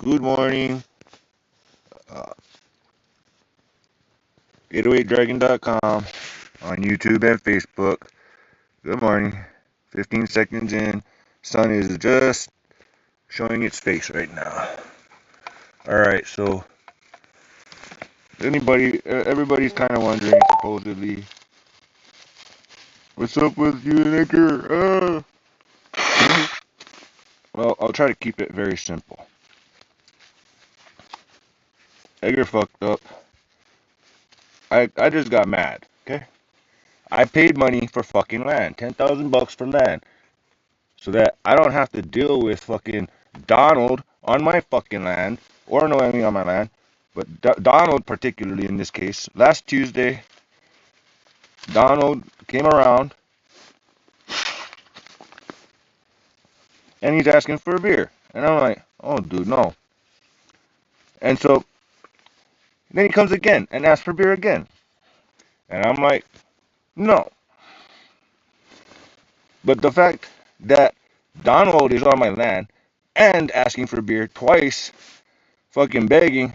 Good morning. Uh, 808dragon.com on YouTube and Facebook. Good morning. 15 seconds in. Sun is just showing its face right now. Alright, so everybody's kind of wondering, supposedly, what's up with you and Edgar? Well, I'll try to keep it very simple. Edgar fucked up. I just got mad, okay? I paid money for fucking land. 10,000 bucks for land. So that I don't have to deal with fucking Donald on my fucking land, or Noemi on my land, but Donald particularly in this case. Last Tuesday, Donald came around and he's asking for a beer. And I'm like, oh, dude, no. And so then he comes again and asks for beer again. And I'm like, no. But the fact that Donald is on my land and asking for beer twice, fucking begging,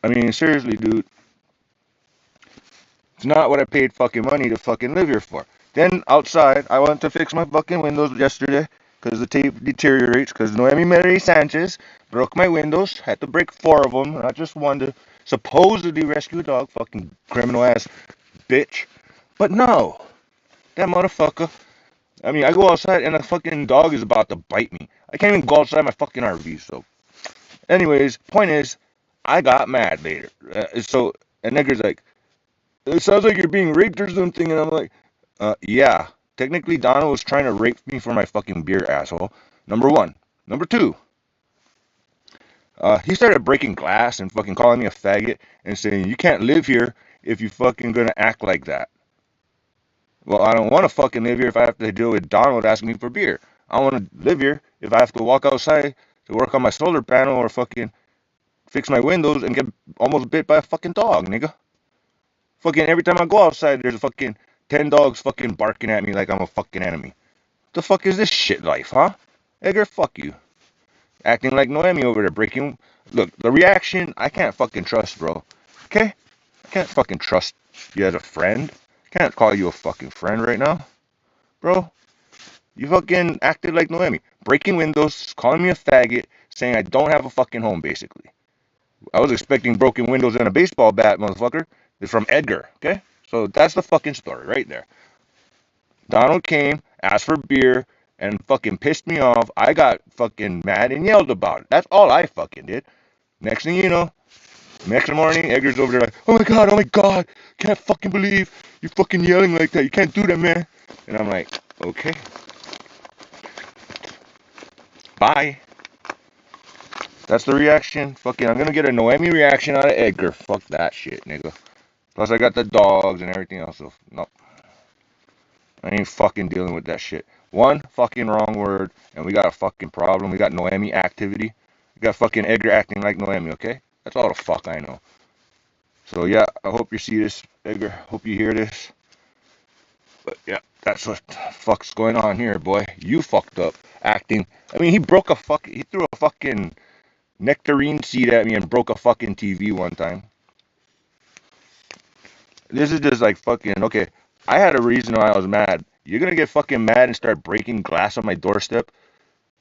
I mean, seriously, dude, it's not what I paid fucking money to fucking live here for. Then outside, I went to fix my fucking windows yesterday because the tape deteriorates because Noemi Mary Sanchez broke my windows. Had to break 4 of them, not just one, to supposedly rescue a dog. Fucking criminal ass bitch. But no, that motherfucker. I mean, I go outside and a fucking dog is about to bite me. I can't even go outside my fucking RV. So, anyways, point is, I got mad later. And nigger's like, it sounds like you're being raped or something. And I'm like, yeah. Technically, Donna was trying to rape me for my fucking beer, asshole. Number one. Number two, he started breaking glass and fucking calling me a faggot and saying, you can't live here if you fucking gonna act like that. Well, I don't want to fucking live here if I have to deal with Donald asking me for beer. I want to live here if I have to walk outside to work on my solar panel or fucking fix my windows and get almost bit by a fucking dog, nigga. Fucking every time I go outside, there's fucking 10 dogs fucking barking at me like I'm a fucking enemy. The fuck is this shit life, huh? Edgar, fuck you. Acting like Noemi over there, breaking. Look, the reaction, I can't fucking trust, bro. Okay? I can't fucking trust you as a friend. Can't call you a fucking friend right now. Bro, you fucking acted like Noemi. Breaking windows, calling me a faggot, saying I don't have a fucking home, basically. I was expecting broken windows and a baseball bat, motherfucker. It's from Edgar, okay? So that's the fucking story right there. Donald came, asked for beer, and fucking pissed me off. I got fucking mad and yelled about it. That's all I fucking did. Next thing you know, next morning, Edgar's over there like, oh my god, can't fucking believe you fucking yelling like that. You can't do that, man. And I'm like, okay, bye. That's the reaction. Fucking, I'm gonna get a Noemi reaction out of Edgar. Fuck that shit, nigga. Plus, I got the dogs and everything else. So, no, I ain't fucking dealing with that shit. One fucking wrong word, and we got a fucking problem. We got Noemi activity. We got fucking Edgar acting like Noemi, okay? That's all the fuck I know. So, yeah, I hope you see this, Edgar. Hope you hear this. But, yeah, that's what the fuck's going on here, boy. You fucked up acting. I mean, he threw a fucking nectarine seed at me and broke a fucking TV one time. This is just like fucking, okay, I had a reason why I was mad. You're gonna get fucking mad and start breaking glass on my doorstep?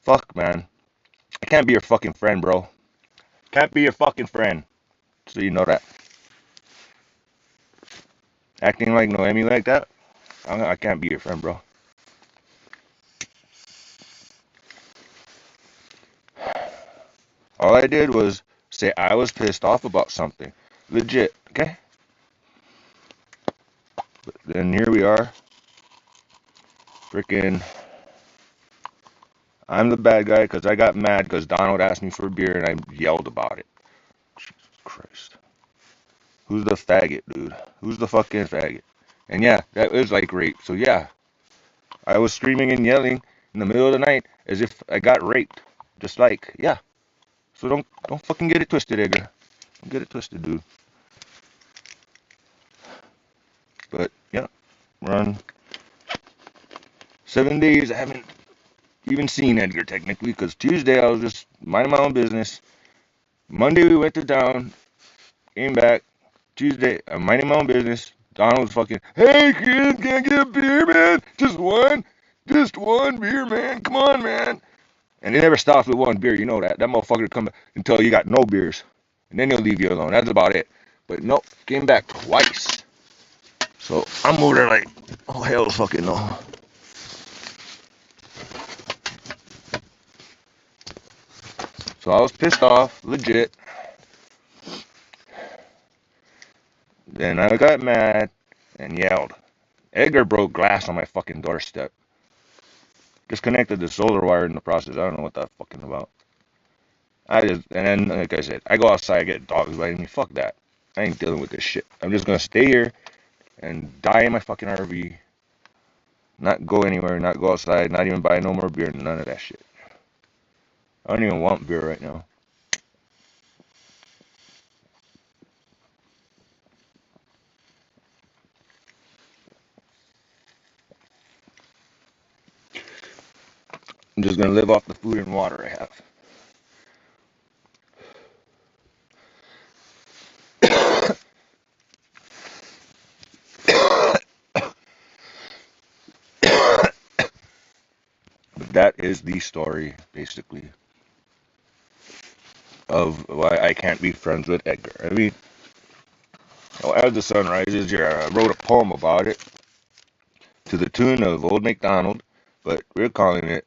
Fuck, man. I can't be your fucking friend, bro. Can't be your fucking friend. So you know that. Acting like Noemi like that, I can't be your friend, bro. All I did was say I was pissed off about something. Legit, okay? But then here we are. Freaking, I'm the bad guy because I got mad because Donald asked me for a beer and I yelled about it. Jesus Christ. Who's the faggot, dude? Who's the fucking faggot? And yeah, that is like rape. So yeah, I was screaming and yelling in the middle of the night as if I got raped. Just like, yeah. So don't fucking get it twisted, Edgar. Don't get it twisted, dude. But yeah, we're on 7 days. I haven't even seen Edgar technically, because Tuesday I was just minding my own business. Monday we went to town, came back. Tuesday I'm minding my own business. Donald was fucking, hey kid, can I get a beer, man? Just one beer, man. Come on, man. And it never stops with one beer, you know that. That motherfucker come until you got no beers. And then he'll leave you alone. That's about it. But nope, came back twice. So I'm over there like, oh hell fucking no. So I was pissed off, legit. Then I got mad and yelled. Edgar broke glass on my fucking doorstep. Disconnected the solar wire in the process. I don't know what that's fucking about. And then, like I said, I go outside, I get dogs biting me. Fuck that. I ain't dealing with this shit. I'm just gonna stay here and die in my fucking RV. Not go anywhere, not go outside, not even buy no more beer, none of that shit. I don't even want beer right now. I'm just gonna live off the food and water I have. But that is the story, basically, of why I can't be friends with Edgar. I mean, as the sun rises, I wrote a poem about it to the tune of Old MacDonald, but we're calling it.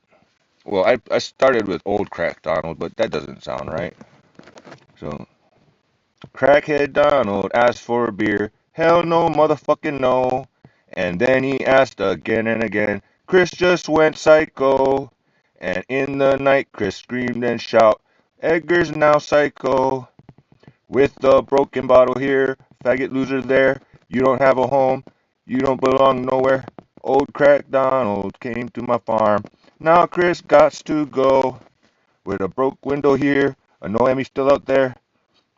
Well, I started with Old Crack Donald, but that doesn't sound right. So, Crackhead Donald asked for a beer. Hell no, motherfucking no. And then he asked again and again. Chris just went psycho. And in the night, Chris screamed and shout, Edgar's now psycho. With the broken bottle here, faggot loser there. You don't have a home. You don't belong nowhere. Old Crack Donald came to my farm. Now Chris gots to go. With a broke window here, a Noemi still out there.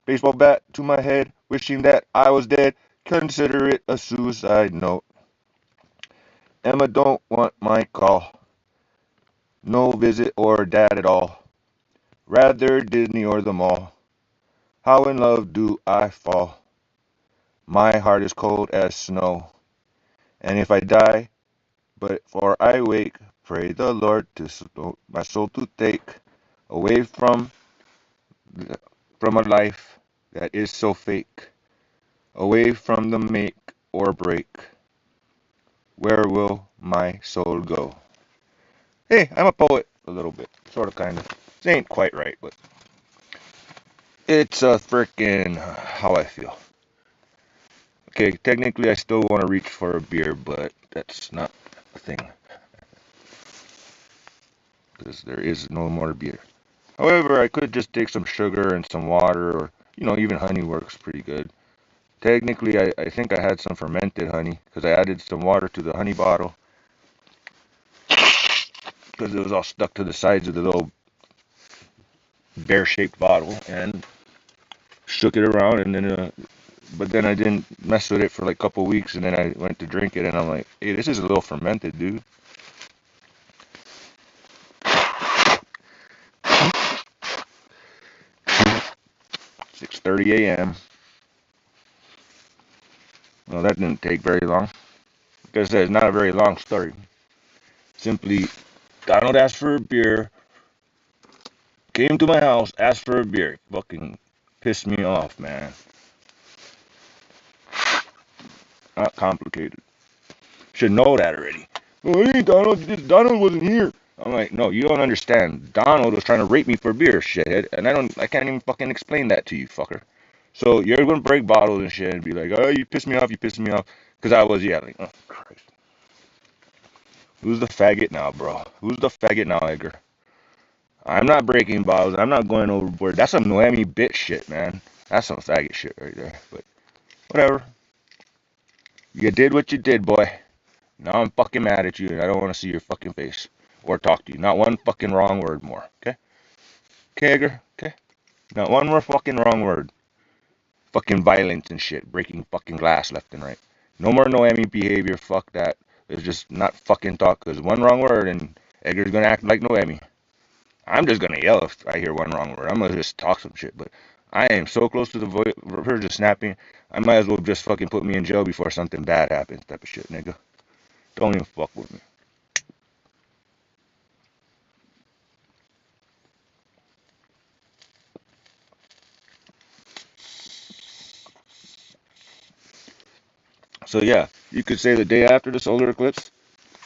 Baseball bat to my head, wishing that I was dead. Consider it a suicide note. Emma don't want my call. No visit or dad at all. Rather Disney or the mall. How in love do I fall? My heart is cold as snow. And if I die, but for I wake, pray the Lord to my soul to take away from a life that is so fake, away from the make or break. Where will my soul go? Hey, I'm a poet a little bit, sort of, kind of. It ain't quite right, but it's a frickin' how I feel. Okay, technically I still want to reach for a beer, but that's not a thing. Because there is no more beer. However, I could just take some sugar and some water, or, even honey works pretty good. Technically, I think I had some fermented honey, because I added some water to the honey bottle. Because it was all stuck to the sides of the little bear-shaped bottle, and shook it around, and then, but then I didn't mess with it for like a couple weeks, and then I went to drink it, and I'm like, hey, this is a little fermented, dude. 6:30 a.m. Well, that didn't take very long. Like I said, it's not a very long story. Simply, Donald asked for a beer, came to my house, asked for a beer. Fucking pissed me off, man. Not complicated. Should know that already. Oh, hey, Donald wasn't here. I'm like, no, you don't understand. Donald was trying to rape me for beer, shithead, and I can't even fucking explain that to you, fucker. So you're gonna break bottles and shit and be like, oh, you pissed me off, because I was yelling. Oh, Christ. Who's the faggot now, bro? Who's the faggot now, Edgar? I'm not breaking bottles. I'm not going overboard. That's some Noemi bitch shit, man. That's some faggot shit right there. But whatever. You did what you did, boy. Now I'm fucking mad at you, and I don't want to see your fucking face or talk to you. Not one fucking wrong word more, okay? Okay, Edgar? Okay? Not one more fucking wrong word. Fucking violence and shit. Breaking fucking glass left and right. No more Noemi behavior. Fuck that. It's just not fucking talk, because one wrong word, and Edgar's gonna act like Noemi. I'm just gonna yell if I hear one wrong word. I'm gonna just talk some shit, but I am so close to the verge of snapping. I might as well just fucking put me in jail before something bad happens, type of shit, nigga. Don't even fuck with me. So yeah, you could say the day after the solar eclipse,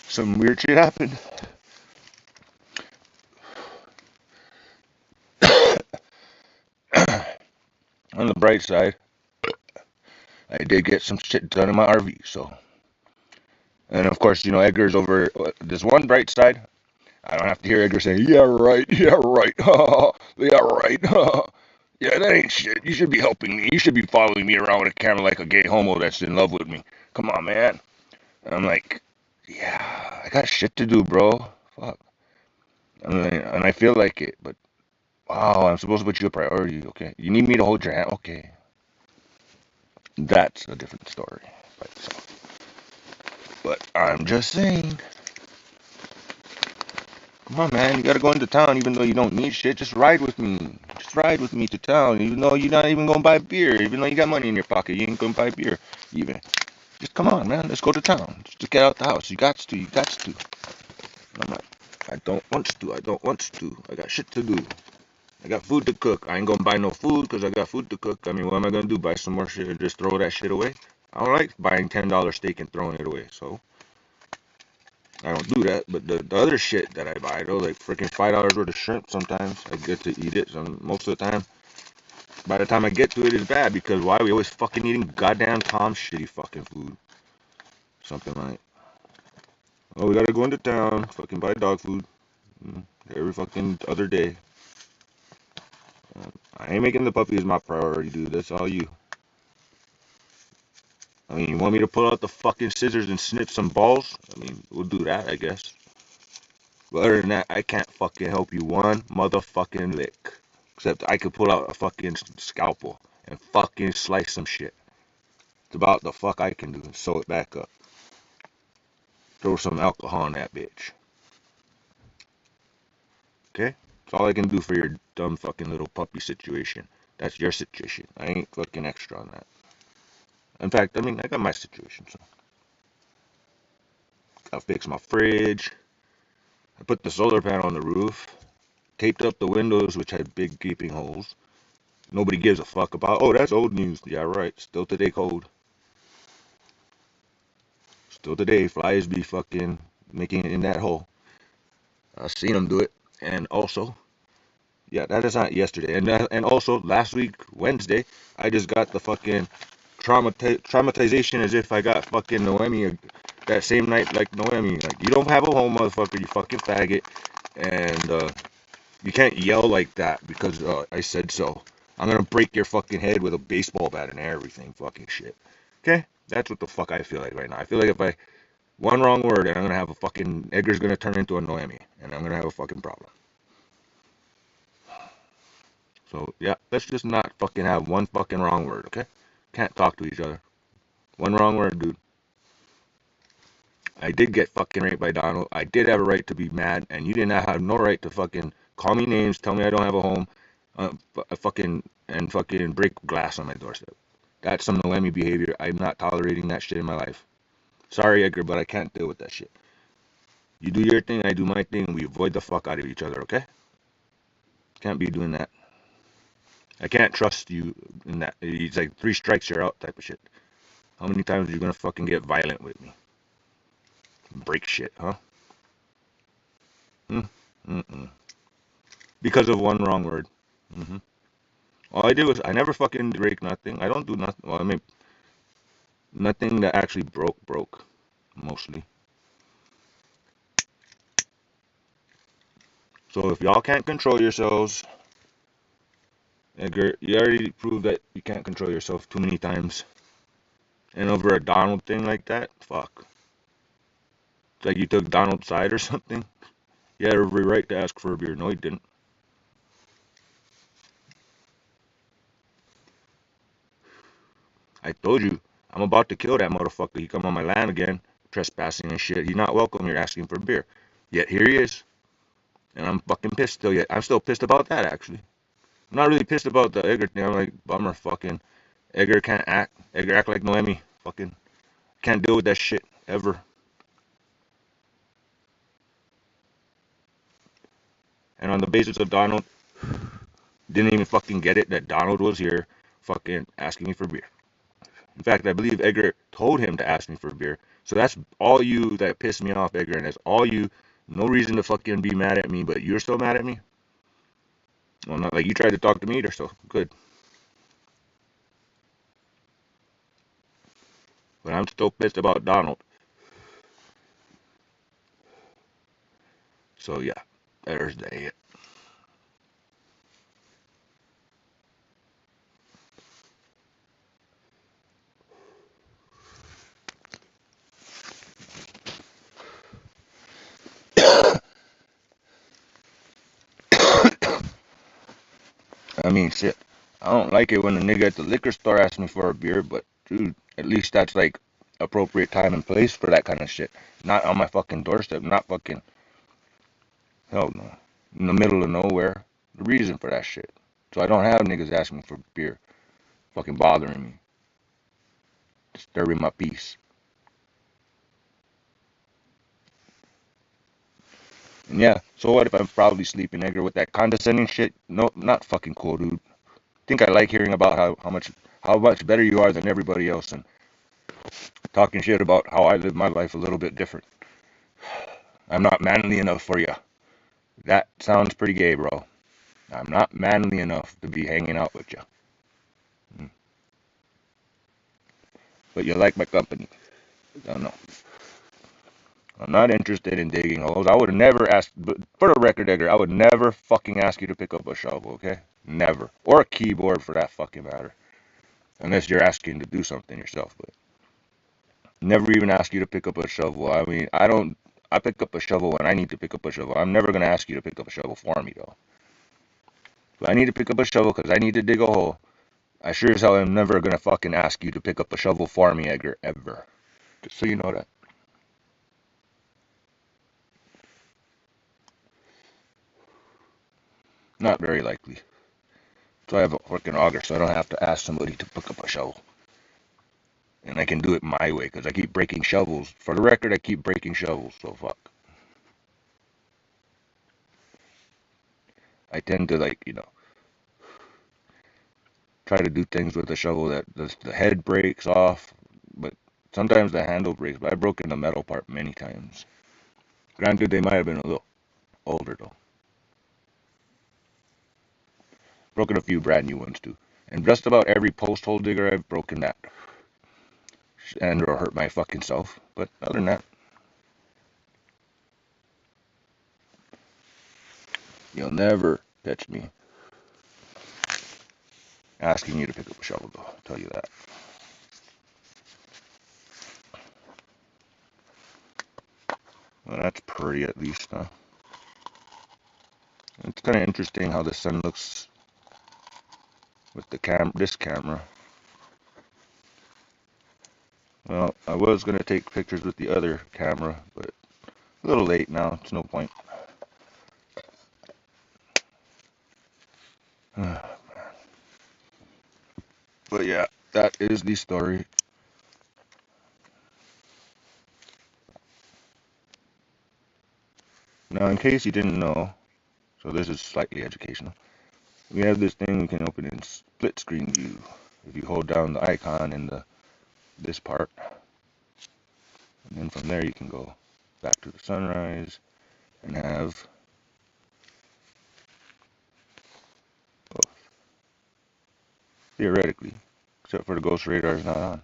some weird shit happened. On the bright side, I did get some shit done in my RV, so. And of course, Edgar's over. There's one bright side. I don't have to hear Edgar saying, "Yeah, right, yeah, right, yeah, right, yeah, that ain't shit. You should be helping me. You should be following me around with a camera like a gay homo that's in love with me. Come on, man." And I'm like, "Yeah, I got shit to do, bro. Fuck." And I feel like it, but wow, I'm supposed to put you a priority. Okay, you need me to hold your hand. Okay, that's a different story. But I'm just saying. Come on, man. You gotta go into town even though you don't need shit. Just ride with me. Just ride with me to town. Even though you're not even gonna buy beer. Even though you got money in your pocket, you ain't gonna buy beer. Even. Just come on, man. Let's go to town. Just get out the house. You got to. You got to. And I'm like, I don't want to. I don't want to. I got shit to do. I got food to cook. I ain't gonna buy no food because I got food to cook. I mean, what am I gonna do? Buy some more shit and just throw that shit away? I don't like buying $10 steak and throwing it away. So I don't do that, but the other shit that I buy though, like freaking $5 worth of shrimp, sometimes I get to eat it. Most of the time, by the time I get to it, it's bad because why? We always fucking eating goddamn Tom's shitty fucking food. Something like, oh, we gotta go into town, fucking buy dog food every fucking other day. I ain't making the puppies my priority, dude. That's all you. I mean, you want me to pull out the fucking scissors and snip some balls? I mean, we'll do that, I guess. But other than that, I can't fucking help you one motherfucking lick. Except I could pull out a fucking scalpel and fucking slice some shit. It's about the fuck I can do and sew it back up. Throw some alcohol in that bitch. Okay? That's all I can do for your dumb fucking little puppy situation. That's your situation. I ain't fucking extra on that. In fact, I mean, I got my situation, so. I fixed my fridge. I put the solar panel on the roof. Taped up the windows, which had big gaping holes. Nobody gives a fuck about. Oh, that's old news. Yeah, right. Still today cold. Still today, flies be fucking making it in that hole. I seen them do it. And also, yeah, that is not yesterday. And also last week Wednesday, I just got the fucking traumatization as if I got fucking Noemi that same night like Noemi. Like you don't have a home, motherfucker. You fucking faggot. And you can't yell like that because I said so. I'm gonna break your fucking head with a baseball bat and everything. Fucking shit. Okay, that's what the fuck I feel like right now. I feel like if I one wrong word and I'm gonna have a fucking Edgar's gonna turn into a Noemi and I'm gonna have a fucking problem. So yeah, let's just not fucking have one fucking wrong word, okay? Can't talk to each other. One wrong word, dude. I did get fucking raped by Donald. I did have a right to be mad, and you did not have no right to fucking call me names, tell me I don't have a home, fucking break glass on my doorstep. That's some Noemi behavior. I'm not tolerating that shit in my life. Sorry, Edgar, but I can't deal with that shit. You do your thing, I do my thing, we avoid the fuck out of each other, okay? Can't be doing that. I can't trust you in that. It's like 3 strikes, you're out type of shit. How many times are you gonna fucking get violent with me? Break shit, huh? Mm-mm. Because of one wrong word. hmm All I do is I never fucking break nothing. I don't do nothing. Well, I mean, nothing that actually broke, mostly. So if y'all can't control yourselves, Edgar, you already proved that you can't control yourself too many times. And over a Donald thing like that, fuck. It's like you took Donald's side or something. You had every right to ask for a beer. No, you didn't. I told you, I'm about to kill that motherfucker. He come on my land again, trespassing and shit. He's not welcome here asking for beer. Yet here he is. And I'm fucking pissed still yet. I'm still pissed about that, actually. I'm not really pissed about the Edgar thing. I'm like, bummer, fucking. Edgar can't act. Edgar act like Noemi. Fucking can't deal with that shit ever. And on the basis of Donald, didn't even fucking get it that Donald was here fucking asking me for beer. In fact, I believe Edgar told him to ask me for beer. So that's all you that pissed me off, Edgar, and that's all you. No reason to fucking be mad at me, but you're still mad at me? Well, not like you tried to talk to me either, so good. But I'm still pissed about Donald. So yeah, there's the I mean, shit. I don't like it when a nigga at the liquor store asks me for a beer, but dude, at least that's like appropriate time and place for that kind of shit. Not on my fucking doorstep. Not fucking hell no. In the middle of nowhere. The reason for that shit. So I don't have niggas asking me for beer. Fucking bothering me. Disturbing my peace. And yeah, so what if I'm proudly sleeping, nigga, with that condescending shit? No, not fucking cool, dude. Think I like hearing about how much better you are than everybody else and talking shit about how I live my life a little bit different. I'm not manly enough for you. That sounds pretty gay, bro. I'm not manly enough to be hanging out with you. But you like my company. I don't know. I'm not interested in digging holes. I would never ask, but for the record, Edgar, I would never fucking ask you to pick up a shovel, okay? Never. Or a keyboard for that fucking matter. Unless you're asking to do something yourself, but never even ask you to pick up a shovel. I mean, I pick up a shovel when I need to pick up a shovel. I'm never gonna ask you to pick up a shovel for me, though. If I need to pick up a shovel because I need to dig a hole, I sure as hell am never gonna fucking ask you to pick up a shovel for me, Edgar, ever. Just so you know that. Not very likely. So I have a fucking auger, so I don't have to ask somebody to pick up a shovel. And I can do it my way, because I keep breaking shovels. For the record, I keep breaking shovels, so fuck. I tend to, like, try to do things with a shovel that the head breaks off, but sometimes the handle breaks. But I've broken the metal part many times. Granted, they might have been a little older, though. Broken a few brand new ones, too. And just about every post hole digger, I've broken that. And or hurt my fucking self. But other than that, you'll never catch me asking you to pick up a shovel, though. I'll tell you that. Well, that's pretty, at least, huh? It's kind of interesting how the sun looks with this camera. Well, I was gonna take pictures with the other camera, but a little late now. It's no point. But yeah, that is the story. Now, in case you didn't know, so this is slightly educational. We have this thing we can open in split screen view. If you hold down the icon in this part, and then from there you can go back to the sunrise and have both. Theoretically, except for the ghost radar is not on.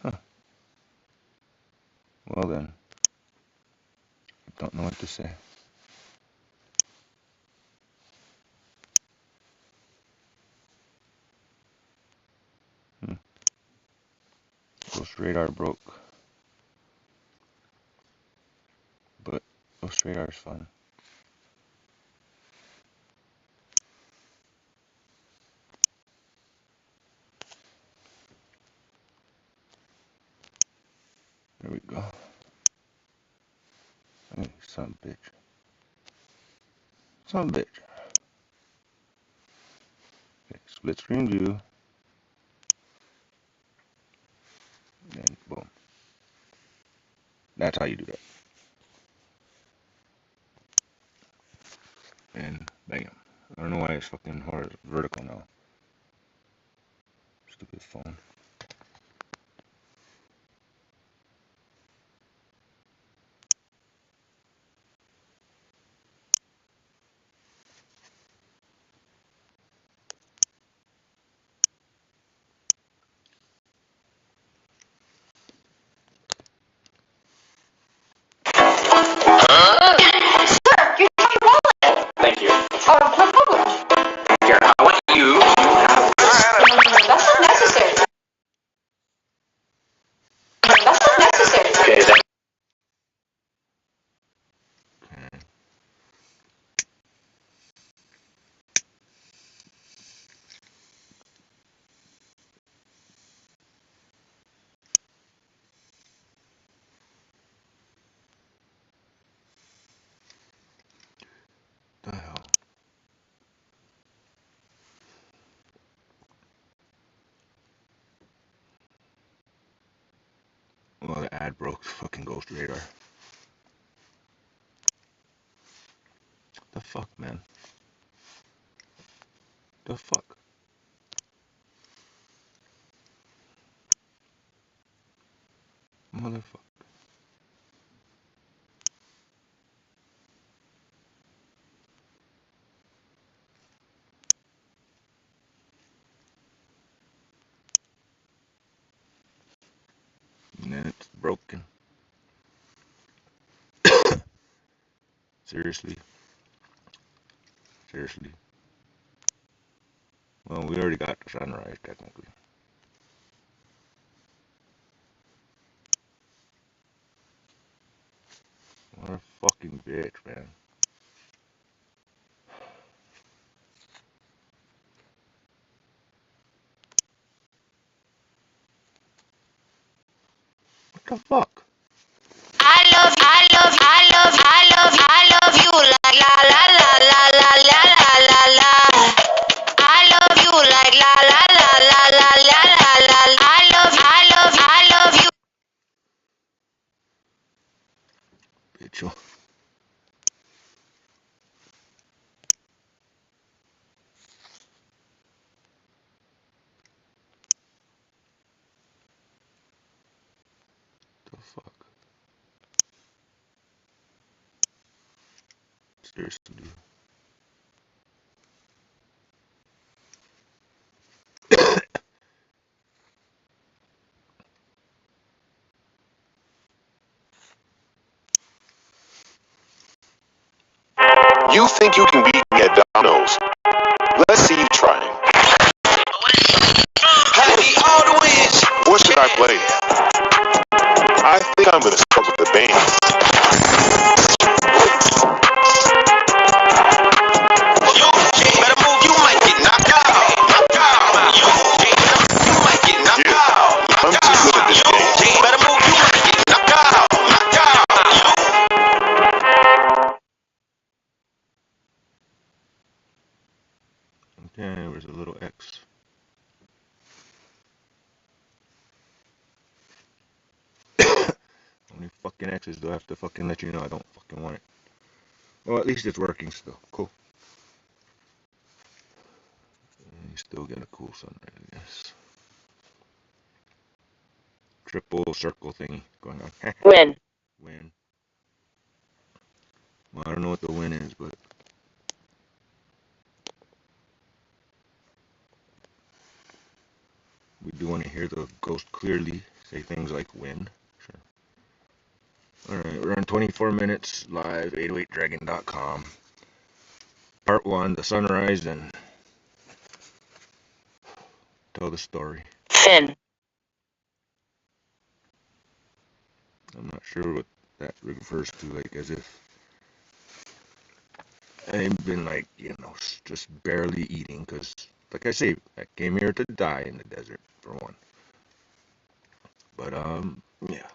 Huh. Well then, I don't know what to say. Hmm. Ghost radar broke, but ghost radar is fun. There we go. Son of a bitch. Son of a bitch. Okay, split screen view. And boom. That's how you do that. And bam. I don't know why it's fucking hard vertical now. Stupid phone. Sir, you have your wallet. Thank you. Oh, no problem. Here, I want you. That's not necessary. That's not necessary. Okay, then. The hell? Well, the ad broke fucking Ghost Radar. The fuck, man? The fuck? Motherfucker. And then it's broken. Seriously? Seriously? Well, we already got the sunrise, technically. What a fucking bitch, man. What the fuck? I love you like la la la la la la la la la. I love you like la la la la la la la la. I love you. Bitch. Oh. The fuck? Seriously. You think you can beat me at dominoes? Let's see you trying. What should I play? I think I'm gonna start with the band. Better move, you might get knocked out. You might get knocked out. I'm too good at this game. Better move, you might get knocked out. Okay, where's a little X? How many fucking X's do I have to fucking let you know I don't fucking want it? Well, at least it's working still. Cool. And you still get a cool sunrise, I guess. Triple circle thingy going on. Win. Win. Well, I don't know what the win is, but we do want to hear the ghost clearly say things like win. Sure. Alright, we're on 24 minutes live, 808dragon.com. Part 1, the sunrise, and tell the story. Finn. I'm not sure what that refers to, like as if I've been like, just barely eating, because like I say, I came here to die in the desert, for one. But, yeah.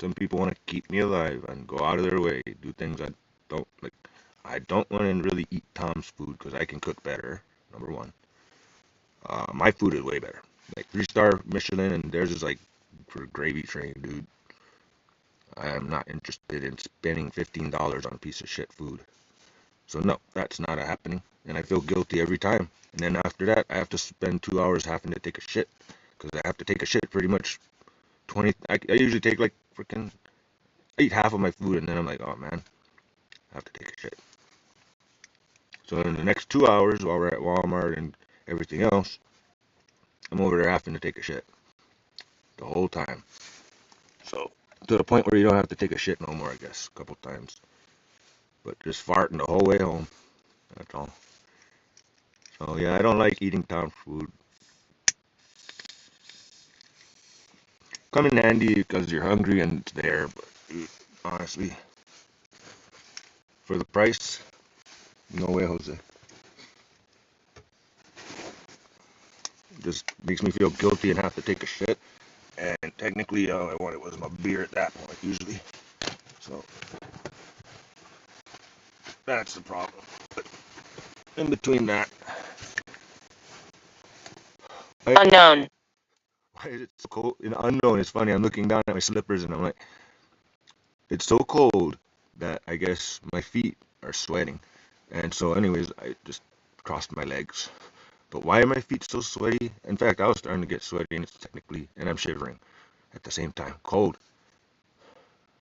some people want to keep me alive and go out of their way, do things I don't like. I don't want to really eat Tom's food because I can cook better, number one. My food is way better. Like 3-star Michelin, and theirs is like for gravy train, dude. I am not interested in spending $15 on a piece of shit food. So no, that's not happening. And I feel guilty every time. And then after that, I have to spend 2 hours having to take a shit. Because I have to take a shit pretty much 20. I usually take like freaking. I eat half of my food and then I'm like, oh man, I have to take a shit. So in the next 2 hours while we're at Walmart and everything else, I'm over there having to take a shit. The whole time. So to the point where you don't have to take a shit no more, I guess, a couple times. But just farting the whole way home. That's all. So yeah, I don't like eating town food. Come in handy because you're hungry and it's there, but dude, honestly, for the price, no way, Jose. Just makes me feel guilty and have to take a shit. And technically, all I wanted was my beer at that point, usually. So that's the problem. But in between that, Unknown. why is it so cold? In the unknown, it's funny. I'm looking down at my slippers and I'm like, it's so cold that I guess my feet are sweating. And so, anyways, I just crossed my legs. But why are my feet so sweaty? In fact, I was starting to get sweaty, and it's technically, and I'm shivering at the same time. Cold,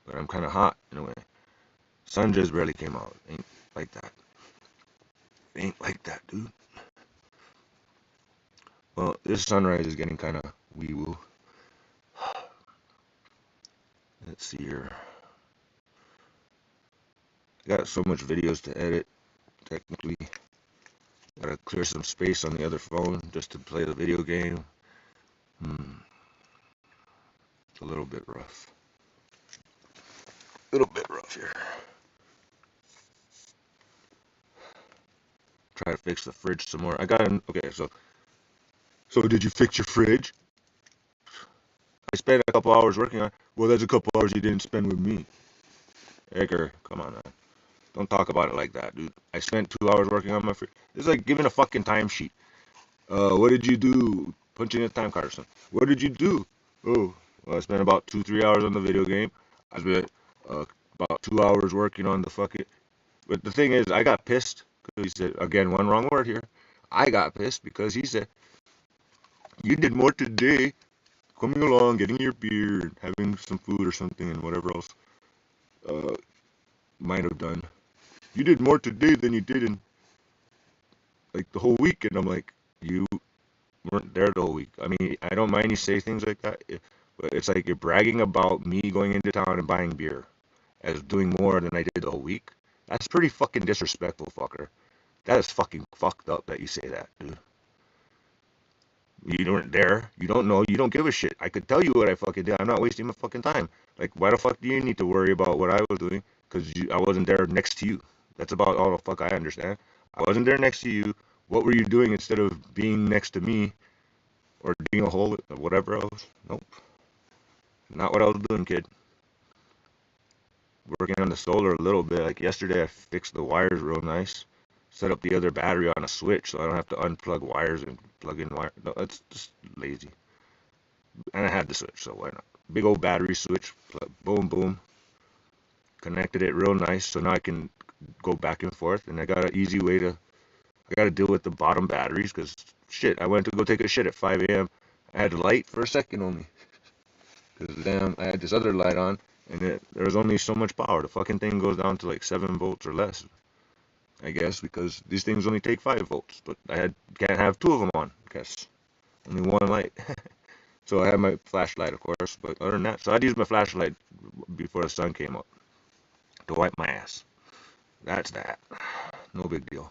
but I'm kind of hot in a way. Sun just barely came out. Ain't like that. Ain't like that, dude. Well, this sunrise is getting kind of wee-woo. Let's see here. I got so much videos to edit. Technically, gotta clear some space on the other phone just to play the video game. It's a little bit rough. A little bit rough here. Try to fix the fridge some more. I got an okay. So did you fix your fridge? I spent a couple hours working on it. Well, that's a couple hours you didn't spend with me. Edgar, come on, man. Don't talk about it like that, dude. I spent 2 hours working on my fridge. It's like giving a fucking timesheet. What did you do? Punching a time card or something. What did you do? Oh, well, I spent about 2-3 hours on the video game. I spent about 2 hours working on the fucking. But the thing is, I got pissed because he said, again, one wrong word here. I got pissed because he said, you did more today coming along, getting your beer, and having some food or something, and whatever else might have done. You did more today than you did in like the whole week, and I'm like, you weren't there the whole week. I mean, I don't mind you say things like that, but it's like you're bragging about me going into town and buying beer as doing more than I did the whole week. That's pretty fucking disrespectful, fucker. That is fucking fucked up that you say that, dude. You weren't there. You don't know. You don't give a shit. I could tell you what I fucking did. I'm not wasting my fucking time. Like, why the fuck do you need to worry about what I was doing? Because I wasn't there next to you. That's about all the fuck I understand. I wasn't there next to you. What were you doing instead of being next to me or digging a hole or whatever else? Nope. Not what I was doing, kid. Working on the solar a little bit. Like yesterday, I fixed the wires real nice. Set up the other battery on a switch so I don't have to unplug wires and plug in wire. No, it's just lazy. And I had the switch, so why not? Big old battery switch. Boom, boom. Connected it real nice so now I can go back and forth. And I got an easy way to. I got to deal with the bottom batteries because shit, I went to go take a shit at 5 a.m. I had light for a second only. Because damn, I had this other light on and there was only so much power. The fucking thing goes down to like 7 volts or less. I guess, because these things only take 5 volts, but can't have 2 of them on, I guess. Only one light. So I had my flashlight, of course, but other than that, so I'd use my flashlight before the sun came up to wipe my ass. That's that. No big deal.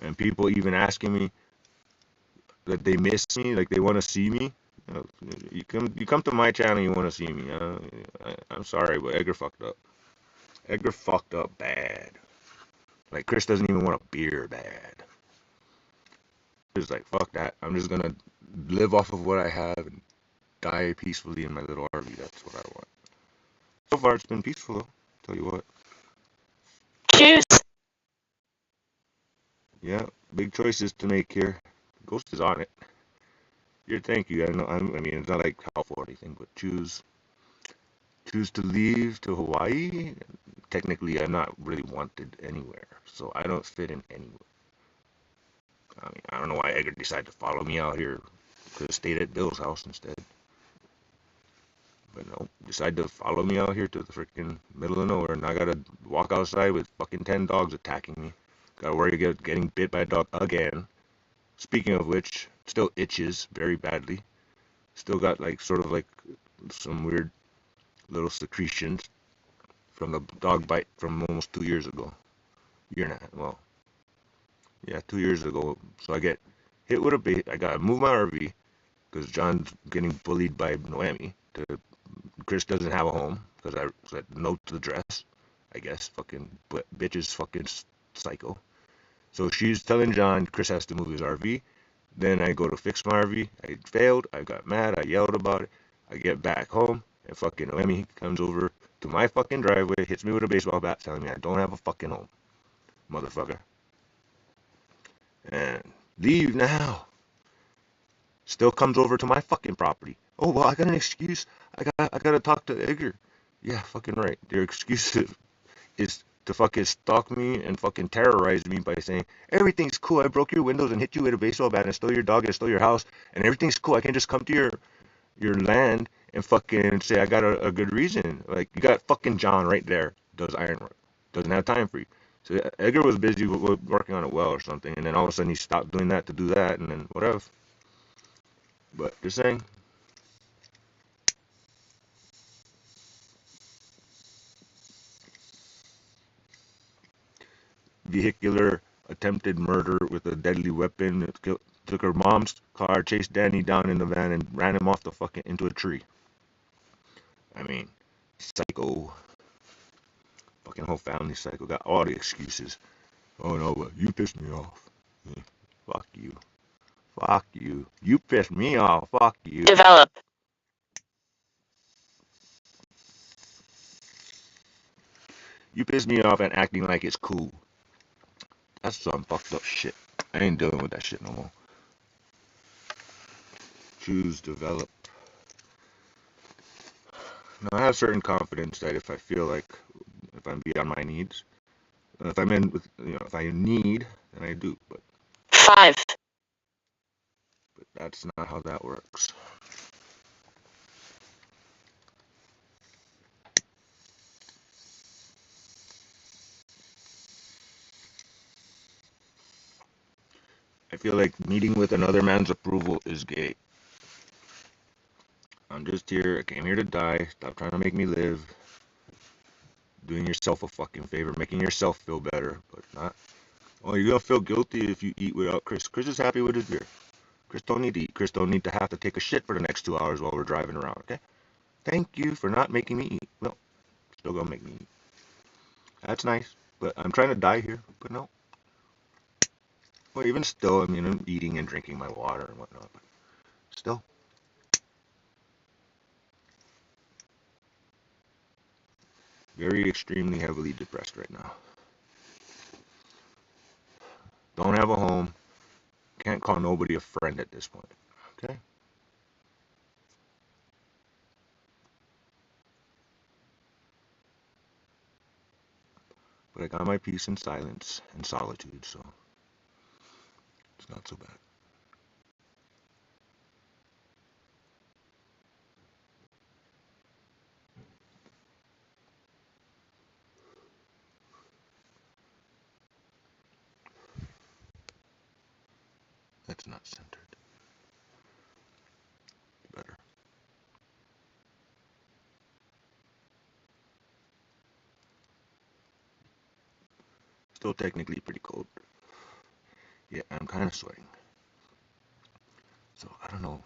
And people even asking me that they miss me, like they want to see me. You come to my channel, you want to see me. I'm sorry, but Edgar fucked up. Edgar fucked up bad. Like, Chris doesn't even want a beer bad. He's like, fuck that. I'm just gonna live off of what I have and die peacefully in my little RV. That's what I want. So far, it's been peaceful, though. Tell you what. Choose. Yeah, big choices to make here. Ghost is on it. Here, thank you. I know. I mean, it's not like helpful or anything, but choose to leave to Hawaii. Technically, I'm not really wanted anywhere, so I don't fit in anywhere. I mean, I don't know why Edgar decided to follow me out here. Could have stayed at Bill's house instead. But no, decided to follow me out here to the freaking middle of nowhere, and I gotta walk outside with fucking 10 dogs attacking me. Gotta worry about getting bit by a dog again. Speaking of which, still itches very badly. Still got like sort of like some weird little secretions from the dog bite from almost 2 years ago. Year and a half. Well, yeah, 2 years ago. So I get hit with a bait. I gotta move my RV because John's getting bullied by Noemi. Chris doesn't have a home because I said no to the dress. I guess fucking bitch is fucking psycho. So she's telling John Chris has to move his RV. Then I go to fix my RV. I failed. I got mad. I yelled about it. I get back home and fucking Noemi comes over to my fucking driveway, hits me with a baseball bat, telling me I don't have a fucking home, motherfucker. And leave now. Still comes over to my fucking property. Oh well, I got an excuse. I gotta talk to Edgar. Yeah, fucking right. Your excuse is to fucking stalk me and fucking terrorize me by saying everything's cool. I broke your windows and hit you with a baseball bat and stole your dog and stole your house and everything's cool. I can just come to your land and fucking say I got a good reason. Like you got fucking John right there does ironwork, doesn't have time for you. So Edgar was busy working on a well or something, and then all of a sudden he stopped doing that to do that, and then whatever. But just saying. Vehicular attempted murder with a deadly weapon. Took her mom's car, chased Danny down in the van, and ran him off the fucking into a tree. I mean, psycho. Fucking whole family psycho. Got all the excuses. Oh no, but you pissed me off. Yeah, fuck you. Fuck you. You pissed me off. Fuck you. Develop. You pissed me off and acting like it's cool. That's some fucked up shit. I ain't dealing with that shit no more. Choose, develop. Now, I have certain confidence that if I feel like if I'm beyond my needs, if I'm in with, if I need, then I do. But 5. that's not how that works. I feel like meeting with another man's approval is gay. I'm just here. I came here to die. Stop trying to make me live. Doing yourself a fucking favor, making yourself feel better, but not. Oh, you're gonna feel guilty if you eat without Chris. Chris is happy with his beer. Chris don't need to eat. Chris don't need to have to take a shit for the next 2 hours while we're driving around. Okay. Thank you for not making me eat. Well, still gonna make me eat. That's nice, but I'm trying to die here. But no. Well, even still, I mean, I'm eating and drinking my water and whatnot. But still. Very extremely heavily depressed right now. Don't have a home. Can't call nobody a friend at this point. Okay? But I got my peace in silence and solitude, so it's not so bad. That's not centered. Better. Still technically pretty cold. Yeah, I'm kind of sweating. So I don't know.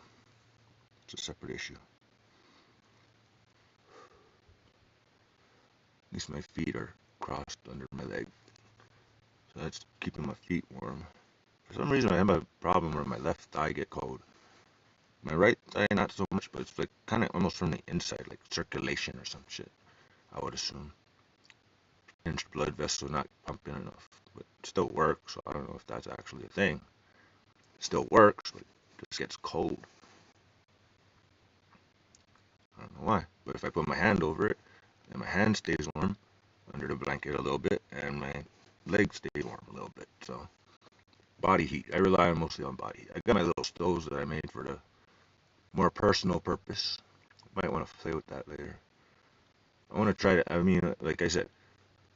It's a separate issue. At least my feet are crossed under my leg. So that's keeping my feet warm. For some reason I have a problem where my left thigh get cold. My right eye, not so much, but it's like kind of almost from the inside, like circulation or some shit, I would assume. Pinched blood vessel not pumping enough, but it still works, so I don't know if that's actually a thing. It still works, but it just gets cold. I don't know why, but if I put my hand over it, then my hand stays warm under the blanket a little bit, and my legs stay warm a little bit, so body heat. I rely mostly on body heat. I got my little stoves that I made for the more personal purpose. Might want to play with that later. I want to try to, I mean, like I said,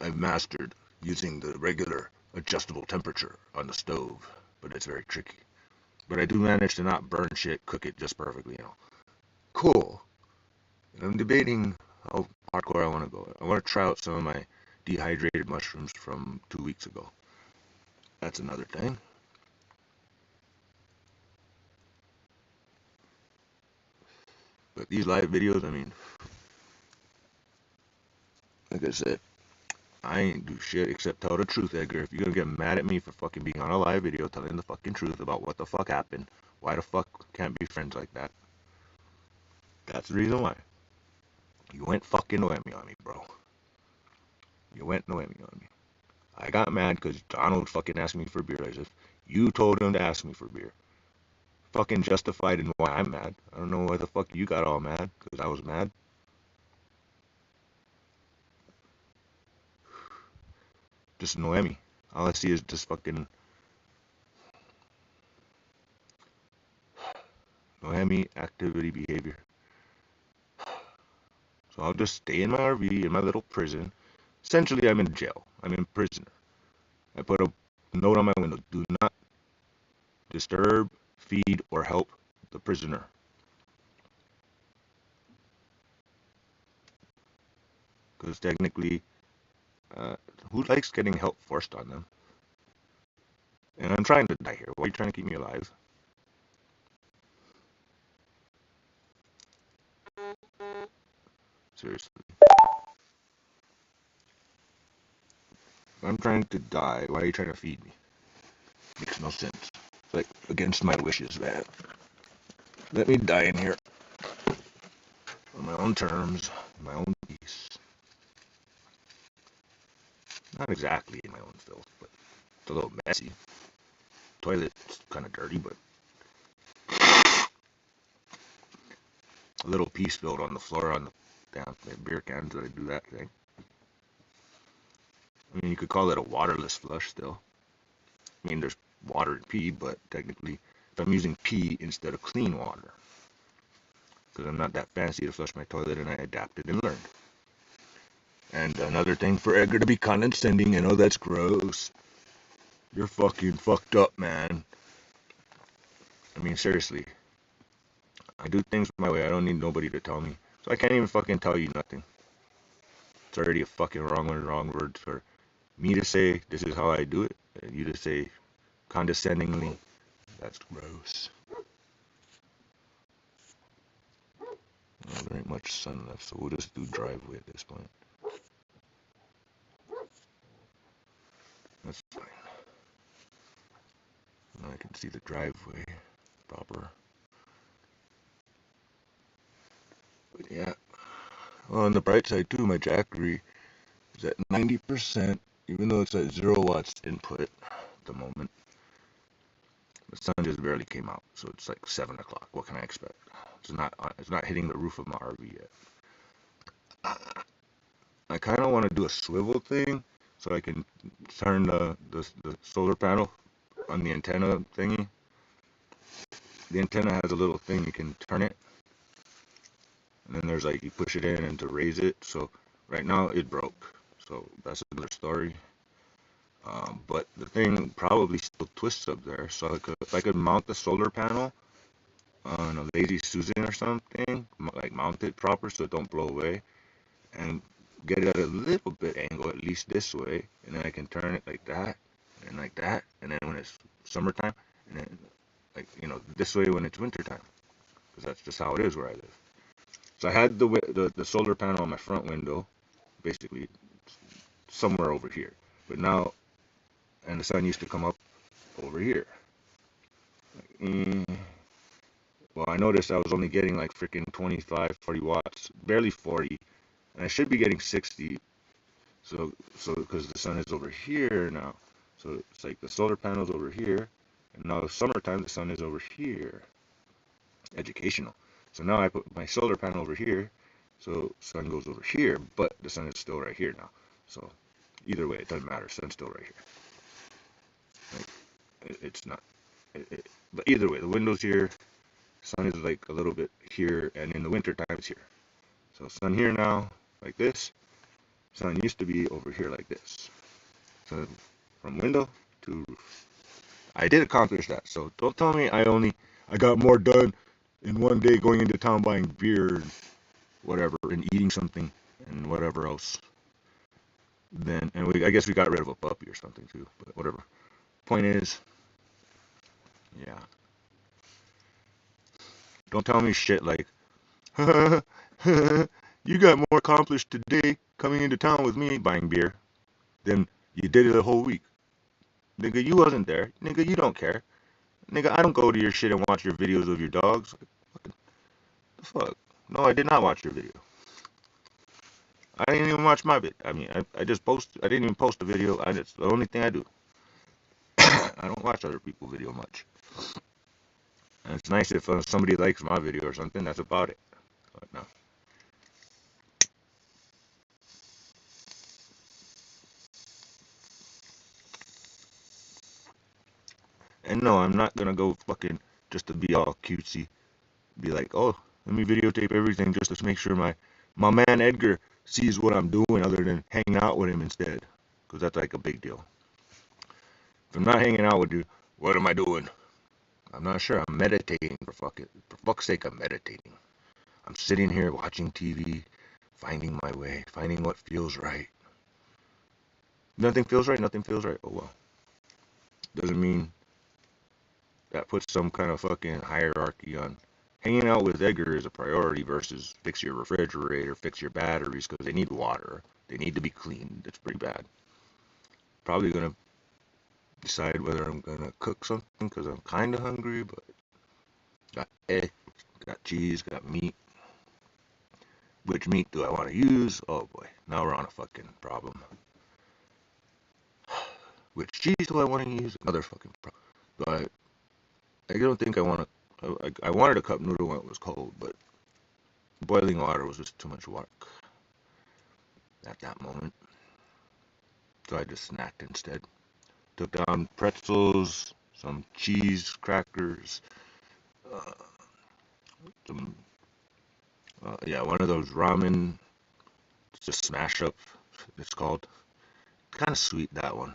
I've mastered using the regular adjustable temperature on the stove, but it's very tricky. But I do manage to not burn shit, cook it just perfectly, you know. Cool. I'm debating how hardcore I want to go. I want to try out some of my dehydrated mushrooms from 2 weeks ago. That's another thing. But these live videos, I mean, like I said, I ain't do shit except tell the truth, Edgar. If you're gonna get mad at me for fucking being on a live video telling the fucking truth about what the fuck happened, why the fuck can't be friends like that? That's the reason why. You went fucking Noemi on me, bro. You went Noemi on me. I got mad because Donald fucking asked me for beer as if you told him to ask me for beer. Fucking justified in why I'm mad. I don't know why the fuck you got all mad, because I was mad. Just Noemi. All I see is just fucking Noemi activity behavior. So I'll just stay in my RV, in my little prison. Essentially, I'm in jail. I'm in prisoner. I put a note on my window. Do not disturb, feed, or help the prisoner. Because technically, who likes getting help forced on them? And I'm trying to die here. Why are you trying to keep me alive? Seriously. If I'm trying to die, why are you trying to feed me? Makes no sense. It's like against my wishes, man. Let me die in here. On my own terms, my own peace. Not exactly in my own filth, but it's a little messy. Toilet's kind of dirty, but a little pee spilled on the floor on the damn beer cans that I do that thing. I mean, you could call it a waterless flush still. I mean, there's water and pee, but technically, if I'm using pee instead of clean water, because I'm not that fancy to flush my toilet, and I adapted and learned. And another thing for Edgar to be condescending, I know that's gross. You're fucking fucked up, man. I mean, seriously. I do things my way. I don't need nobody to tell me. So I can't even fucking tell you nothing. It's already a fucking wrong word for me to say this is how I do it, and you to say condescendingly, that's gross. Well, there ain't much sun left, so we'll just do driveway at this point. That's fine. Now I can see the driveway proper. But yeah. Well, on the bright side too, my jackery is at 90%, even though it's at 0 watts input at the moment. The sun just barely came out, so it's like 7 o'clock. What can I expect? It's not hitting the roof of my RV yet. I kind of want to do a swivel thing so I can turn the solar panel on the antenna thingy. The antenna has a little thing you can turn it, and then there's like you push it in and to raise it. So right now it broke, so that's another story. But the thing probably still twists up there, so if I could mount the solar panel on a Lazy Susan or something, like mount it proper so it don't blow away, and get it at a little bit angle, at least this way, and then I can turn it like that, and like that, and then when it's summertime, and then like, you know, this way when it's wintertime, because that's just how it is where I live. So I had the solar panel on my front window, basically somewhere over here, but now, and the sun used to come up over here. Well, I noticed I was only getting like freaking 25, 40 watts, barely 40, and I should be getting 60. So because the sun is over here now, so it's like the solar panel's over here, and now summertime the sun is over here. Educational. So now I put my solar panel over here, so sun goes over here, but the sun is still right here now. So either way, it doesn't matter. Sun's still right here. Like, it's not. But either way, the window's here. Sun is like a little bit here, and in the winter time it's here. So sun here now, like this. Sun used to be over here like this. So from window to roof. I did accomplish that. So don't tell me I got more done in one day going into town buying beer and whatever and eating something and whatever else. I guess we got rid of a puppy or something too, but whatever. Point is, yeah. Don't tell me shit like, you got more accomplished today coming into town with me buying beer than you did it a whole week. Nigga, you wasn't there. Nigga, you don't care. Nigga, I don't go to your shit and watch your videos of your dogs. What the fuck? No, I did not watch your video. I didn't even watch my vid. I mean, I just I didn't even post a video. It's the only thing I do. I don't watch other people's video much. And it's nice if somebody likes my video or something. That's about it. But no. And no, I'm not gonna go fucking just to be all cutesy. Be like, oh, let me videotape everything just to make sure my man Edgar sees what I'm doing other than hanging out with him instead. Because that's like a big deal. If I'm not hanging out with you, what am I doing? I'm not sure. I'm meditating for fuck's sake, I'm meditating. I'm sitting here watching TV, finding my way, finding what feels right. Nothing feels right, nothing feels right. Oh well. Doesn't mean that puts some kind of fucking hierarchy on hanging out with Edgar is a priority versus fix your refrigerator, fix your batteries because they need water. They need to be cleaned. It's pretty bad. Probably gonna decide whether I'm gonna cook something because I'm kind of hungry, but got egg, got cheese, got meat. Which meat do I want to use? Oh boy, now we're on a fucking problem. Which cheese do I want to use? Another fucking problem. But I don't think I want to. I wanted a cup noodle when it was cold, but boiling water was just too much work at that moment. So I just snacked instead. Took down pretzels, some cheese crackers, uh, some, one of those ramen, just smash up, it's called. Kind of sweet, that one.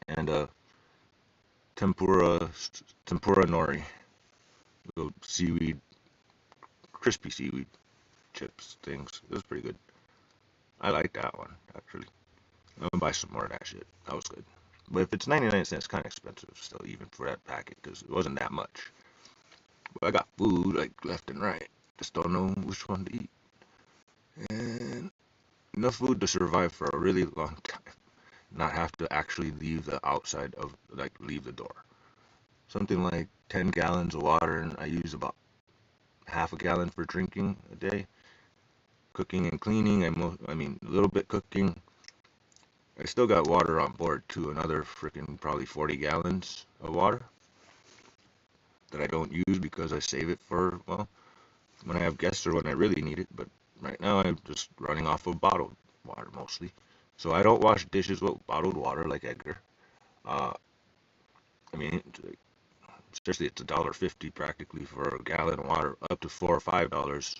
And tempura nori, little seaweed, crispy seaweed chips things. It was pretty good. I like that one, actually. I'm gonna buy some more of that shit. That was good. But if it's 99 cents, kind of expensive still, even for that packet, because it wasn't that much. But I got food, like, left and right. Just don't know which one to eat. And enough food to survive for a really long time. Not have to actually leave the outside of, like, leave the door. Something like 10 gallons of water, and I use about half a gallon for drinking a day. Cooking and cleaning, I mean, a little bit cooking. I still got water on board too, another freaking probably 40 gallons of water that I don't use because I save it for, well, when I have guests or when I really need it. But right now I'm just running off of bottled water mostly. So I don't wash dishes with bottled water like Edgar. Uh, I mean, seriously, it's $1.50 practically for a gallon of water, up to $4 or $5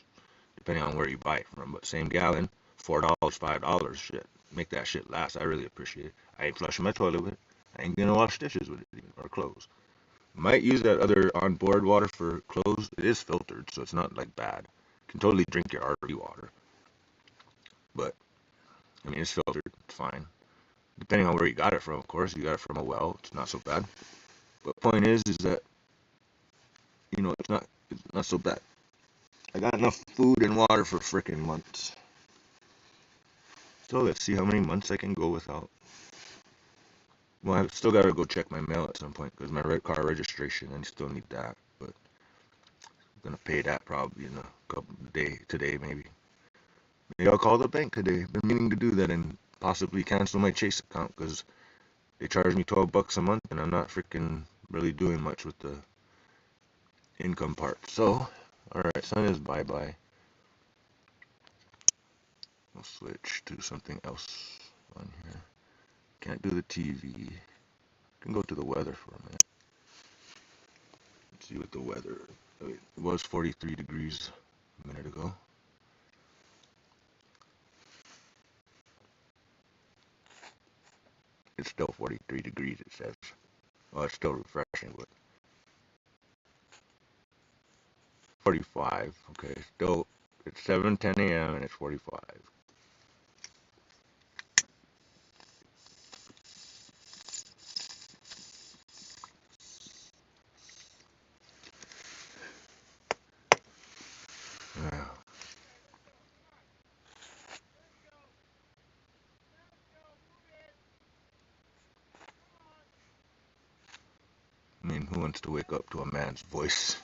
depending on where you buy it from. But same gallon, $4, $5, shit. Make that shit last. I really appreciate it. I ain't flushing my toilet with it. I ain't gonna wash dishes with it even, or clothes. Might use that other onboard water for clothes. It is filtered, so it's not like bad. You can totally drink your RV water. But, I mean, it's filtered. It's fine. Depending on where you got it from, of course. You got it from a well. It's not so bad. But point is that, it's not so bad. I got enough food and water for freaking months. So let's see how many months I can go without. Well, I've still got to go check my mail at some point because my red car registration, I still need that. But Gonna pay that probably in a couple today maybe. Maybe I'll call the bank today. Been meaning to do that and possibly cancel my Chase account because they charge me $12 a month and I'm not freaking really doing much with the income part. So, alright, sun is bye-bye. We'll switch to something else on here. Can't do the TV. Can go to the weather for a minute. Let's see what the weather. It was 43 degrees a minute ago. It's still 43 degrees, it says. Well, it's still refreshing, but 45. Okay, still, it's 7:10 a.m. and it's 45. Yeah. I mean, who wants to wake up to a man's voice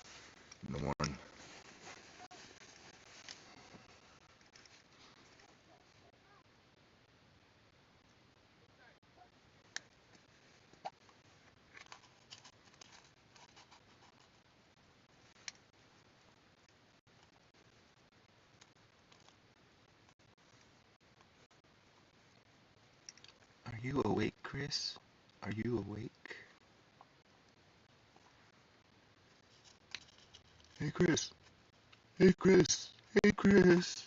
in the morning? Are you awake, Chris? Are you awake? Hey, Chris. Hey, Chris. Hey, Chris.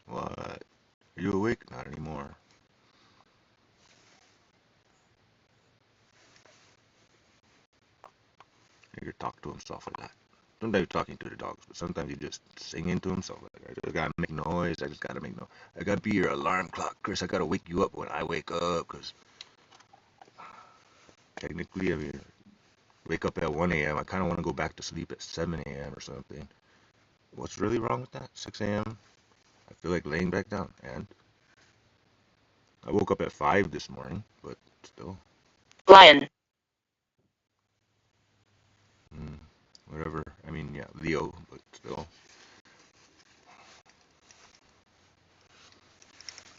What? Are you awake? Not anymore. He could talk to himself like that. Sometimes he's talking to the dogs, but sometimes he just singing to himself. Like, I just gotta make noise. I just gotta make noise. I gotta be your alarm clock, Chris. I gotta wake you up when I wake up, because technically, I mean, wake up at 1 a.m. I kind of want to go back to sleep at 7 a.m. or something. What's really wrong with that? 6 a.m.? I feel like laying back down. And I woke up at 5 this morning, but still. Lion. Whatever. I mean, yeah, Leo, but still.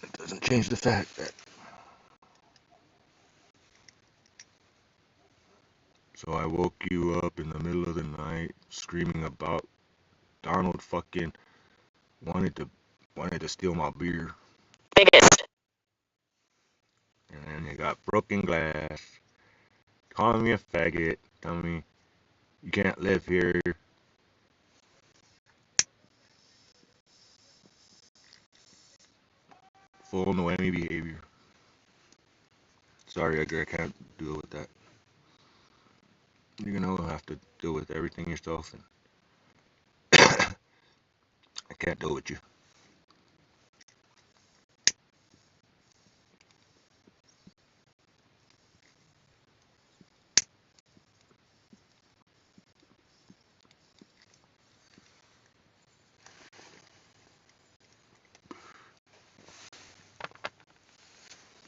It doesn't change the fact that. So I woke you up in the middle of the night screaming about Donald fucking wanted to steal my beer. Biggest. And then you got broken glass, calling me a faggot, telling me you can't live here. Full Noemi behavior. Sorry, Edgar, I can't deal with that. You're gonna have to deal with everything yourself, and I can't deal with you.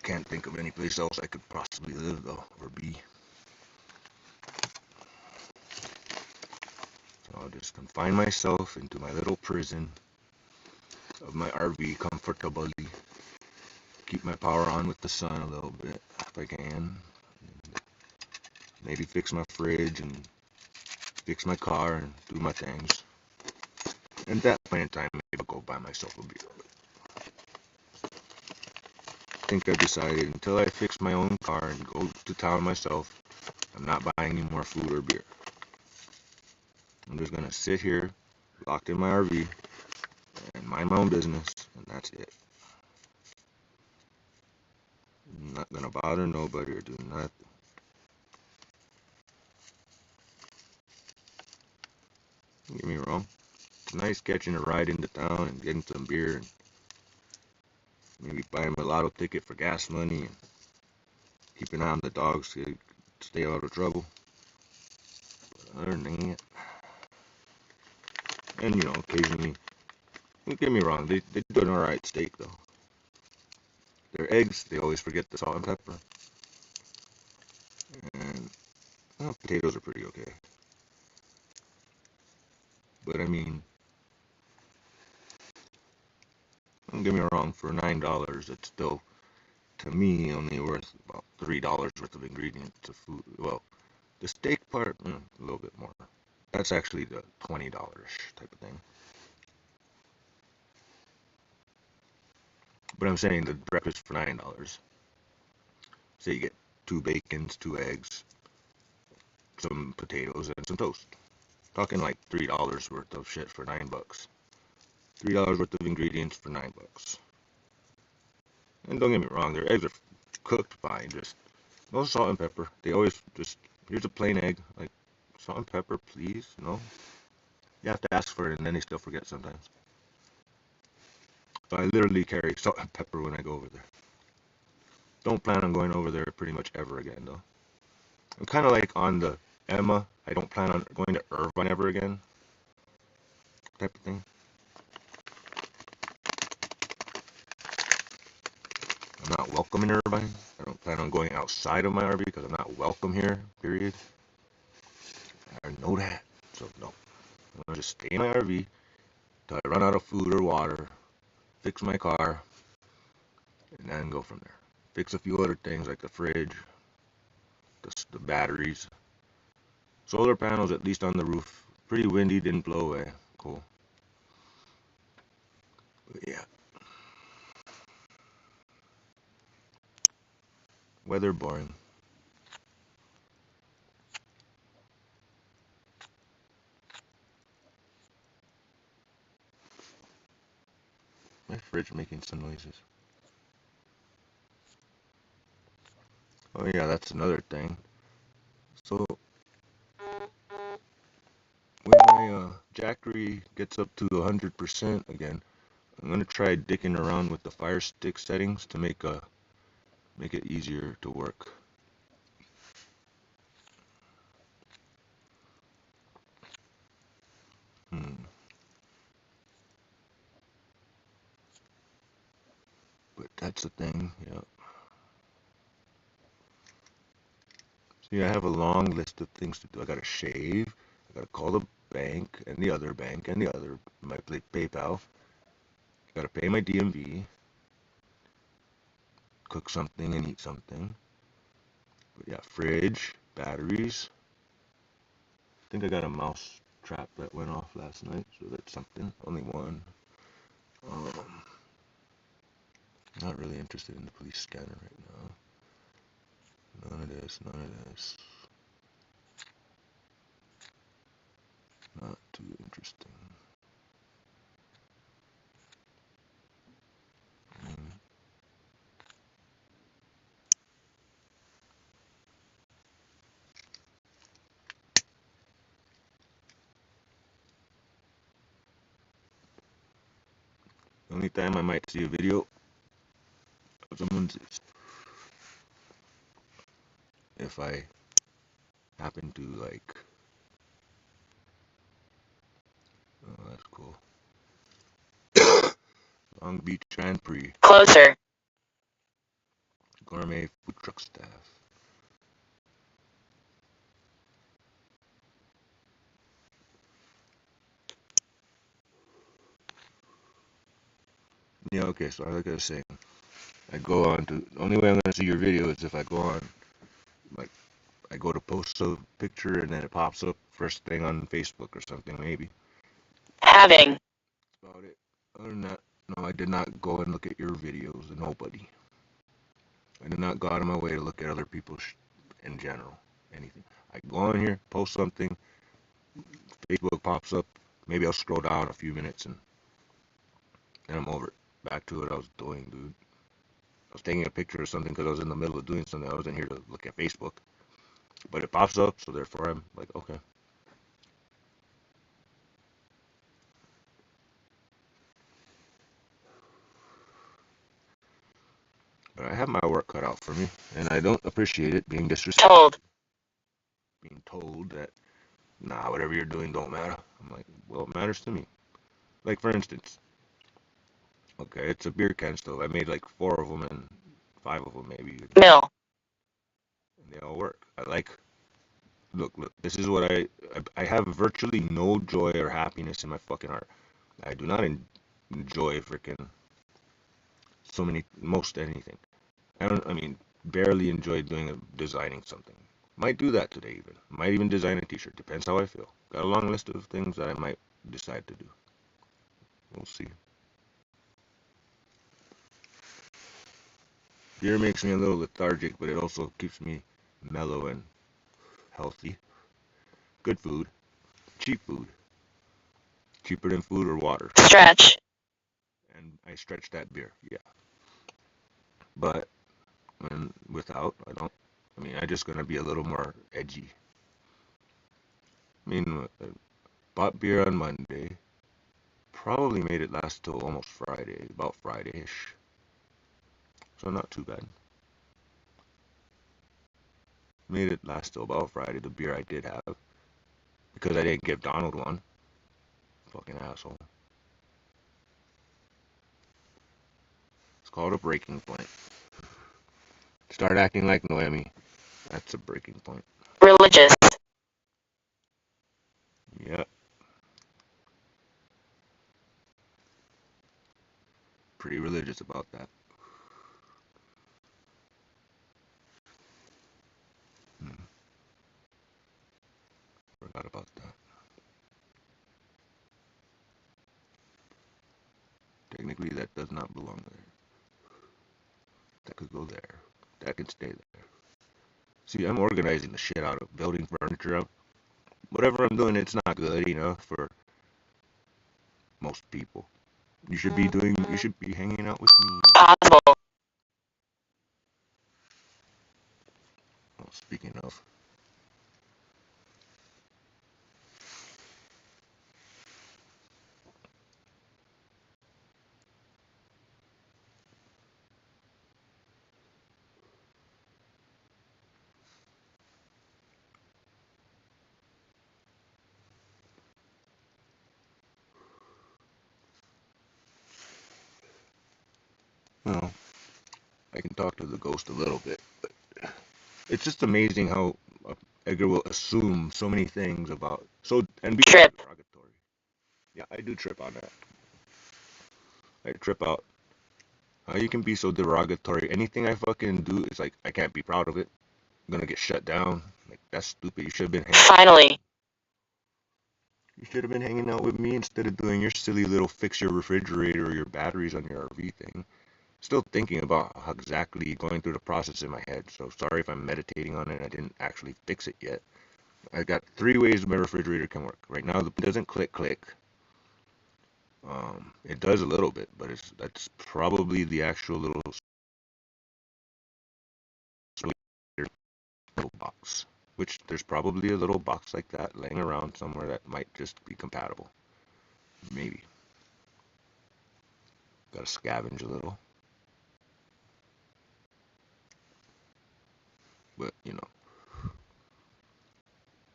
Can't think of any place else I could possibly live though, or be. So I'll just confine myself into my little prison of my RV comfortably. Keep my power on with the sun a little bit if I can. Maybe fix my fridge and fix my car and do my things. And at that point in time, maybe I'll go buy myself a beer. But I think I've decided until I fix my own car and go to town myself, I'm not buying any more food or beer. I'm just gonna sit here, locked in my RV, and mind my own business, and that's it. I'm not gonna bother nobody or do nothing. Don't get me wrong. It's nice catching a ride into town and getting some beer and maybe buying a lotto ticket for gas money and keep an eye on the dogs to stay out of trouble. But other than that, and you know, occasionally, don't get me wrong, they do an alright steak though. Their eggs, they always forget the salt and pepper. And well, potatoes are pretty okay. But I mean, don't get me wrong, for $9, it's still, to me, only worth about $3 worth of ingredients of food. Well, the steak part, a little bit more. That's actually the $20 type of thing. But I'm saying the breakfast for $9. Say you get 2 bacons, 2 eggs, some potatoes, and some toast. Talking like $3 worth of shit for $9. $3 worth of ingredients for $9. And don't get me wrong, their eggs are cooked fine, just no salt and pepper. They always just, here's a plain egg, like, salt and pepper, please, no? You have to ask for it, and then they still forget sometimes. So I literally carry salt and pepper when I go over there. Don't plan on going over there pretty much ever again, though. I'm kind of like on the Emma, I don't plan on going to Irvine ever again type of thing. I'm not welcome in Irvine. I don't plan on going outside of my RV because I'm not welcome here, period. I know that. So, no. I'm going to just stay in my RV till I run out of food or water, fix my car, and then go from there. Fix a few other things like the fridge, the batteries. Solar panels at least on the roof. Pretty windy, didn't blow away. Cool. But yeah. Weather boring. My fridge making some noises. Oh yeah, that's another thing. So when my Jackery gets up to 100% again, I'm gonna try dicking around with the Fire Stick settings to make it easier to work. But that's the thing, yeah. See, I have a long list of things to do. I gotta shave. I gotta call the bank and the other bank and the other, my PayPal. I gotta pay my DMV. Cook something and eat something. But yeah, fridge, batteries. I think I got a mouse trap that went off last night, so that's something. Only one. Not really interested in the police scanner right now. None of this, none of this. Not too interesting. The only time I might see a video of someone's is if I happen to like, oh that's cool. Long Beach Grand Prix. Closer. Gourmet food truck staff. Yeah, okay, so like I was saying, I go on to, the only way I'm gonna see your video is if I go on, like, I go to post a picture and then it pops up first thing on Facebook or something, maybe. Having. That's about it. Other than that, no, I did not go and look at your videos, nobody. I did not go out of my way to look at other people's in general, anything. I go on here, post something, Facebook pops up, maybe I'll scroll down a few minutes and then I'm over it. Back to what I was doing, dude. I was taking a picture or something because I was in the middle of doing something. I wasn't here to look at Facebook. But it pops up, so therefore I'm like, okay. But I have my work cut out for me, and I don't appreciate it being disrespected. Being told that, nah, whatever you're doing don't matter. I'm like, well, it matters to me. Like, for instance, okay, it's a beer can stove. I made like 4 of them and 5 of them maybe. Mill. And they all work. I like look, this is what I have virtually no joy or happiness in my fucking heart. I do not enjoy freaking most anything. I mean, barely enjoy designing something. Might do that today even. Might even design a t-shirt. Depends how I feel. Got a long list of things that I might decide to do. We'll see. Beer makes me a little lethargic, but it also keeps me mellow and healthy. Good food. Cheap food. Cheaper than food or water. Stretch. And I stretch that beer, yeah. But when without, I just gonna be a little more edgy. I mean, bought beer on Monday. Probably made it last till almost Friday, about Friday-ish. So not too bad. Made it last till about Friday, the beer I did have. Because I didn't give Donald one. Fucking asshole. It's called a breaking point. Start acting like Noemi. That's a breaking point. Religious. Yep. Pretty religious about that. Forgot about that. Technically, that does not belong there. That could go there. That can stay there. See, I'm organizing the shit out of building furniture up. Whatever I'm doing, it's not good enough for most people. You should be hanging out with me. Possible. Oh, speaking of, well, I can talk to the ghost a little bit, but it's just amazing how Edgar will assume so many things about and be Trip. derogatory. Yeah, I do trip on that. I trip out. How you can be so derogatory? Anything I fucking do is like I can't be proud of it. I'm gonna get shut down. Like that's stupid. You should have been. Finally. You should have been hanging out with me instead of doing your silly little fix your refrigerator or your batteries on your RV thing. Still thinking about how exactly going through the process in my head. So sorry if I'm meditating on it. I didn't actually fix it yet. I got 3 ways my refrigerator can work. Right now, it doesn't click. It does a little bit, but that's probably the actual little box. Which there's probably a little box like that laying around somewhere that might just be compatible. Maybe. Gotta scavenge a little. But,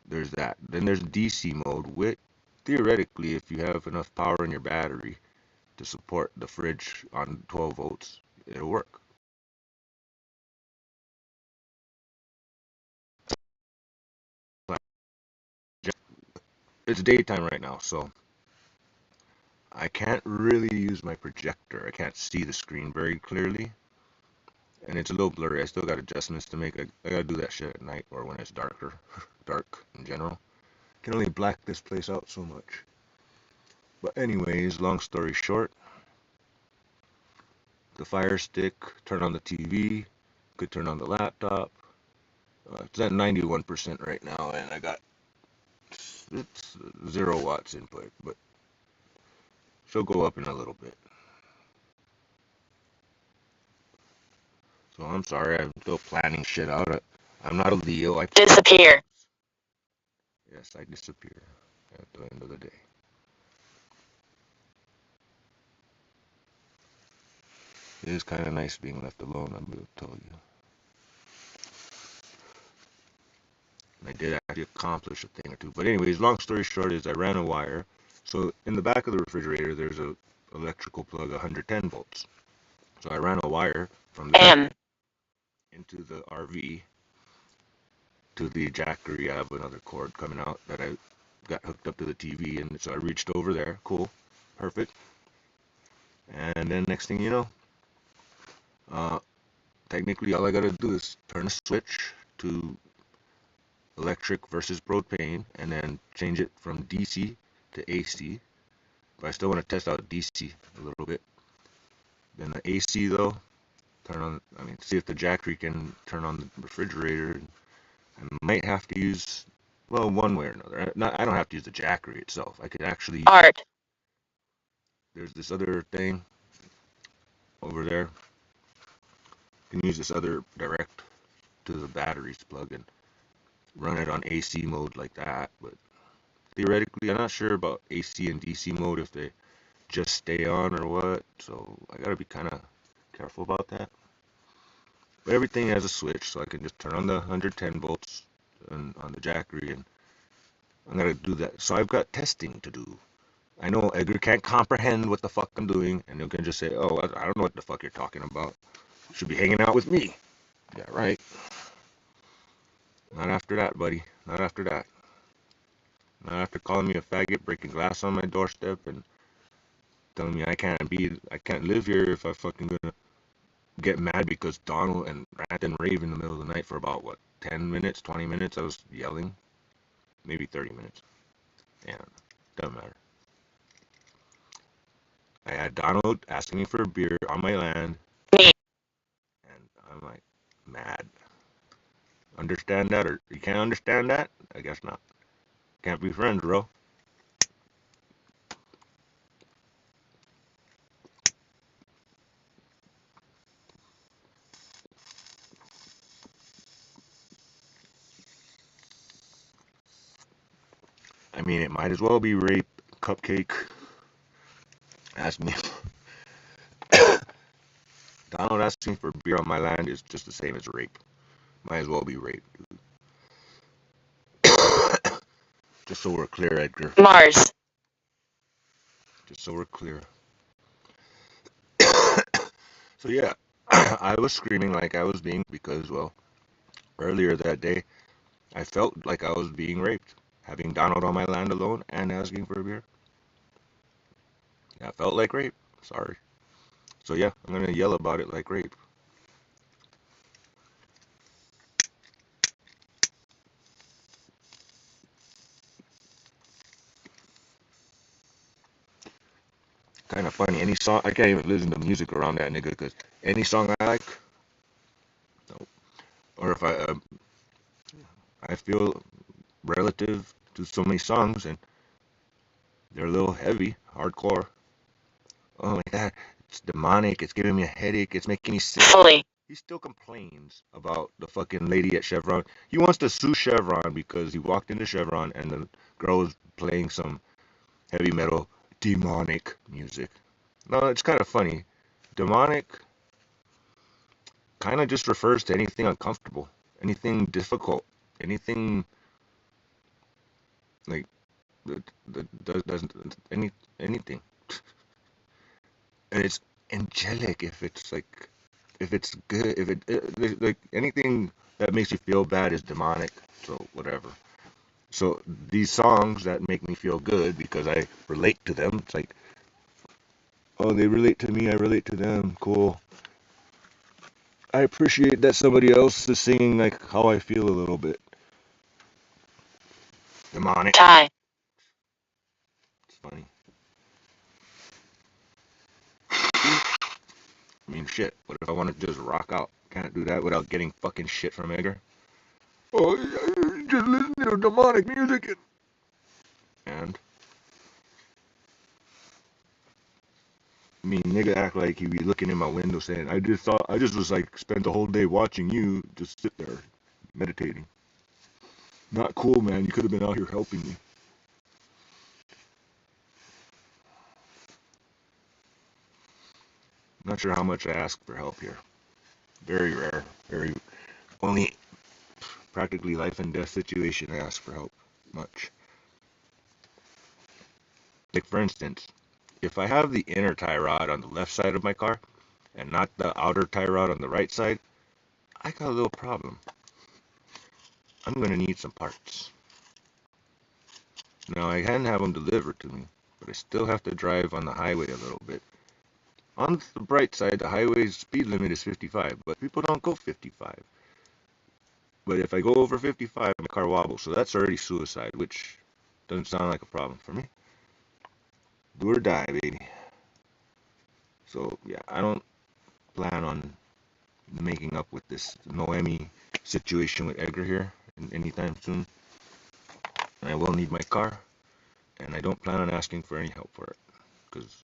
there's that. Then there's DC mode, which theoretically, if you have enough power in your battery to support the fridge on 12 volts, it'll work. It's daytime right now, so I can't really use my projector. I can't see the screen very clearly, and it's a little blurry. I still got adjustments to make. I gotta do that shit at night or when it's darker, dark in general. Can only black this place out so much. But anyways, long story short, the Fire Stick, turn on the TV, could turn on the laptop. It's at 91% right now, and it's 0 watts input, but she'll go up in a little bit. So I'm sorry, I'm still planning shit out. I'm not a Leo. I Disappear. Yes, I disappear at the end of the day. It is kind of nice being left alone, I will tell you. And I did actually accomplish a thing or two. But anyways, long story short is I ran a wire. So in the back of the refrigerator, there's a electrical plug, 110 volts. So I ran a wire from there into the RV. to the jackery. I have another cord coming out that I got hooked up to the TV, and so I reached over there. Cool, perfect. And then next thing you know, uh, technically all I gotta do is turn a switch to electric versus propane, and then change it from DC to AC. But I still want to test out DC a little bit. Then the AC though, turn on. I mean, see if the jackery can turn on the refrigerator. I might have to use, well, one way or another. I don't have to use the jackery itself. I could actually. Art. There's this other thing over there. You can use this other direct to the batteries plug and run it on AC mode like that. But theoretically, I'm not sure about AC and DC mode if they just stay on or what. So I gotta be kind of careful about that. But everything has a switch, so I can just turn on the 110 volts on the jackery, and I'm gonna do that. So I've got testing to do. I know Edgar can't comprehend what the fuck I'm doing, and you can just say, "Oh, I don't know what the fuck you're talking about. You should be hanging out with me." Yeah, right. Not after that, buddy. Not after that. Not after calling me a faggot, breaking glass on my doorstep, and telling me I can't live here if I fucking gonna get mad because Donald and rant and rave in the middle of the night for about what, 10 minutes, 20 minutes. I was yelling, maybe 30 minutes. Yeah, doesn't matter. I had Donald asking me for a beer on my land, Me. and I'm like, mad. Understand that, or you can't understand that? I guess not. Can't be friends, bro. I mean, it might as well be rape. Cupcake asked me. Donald asking for beer on my land is just the same as rape. Might as well be rape. Just so we're clear, Edgar. Mars. Just so we're clear. So yeah, I was screaming like I was being, because, well, earlier that day, I felt like I was being raped. Having Donald on my land alone and asking for a beer. Yeah, I felt like rape. Sorry. So yeah, I'm gonna yell about it like rape. Kind of funny. Any song, I can't even listen to music around that nigga, because any song I like, no. Or if I feel relative to so many songs and they're a little heavy, hardcore. Oh my god, it's demonic. It's giving me a headache. It's making me sick. Fully. He still complains about the fucking lady at Chevron. He wants to sue Chevron because he walked into Chevron and the girl was playing some heavy metal demonic music. No, it's kind of funny. Demonic kind of just refers to anything uncomfortable, anything difficult, anything like that doesn't anything. And it's angelic if it's good, if like anything that makes you feel bad is demonic. So whatever. So these songs that make me feel good because I relate to them. It's like, oh, they relate to me, I relate to them. Cool. I appreciate that somebody else is singing like how I feel a little bit. Demonic. Tie. It's funny. I mean, shit. What if I want to just rock out? Can't do that without getting fucking shit from Edgar. Oh, just listen to demonic music and I mean, nigga act like he be looking in my window saying, I just was like, spent the whole day watching you just sit there meditating. Not cool, man. You could have been out here helping me. Not sure how much I ask for help here. Very rare. Very only practically life and death situation I ask for help much. Like for instance, if I have the inner tie rod on the left side of my car and not the outer tie rod on the right side, I got a little problem. I'm going to need some parts. Now, I can have them delivered to me, but I still have to drive on the highway a little bit. On the bright side, the highway speed limit is 55, but people don't go 55. But if I go over 55, my car wobbles, so that's already suicide, which doesn't sound like a problem for me. Do or die, baby. So, yeah, I don't plan on making up with this Noemi situation with Edgar here anytime soon. And I will need my car, and I don't plan on asking for any help for it. Because,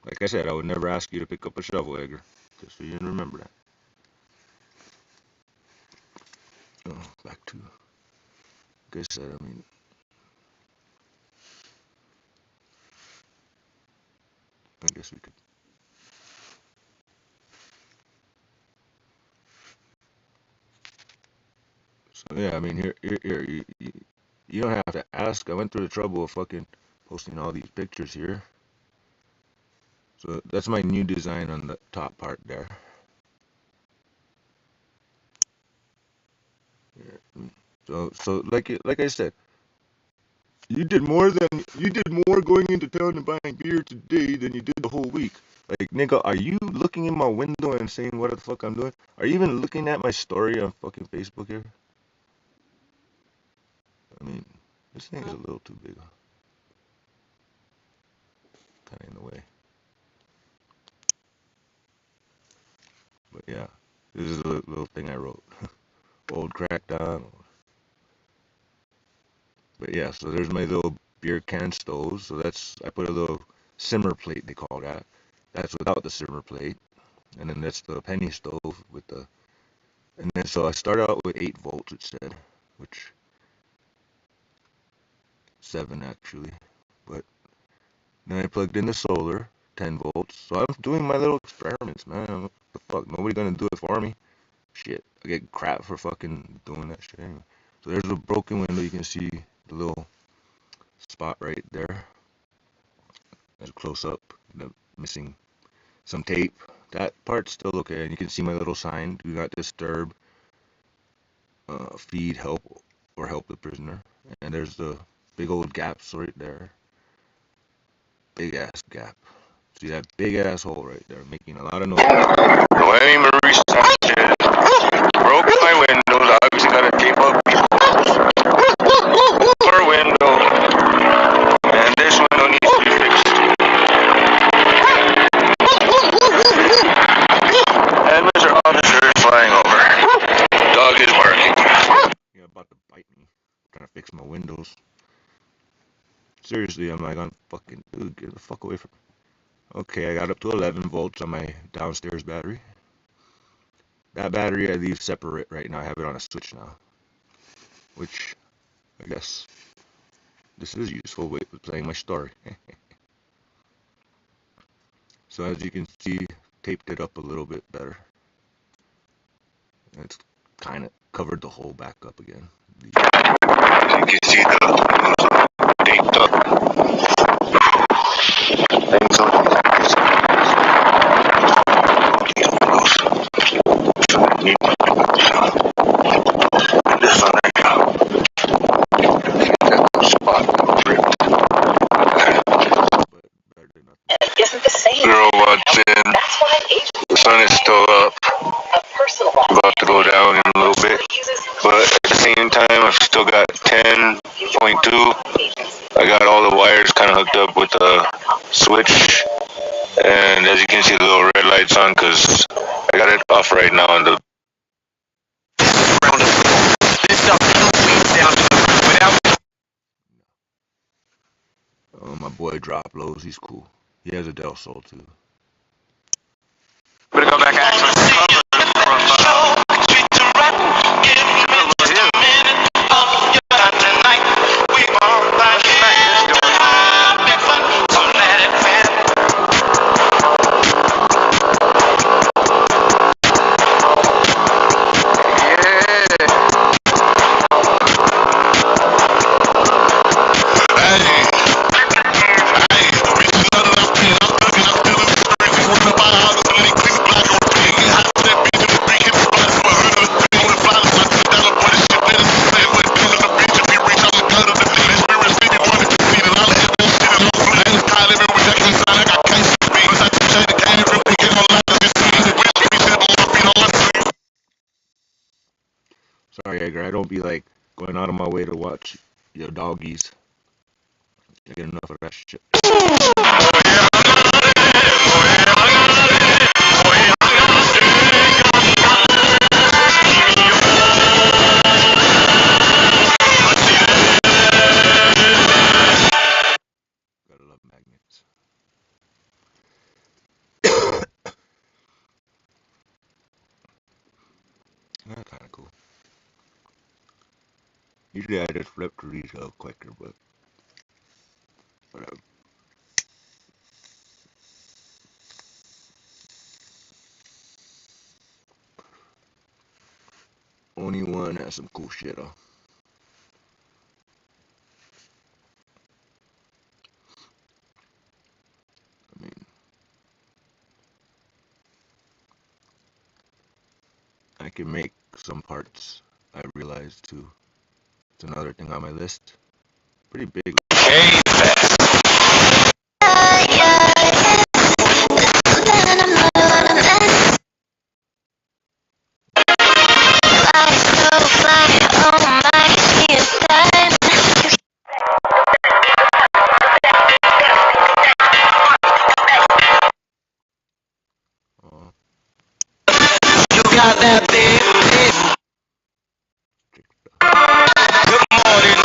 like I said, I would never ask you to pick up a shovel, Edgar. Just so you remember that. Oh, back to, like I said, I mean, I guess we could. So, yeah, I mean, here you don't have to ask. I went through the trouble of fucking posting all these pictures here. So, that's my new design on the top part there. Yeah. So like I said, you did more going into town and buying beer today than you did the whole week. Like, nigga, are you looking in my window and saying what the fuck I'm doing? Are you even looking at my story on fucking Facebook here? I mean, this thing is a little too big. Kind of in the way. But yeah, this is a little thing I wrote. Old crackdown. But yeah, so there's my little beer can stove. So I put a little simmer plate, they call that. That's without the simmer plate. And then that's the penny stove with the, and then so I started out with 8 volts, it said, which 7 actually. But then I plugged in the solar, 10 volts. So I'm doing my little experiments, man. What the fuck? Nobody gonna do it for me. Shit, I get crap for fucking doing that shit anyway. So there's a broken window. You can see the little spot right there. There's a close up. Missing some tape. That part's still okay. And you can see my little sign. Do not disturb. Feed, help, or help the prisoner. And there's the big old gaps right there. Big ass gap. See that big ass hole right there, making a lot of noise. Noemi Marie Sanchez broke my windows. Obviously got to tape up her window, and this window needs to be fixed. And Mr. Officer is flying over. Dog is barking. Yeah, about to bite me. Trying to fix my windows. Seriously, I'm like, I'm fucking, dude, get the fuck away from me. Okay, I got up to 11 volts on my downstairs battery. That battery I leave separate right now. I have it on a switch now. Which, I guess, this is useful with playing my story. So as you can see, taped it up a little bit better. It's kind of covered the hole back up again. You can see the taped up things on it. This one right now. That spot ripped. Isn't the same. Girl walks in. That's why The sun is still up. a personal About to go down in a little bit. But at the same time, I've still got 10.2. I got all the wires kind of hooked up with a switch. And as you can see, the little red light's on because I got it off right now on the round of this stuff down to without. Oh, my boy Drop Lows, he's cool. He has a Del Sol too. We're gonna go back actually. I don't be like going out of my way to watch doggies. I get enough of that shit. Gotta love magnets. That's kind of cool. Usually I just flip through these quicker, but whatever. Only one has some cool shit on. I mean, I can make some parts, I realized too. It's another thing on my list. Pretty big. You got that big. Good morning.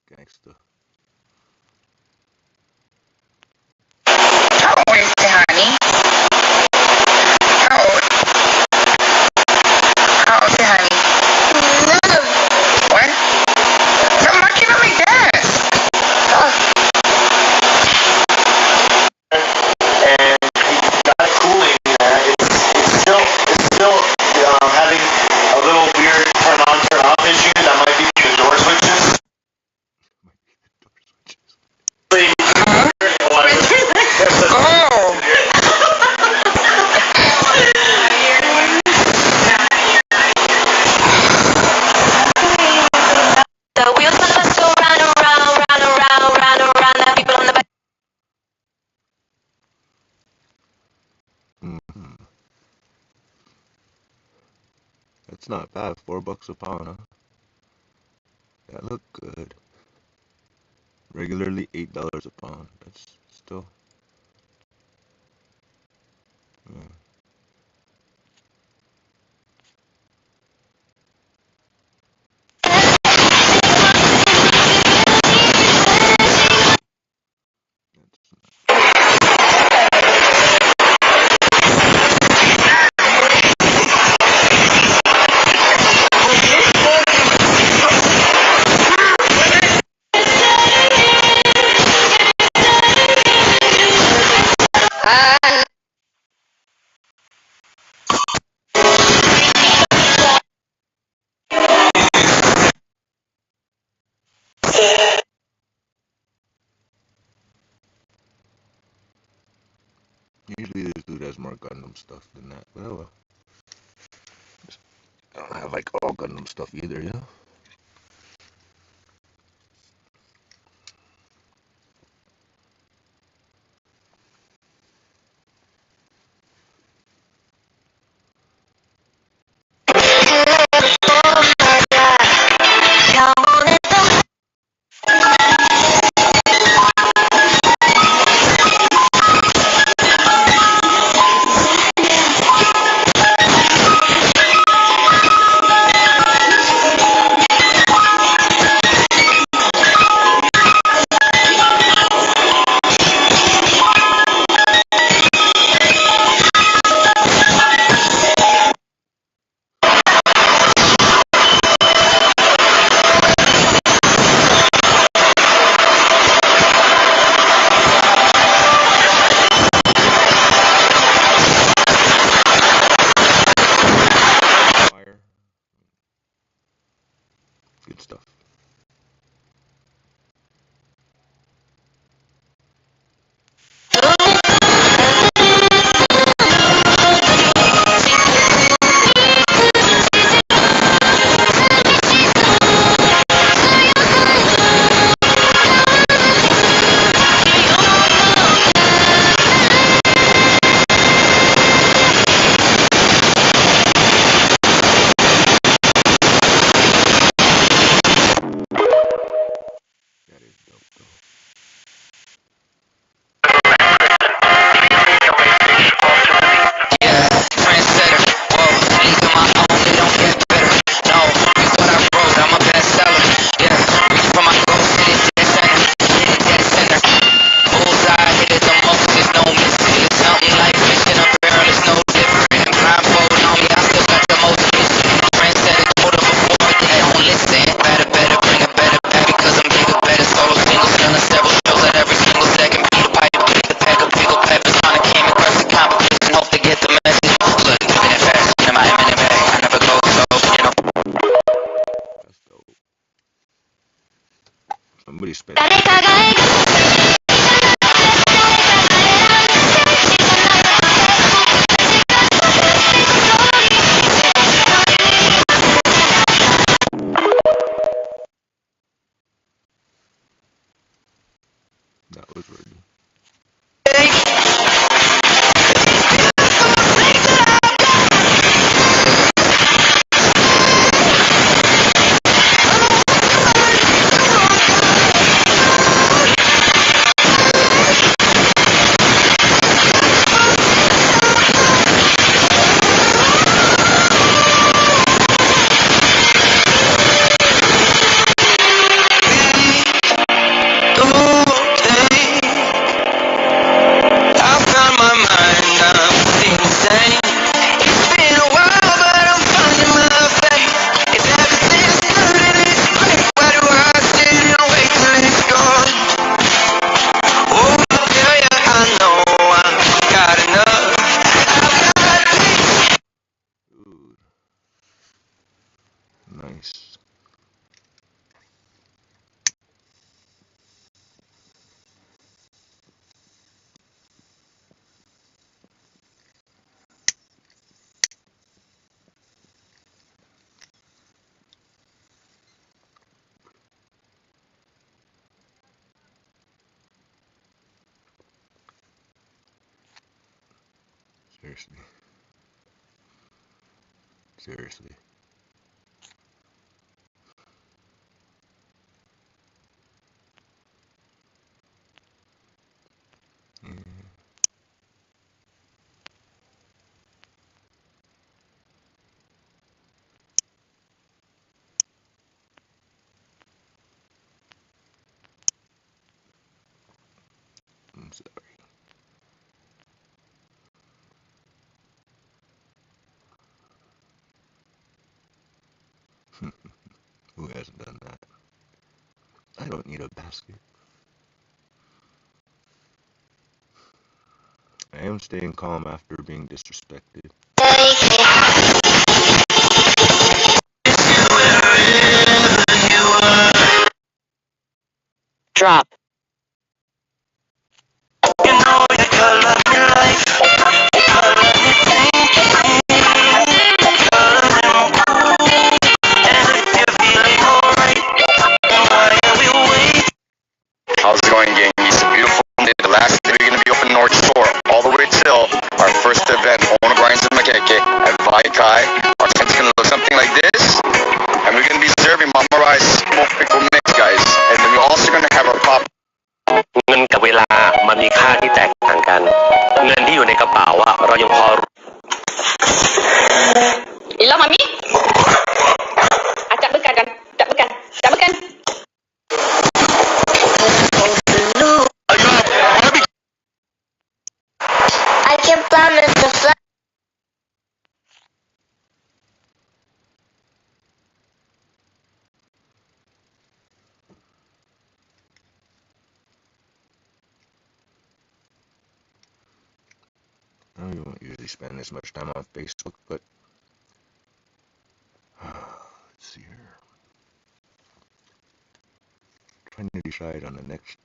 Gangsta. How old is it, honey? How old? How old is it, honey? What? Stop marking on like that. And not cooling. It's still having a little weird turn on, turn off issue. That might be the door switches. The wheels on the bus go round and round, round and round, round and round. The people on the bus. That's not bad. $4 a pound, huh? That look good. Regularly $8 a pound. That's still. Usually this dude has more Gundam stuff than that, but oh well. I don't have like all Gundam stuff either, you know? That was ready. Nice. Seriously. Seriously. I'm sorry. Who hasn't done that? I don't need a basket. I am staying calm after being disrespected. Drop. You know you color me life, color me thinking, color them cool. And if you're feeling alright, then why are we waiting? How's it going, gang? It's a beautiful day. The last day we're going to be open North Shore all the way till our first event, Ono Grinds and Makeke at Vaikai. Our tent's going to look something like this. And we're going to be serving Mama Rice smoked pickle mix, guys. And then we're also going to have our pop. เงินกับเวลามันมีค่าที่แตกต่างกันเงินที่อยู่ในกระเป๋าอะเรายังพอ Hello, mami. Acak bekan kan? Acak bekan. Acak bekan. I can promise to fly. I don't usually spend this much time on Facebook, but let's see here. Trying to decide on the next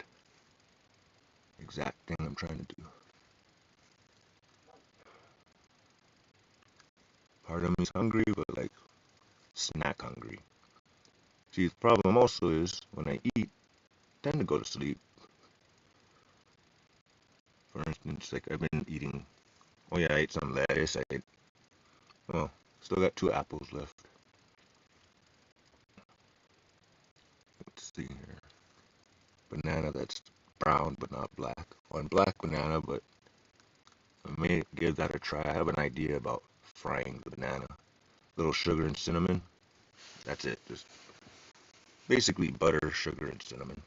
exact thing I'm trying to do. Part of me's hungry, but like snack hungry. See, the problem also is when I eat, I tend to go to sleep. For instance, like I've been eating. Oh yeah, I ate some lettuce. Still got 2 apples left. Let's see here. Banana that's brown but not black. One black banana, but I may give that a try. I have an idea about frying the banana. Little sugar and cinnamon. That's it. Just basically butter, sugar, and cinnamon.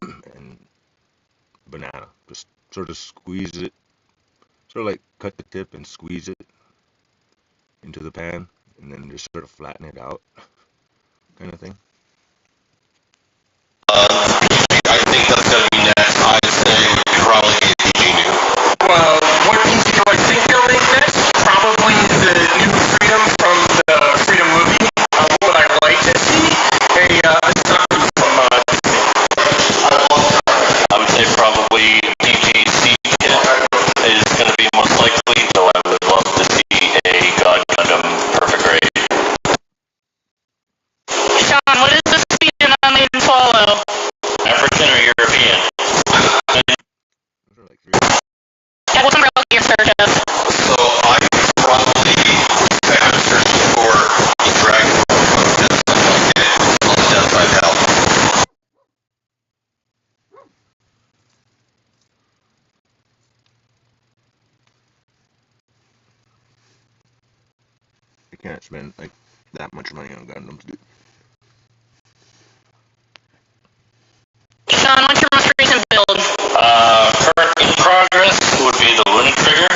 And banana. Just sort of squeeze it. Sort of like cut the tip and squeeze it into the pan. And then just sort of flatten it out. Kind of thing. I think that's gonna be next. I'd say probably Genie. Well, what piece do I think you'll make next? Probably the new Freedom from the Freedom movie. What I'd like to see, a song from Disney. I would say probably DJC is gonna be most likely, though I would love to see a God Gundam Perfect Grade. Sean, what can't spend like that much money on Gundams, dude. Sean, what's your most recent build? Current in progress would be the Lunar Trigger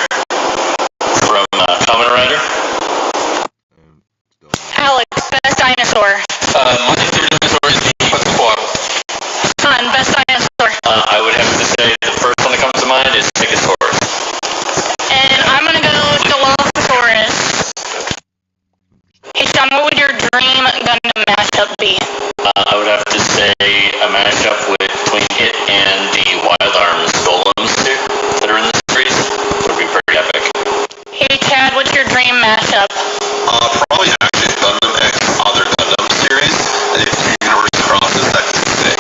from Kamen Rider. Alex, best dinosaur. My favorite dinosaur is the Quetzalcoatl. Sean, best dinosaur. I would have to say the first one that comes to mind is Stegosaurus. And I'm gonna go with Dilophosaurus. Hey Sean, what would your dream Gundam mashup be? I would have to say a mashup between it and the Wild Arms golems too, that are in the series. Would be pretty epic. Hey Chad, what's your dream mashup? Probably actually Gundam X other Gundam series. And if the universe crosses, that'd be sick.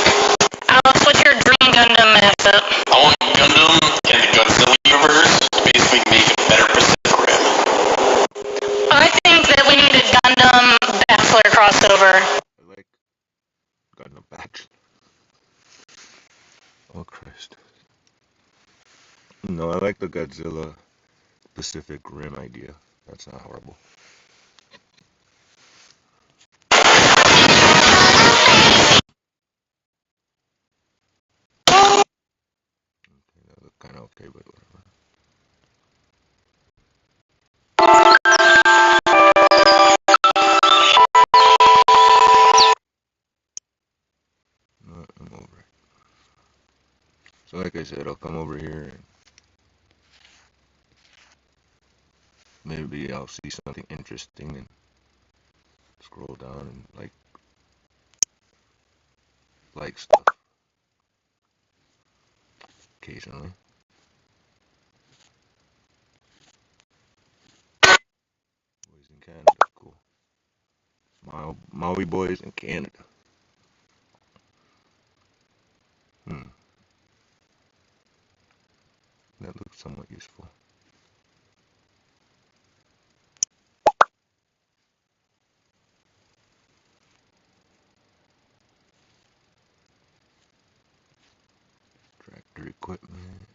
Alex, what's your dream Gundam mashup? I want Gundam and the Godzilla universe to basically make a better Pacific Rim. I think that we need a Gundam Bachelor crossover. I like Gundam Batch. Oh Christ. No, I like the Godzilla Pacific Rim idea. That's not horrible. Okay, that looked kind of okay, but whatever. I'm over it. So like I said, I'll come over here and maybe I'll see something interesting and scroll down and like stuff occasionally. Boys in Canada, cool. Maui boys in Canada. That looks somewhat useful. Tractor equipment.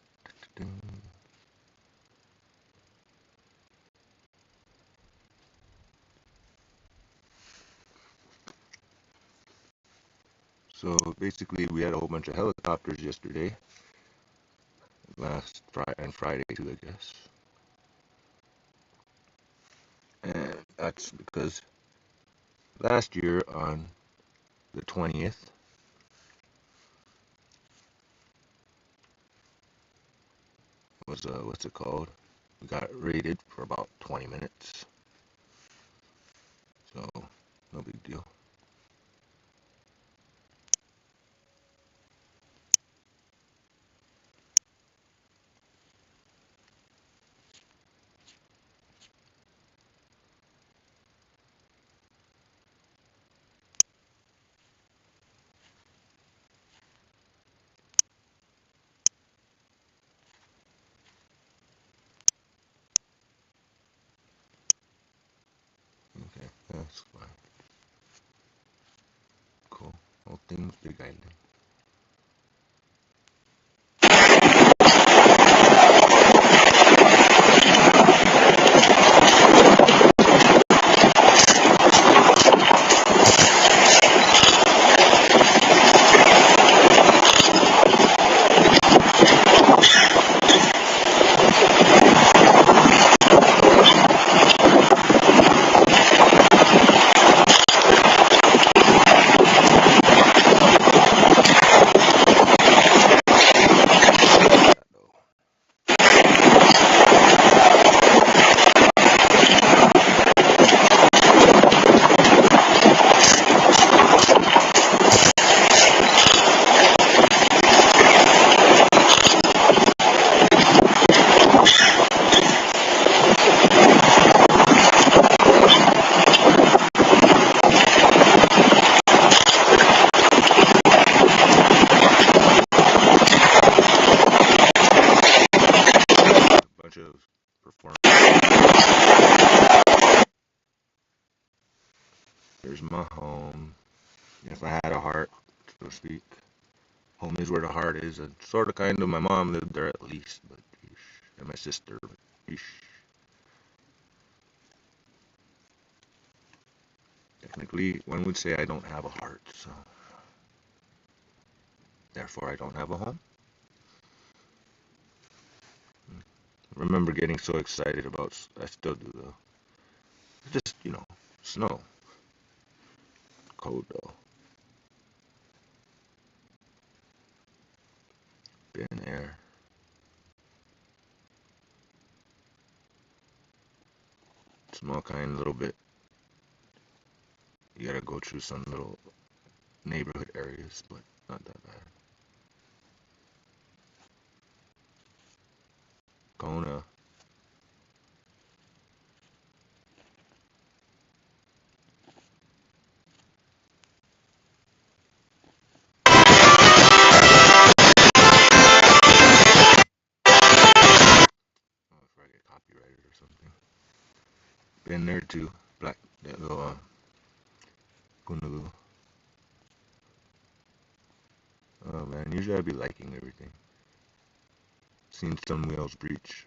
So basically, we had a whole bunch of helicopters yesterday. Last Friday and Friday too, I guess. And that's because last year on the 20th, was what's it called? We got raided for about 20 minutes. So no big deal. Okay, that's fine. Cool. All things Big Island. There's my home. If I had a heart, so to speak. Home is where the heart is. And sort of, kind of, my mom lived there at least, but and my sister, but technically, one would say I don't have a heart, so therefore I don't have a home. Remember getting so excited about, I still do though. Just, snow. Cold though. Been there. Small kind, little bit. You gotta go through some little neighborhood areas, but not that bad. Kona. Oh, if I get copyrighted or something. Been there too. Black, that little, Gunulu. Oh man, usually I'd be liking everything. Seen some wheels breach.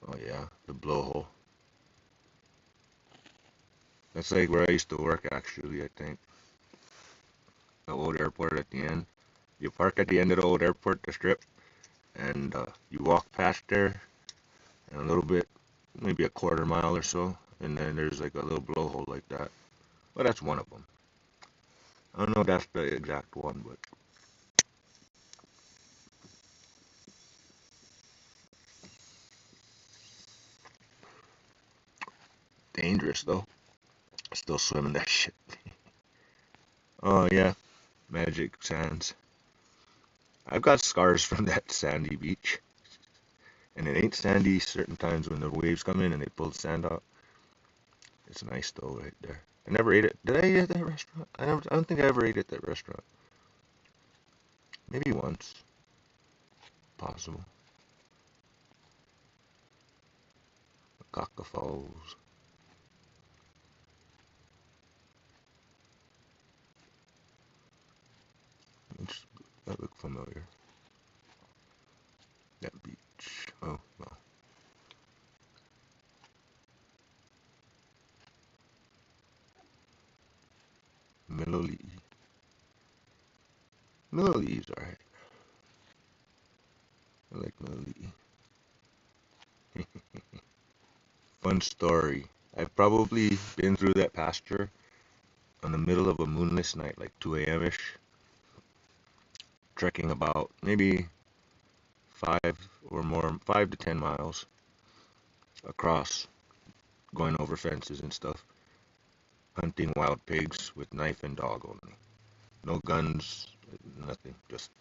Oh yeah, the blowhole. That's like where I used to work actually, I think. The old airport at the end. You park at the end of the old airport, the strip, and you walk past there, and a little bit, maybe a quarter mile or so, and then there's like a little blowhole like that. Well, that's one of them. I don't know if that's the exact one, but dangerous though. Still swimming that shit. Oh yeah, magic sands. I've got scars from that sandy beach, and it ain't sandy certain times when the waves come in and they pull the sand out. It's nice though, right there. I never ate it. Did I eat at that restaurant? I don't think I ever ate at that restaurant. Maybe once. Possible. Caca Falls. That looked familiar. That beach. Oh, well. Millilea. Millilea's alright. I like Millilea. Fun story. I've probably been through that pasture on the middle of a moonless night, like 2 a.m.-ish, trekking about maybe 5 to 10 miles across, going over fences and stuff, hunting wild pigs with knife and dog only. No guns, nothing. Just,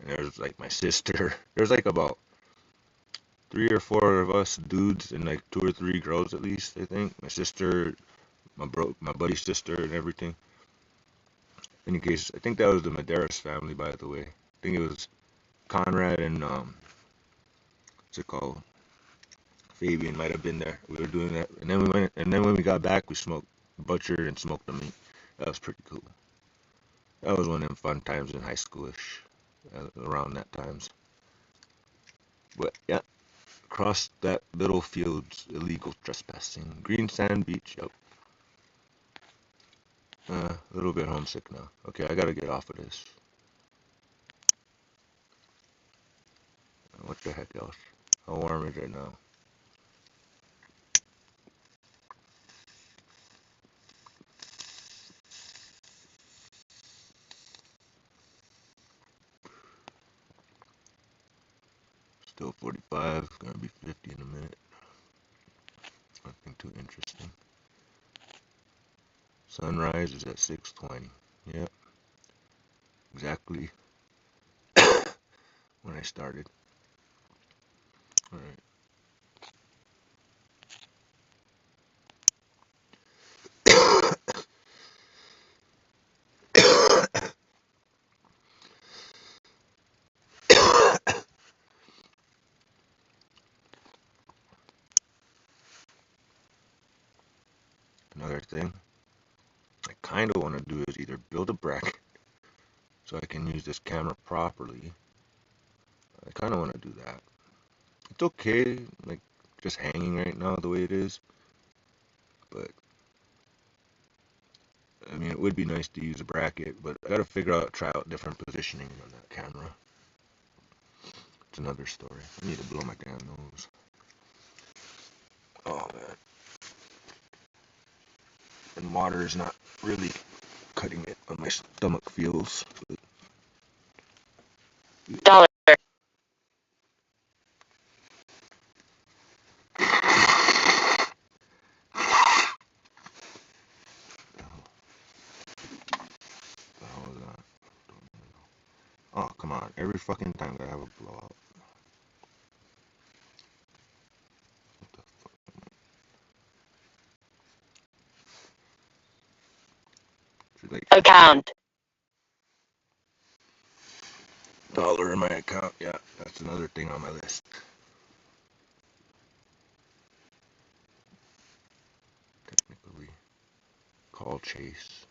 and there's like my sister. There's like about 3 or 4 of us dudes and like 2 or 3 girls at least. I think my sister, my buddy's sister, and everything. In case, I think that was the Medeiros family, by the way. I think it was Conrad and what's it called? Fabian might have been there. We were doing that, and then we went, and then when we got back, we butchered and smoked the meat. That was pretty cool. That was one of them fun times in high schoolish, around that times. But yeah, across that little field's illegal trespassing. Green sand beach. Yep. A little bit homesick now. Okay, I gotta get off of this. What the heck else? How warm is it now? Still 45, gonna be 50 in a minute. Nothing too interesting. Sunrise is at 6:20. Yep, exactly when I started. Alright. Another thing I kind of want to do is either build a bracket so I can use this camera properly. I kind of want to do that. It's okay, like just hanging right now the way it is, but I mean, it would be nice to use a bracket, but I gotta try out different positioning on that camera. It's another story. I need to blow my damn nose. Oh man. And water is not really cutting it on my stomach feels. Dollar. Oh, come on. Every fucking time I have a blowout. What the fuck? Like Account. dollar in my account. Yeah, that's another thing on my list. Technically. Call Chase.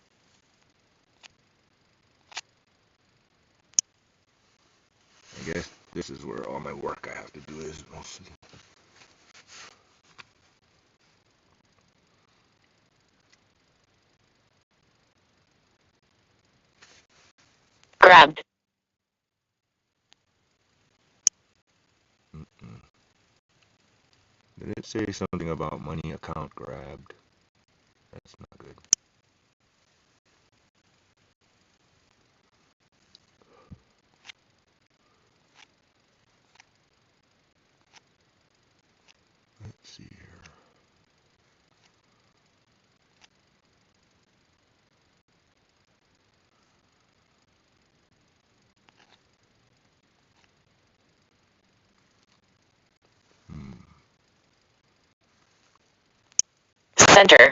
I guess this is where all my work I have to do is mostly. Grabbed. Mm-mm. Did it say something about money account grabbed? That's not good. Let's see here. Center.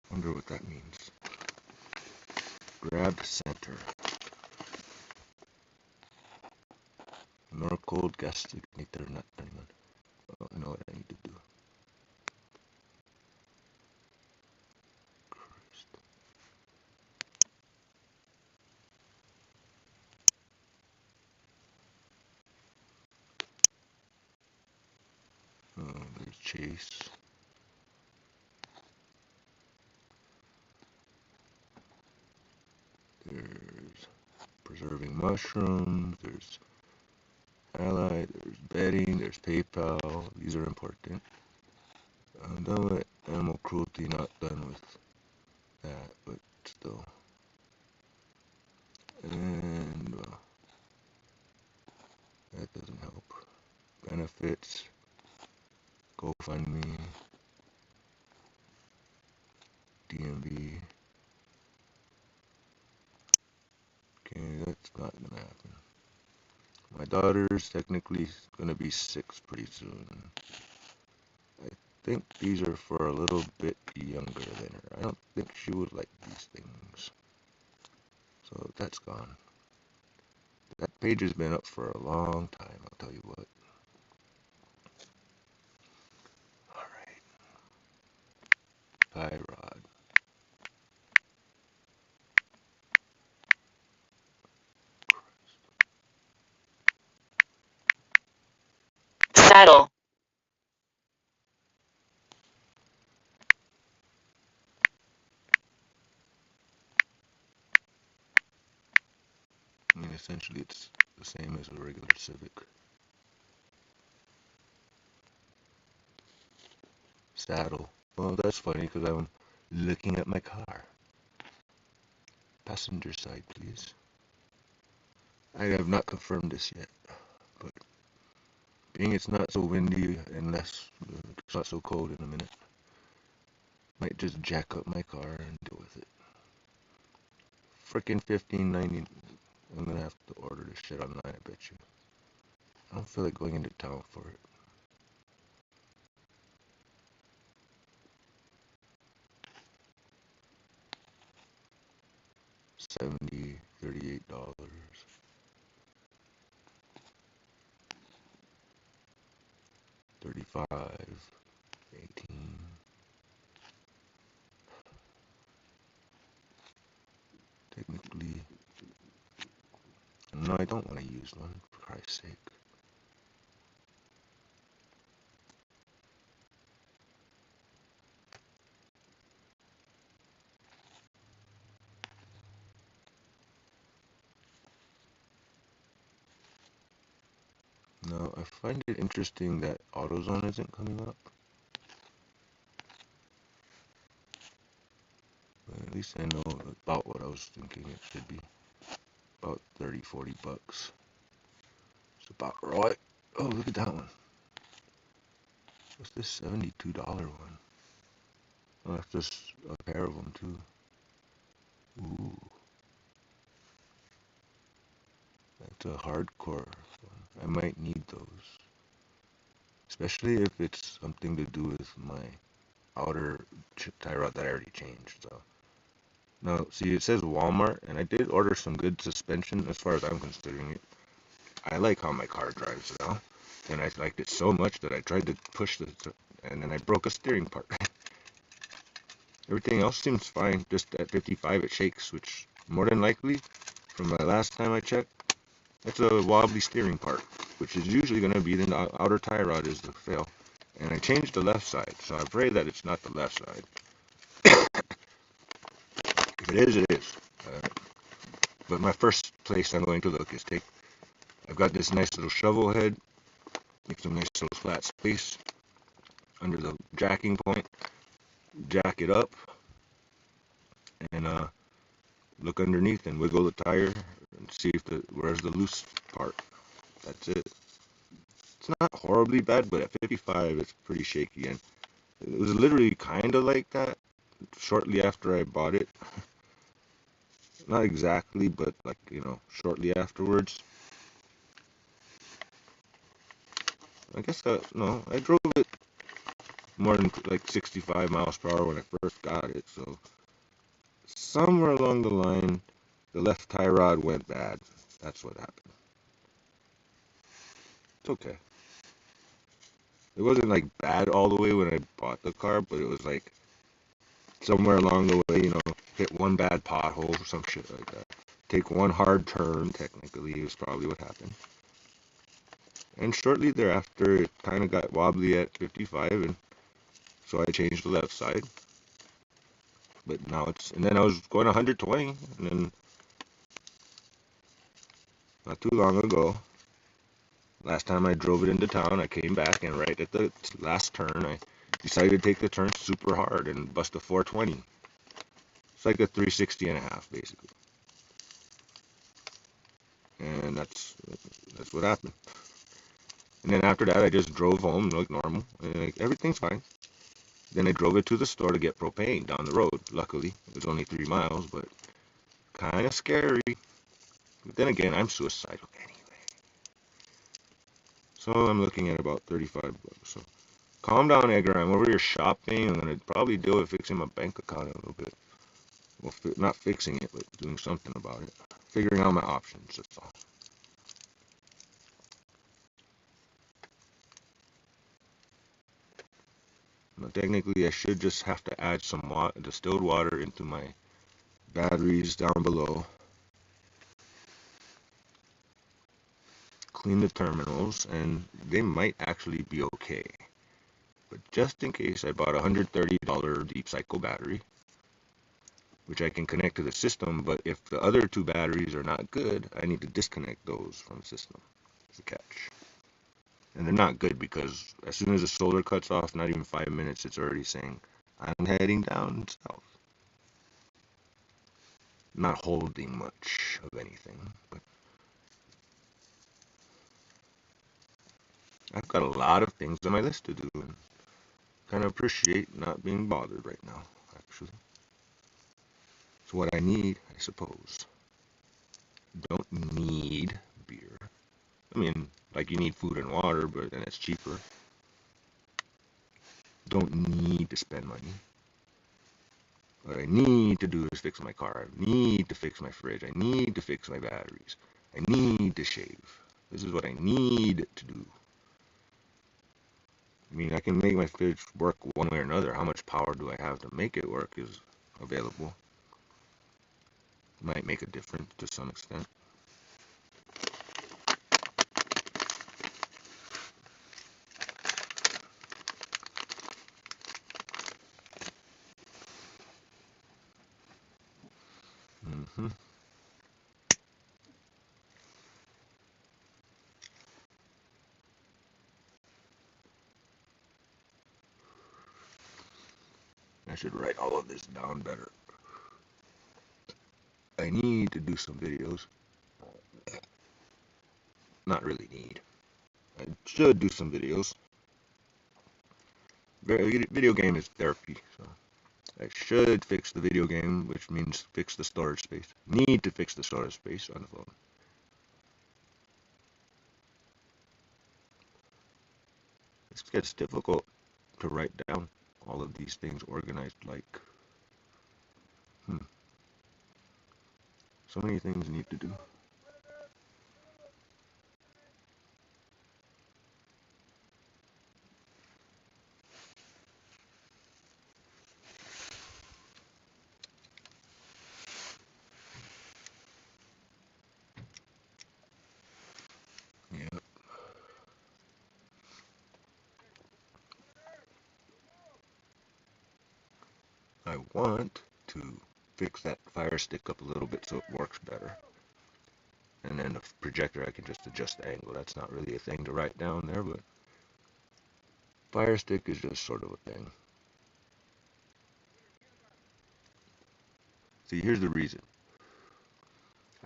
Wonder what that means. Grabbed center. Nor cold gas signature not turning on. Oh, I know what I need to do. Christ. Oh, there's Chase. There's preserving mushrooms. There's Ally. There's betting. There's PayPal. These are important. I'm done with animal cruelty. Not done with that, but still. And that doesn't help. Benefits. GoFundMe. DMV. Okay, that's not gonna happen. My daughter's technically gonna be 6 pretty soon. I think these are for a little bit younger than her. I don't think she would like these things. So that's gone. That page has been up for a long time, I'll tell you what. Alright. Tie rod. Saddle. I mean, essentially it's the same as a regular Civic. Saddle. Well, that's funny because I'm looking at my car. Passenger side, please. I have not confirmed this yet, but being it's not so windy and it's not so cold in a minute, might just jack up my car and deal with it. Frickin' $15.90. I'm gonna have to order this shit online, I bet you. I don't feel like going into town for it. $70, $38, $35, $18. Technically, no, I don't want to use one, for Christ's sake. Now, I find it interesting that AutoZone isn't coming up. But at least I know about what I was thinking it should be. About 30, 40 bucks. It's about right. Oh, look at that one. What's this $72 one? Oh, that's just a pair of them, too. Ooh. That's a hardcore one. I might need those. Especially if it's something to do with my outer tie rod that I already changed. So now, see, it says Walmart, and I did order some good suspension as far as I'm considering it. I like how my car drives now, and I liked it so much that I tried to push the, and then I broke a steering part. Everything else seems fine. Just at 55 it shakes, which more than likely, from the last time I checked, that's a wobbly steering part, which is usually going to be the outer tie rod is the fail. And I changed the left side, so I pray that it's not the left side. If it is, it is. But my first place I'm going to look is I've got this nice little shovel head, make some nice little flat space under the jacking point, jack it up, and look underneath and wiggle the tire and see if where's the loose part. That's it. It's not horribly bad, but at 55 it's pretty shaky, and it was literally kind of like that shortly after I bought it. Not exactly, but like, shortly afterwards. I guess no, I drove it more than like 65 miles per hour when I first got it, so somewhere along the line, the left tie rod went bad. That's what happened. It's okay. It wasn't like bad all the way when I bought the car, but it was like somewhere along the way, hit one bad pothole or some shit like that. Take one hard turn, technically, is probably what happened. And shortly thereafter, it kind of got wobbly at 55, and so I changed the left side. But now and then I was going 120, and then not too long ago, last time I drove it into town, I came back, and right at the last turn, I decided to take the turn super hard and bust a 420. It's like a 360 and a half, basically. And that's what happened. And then after that, I just drove home like normal, and like, everything's fine. Then I drove it to the store to get propane down the road. Luckily, it was only 3 miles, but kind of scary. But then again, I'm suicidal anyway. So I'm looking at about 35 bucks. So calm down, Edgar. I'm over here shopping. I'm going to probably deal with fixing my bank account a little bit. Well, not fixing it, but doing something about it. Figuring out my options, that's all. Now, technically, I should just have to add some distilled water into my batteries down below. Clean the terminals, and they might actually be okay. But just in case, I bought a $130 deep cycle battery, which I can connect to the system, but if the other two batteries are not good, I need to disconnect those from the system. It's a catch. And they're not good because as soon as the solar cuts off, not even 5 minutes, it's already saying, I'm heading down south. Not holding much of anything, but I've got a lot of things on my list to do, and kind of appreciate not being bothered right now, actually. It's what I need, I suppose. Don't need beer. I mean, like you need food and water, but then it's cheaper. Don't need to spend money. What I need to do is fix my car. I need to fix my fridge. I need to fix my batteries. I need to shave. This is what I need to do. I mean, I can make my fridge work one way or another. How much power do I have to make it work is available. Might make a difference to some extent. Mm-hmm. should write all of this down better. I need to do some videos. Not really need. I should do some videos. Video game is therapy, so I should fix the video game, which means fix the storage space. Need to fix the storage space on the phone. It gets difficult to write down all of these things organized like. So many things need to do. Yeah. I want to fix that Fire Stick up a little bit so it works better. And then the projector, I can just adjust the angle. That's not really a thing to write down there, but Fire Stick is just sort of a thing. See, here's the reason.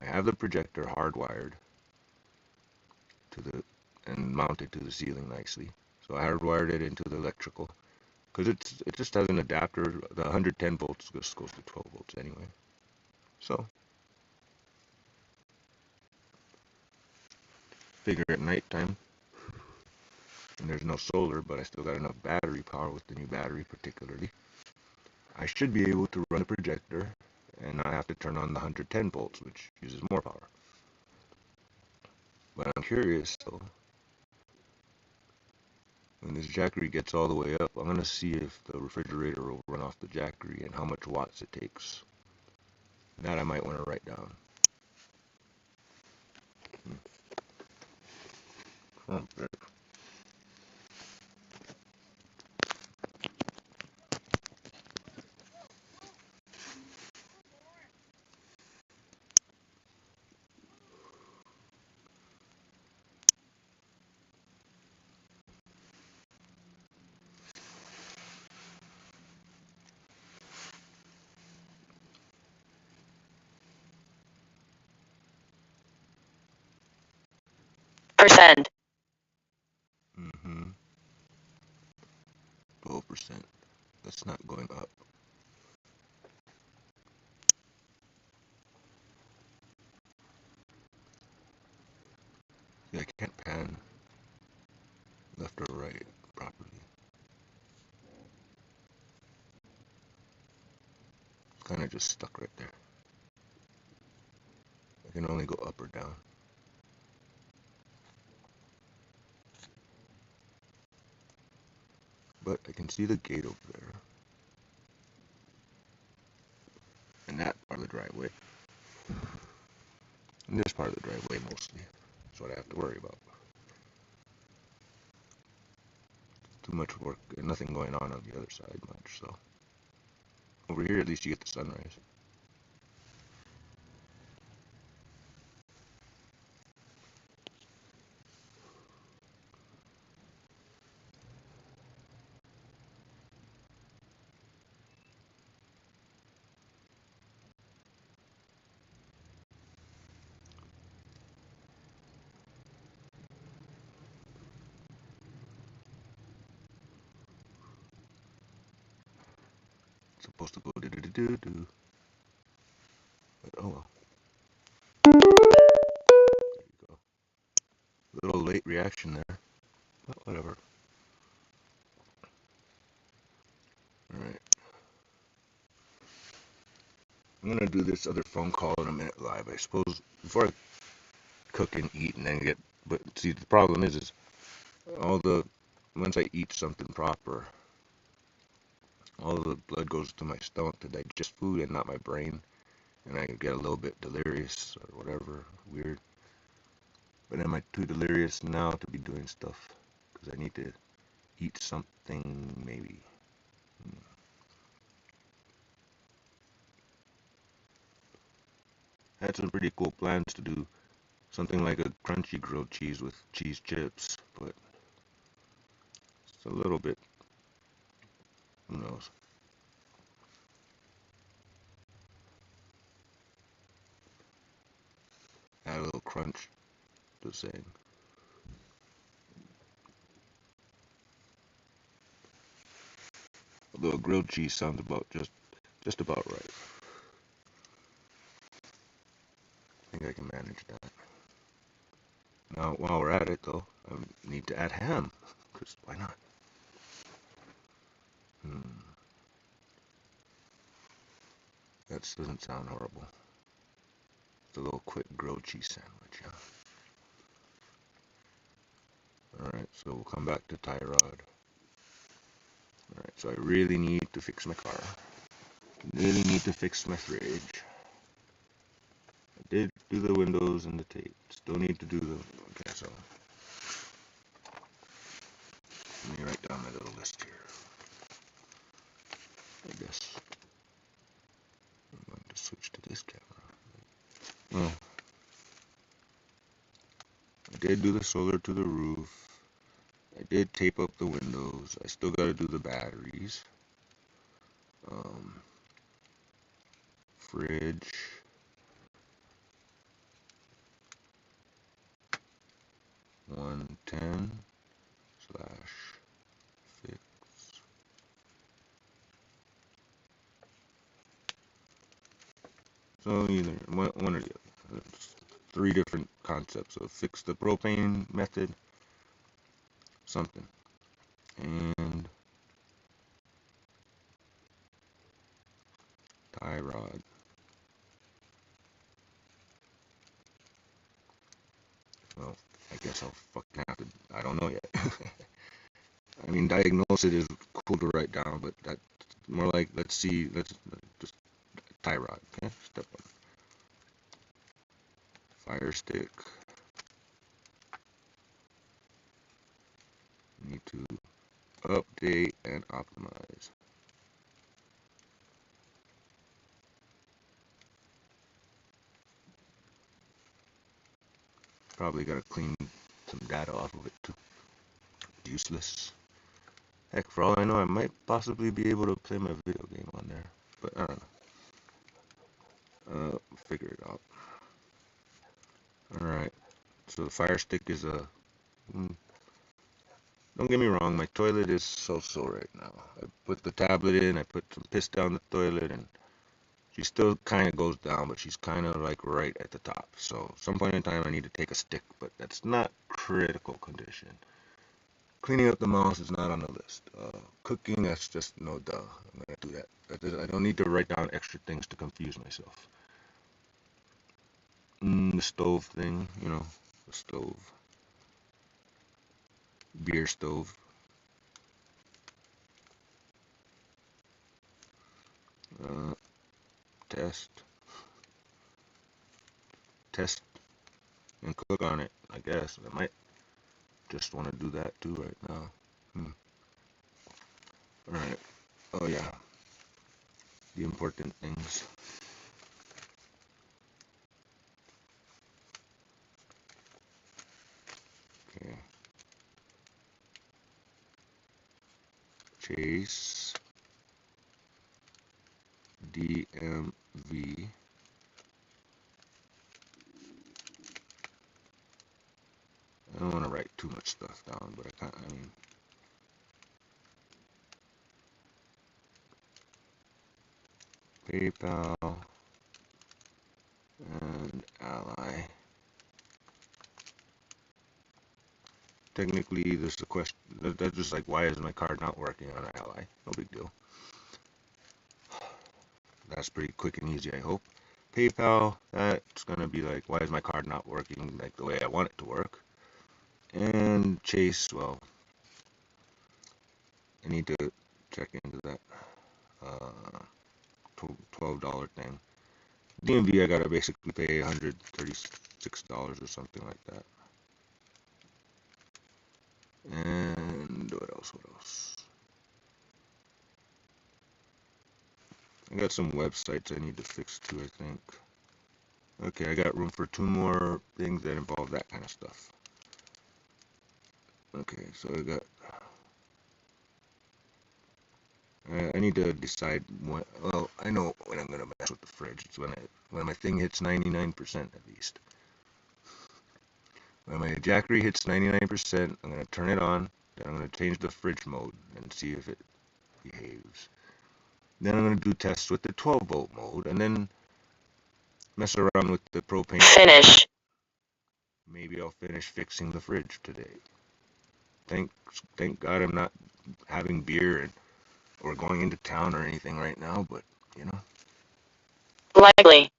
I have the projector hardwired to the and mounted to the ceiling nicely. So I hardwired it into the electrical because it just has an adapter. The 110 volts just goes to 12 volts anyway. So figure at nighttime, and there's no solar, but I still got enough battery power with the new battery particularly. I should be able to run the projector and not have to turn on the 110 volts, which uses more power. But I'm curious though, when this Jackery gets all the way up, I'm going to see if the refrigerator will run off the Jackery and how much watts it takes. That I might want to write down. Okay. Percent. 12%. That's not going up. See, I can't pan left or right properly. It's kind of just stuck right there. I can only go up or down. But I can see the gate over there. And that part of the driveway. And this part of the driveway mostly. That's what I have to worry about. Too much work and nothing going on the other side much, so. Over here at least you get the sunrise. It's supposed to go do-do-do-do-do. But oh well. There you go. Little late reaction there. But whatever. Alright. I'm gonna do this other phone call in a minute live, I suppose, before I cook and eat and then get. But see, the problem is once I eat something proper, all the blood goes to my stomach to digest food and not my brain, and I get a little bit delirious or whatever, weird. But am I too delirious now to be doing stuff? Because I need to eat something, maybe. I had some pretty cool plans to do something like a crunchy grilled cheese with cheese chips, but it's a little bit, who knows. crunch. Just saying. Although grilled cheese sounds about just about right. I think I can manage that. Now, while we're at it, though, I need to add ham. Because why not? That doesn't sound horrible. It's a little quick grilled cheese sandwich, yeah. Alright, so we'll come back to tie rod. Alright, so I really need to fix my car. Really need to fix my fridge. I did do the windows and the tape. Still need to do the... Okay, so... Let me write down my little list here. I guess I'm going to switch to this camera. Well, I did do the solar to the roof. I did tape up the windows. I still got to do the batteries. Fridge. /fix. So either one or the other. It's 3 different concepts. So fix the propane method, something, and tie rod. Well, I guess I'll fucking have to. I don't know yet. I mean, diagnose it is cool to write down, but that's more like let's see. Let's just tie rod. Okay, step 1. Fire stick. Need to update and optimize. Probably gotta clean some data off of it too. Useless. Heck, for all I know, I might possibly be able to play my video game on there, but I don't know. Figure it out. Alright, so the fire stick is a... Don't get me wrong, my toilet is so-so right now. I put the tablet in, I put some piss down the toilet, and she still kind of goes down, but she's kind of like right at the top. So some point in time I need to take a stick, but that's not critical condition. Cleaning up the mouse is not on the list. Cooking, that's just no duh. I'm going to do that. I don't need to write down extra things to confuse myself. The stove thing, you know, the stove. Beer stove. Test and cook on it, I guess. I might just want to do that too right now. Alright. Oh yeah. The important things. Okay. Chase. DMV. I don't want to write too much stuff down, but I mean, PayPal and Ally. Technically, there's a question. That's just like, why is my card not working on Ally? No big deal. That's pretty quick and easy, I hope. PayPal, that's gonna be like, why is my card not working like the way I want it to work? And Chase, well, I need to check into that $12 thing. DMV, I gotta basically pay $136 or something like that. And what else? I got some websites I need to fix too, I think. Okay, I got room for 2 more things that involve that kind of stuff. Okay, so I got... I need to decide what... Well, I know when I'm gonna mess with the fridge. It's when my thing hits 99% at least. When my Jackery hits 99%, I'm going to turn it on. Then I'm going to change the fridge mode and see if it behaves. Then I'm going to do tests with the 12 volt mode and then mess around with the propane. Finish. Maybe I'll finish fixing the fridge today. Thank God I'm not having beer or going into town or anything right now, but you know, Likely.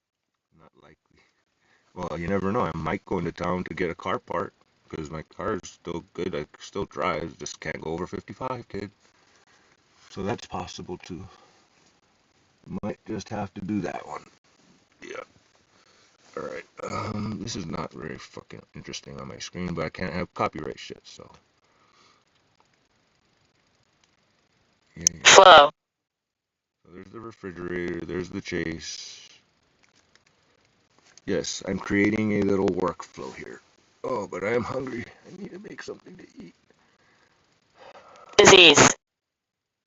not likely. Well, you never know. I might go into town to get a car part because my car is still good. I still drive, just can't go over 55, kid. So that's possible too. Might just have to do that one. Yeah. Alright. This is not very fucking interesting on my screen, but I can't have copyright shit, so. Yeah. Flow. So there's the refrigerator, there's the chase. Yes, I'm creating a little workflow here. Oh, but I am hungry. I need to make something to eat. Disease.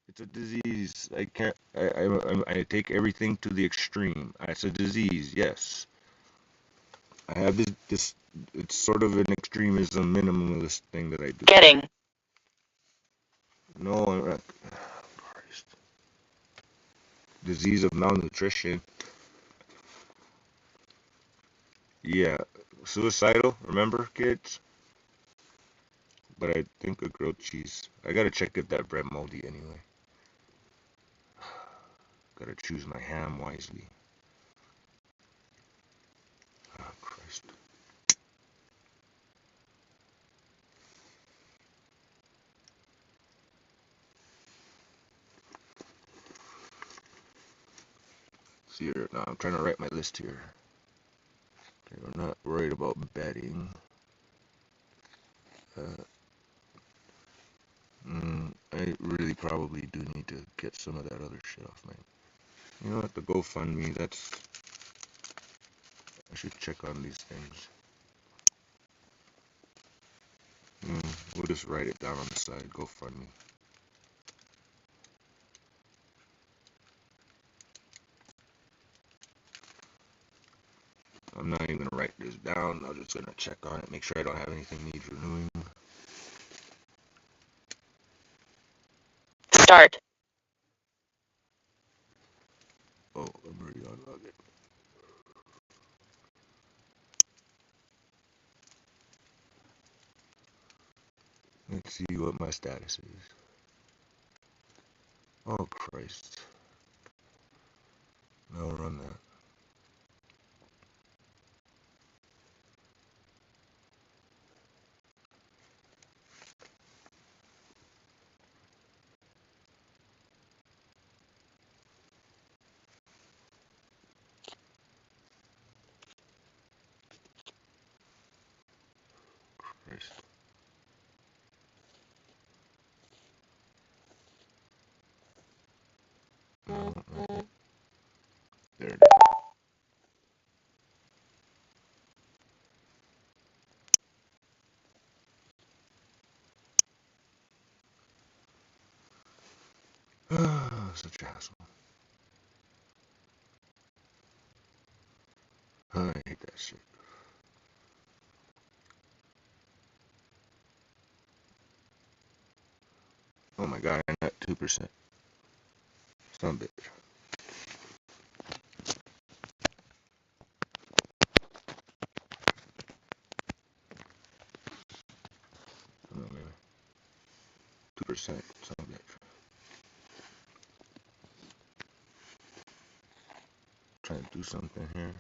It's a disease. I can't. I take everything to the extreme. It's a disease. Yes. I have this. It's sort of an extremism, minimalist thing that I do. Getting. No, I'm not. Christ. Disease of malnutrition. Yeah. Suicidal. Remember, kids? But I think a grilled cheese. I gotta check if that bread moldy anyway. Gotta choose my ham wisely. Oh, Christ. See here, now I'm trying to write my list here. Okay, we're not worried about betting. I really probably do need to get some of that other shit off my. You know what? The GoFundMe. That's. I should check on these things. We'll just write it down on the side. GoFundMe. I'm not even gonna write this down. I'm just gonna check on it, make sure I don't have anything needs renewing. Start. Oh, I'm already on login. Let's see what my status is. Oh Christ. No, run that. Christ. No, not yet. There it is. Such a hassle. I hate that shit. Oh my god, I'm at 2%. Son of a bitch. Come on, baby. 2%. Son of a bitch. Trying to do something here.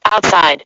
Outside.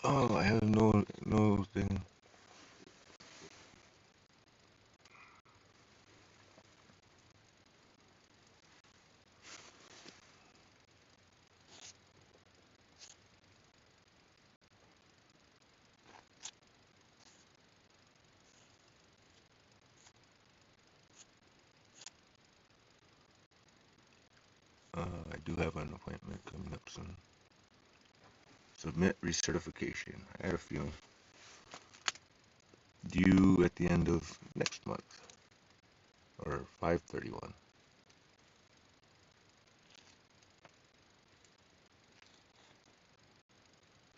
Oh, I have no thing. I do have an appointment coming up soon. Submit recertification. I had a feeling. Due at the end of next month. Or 5/31.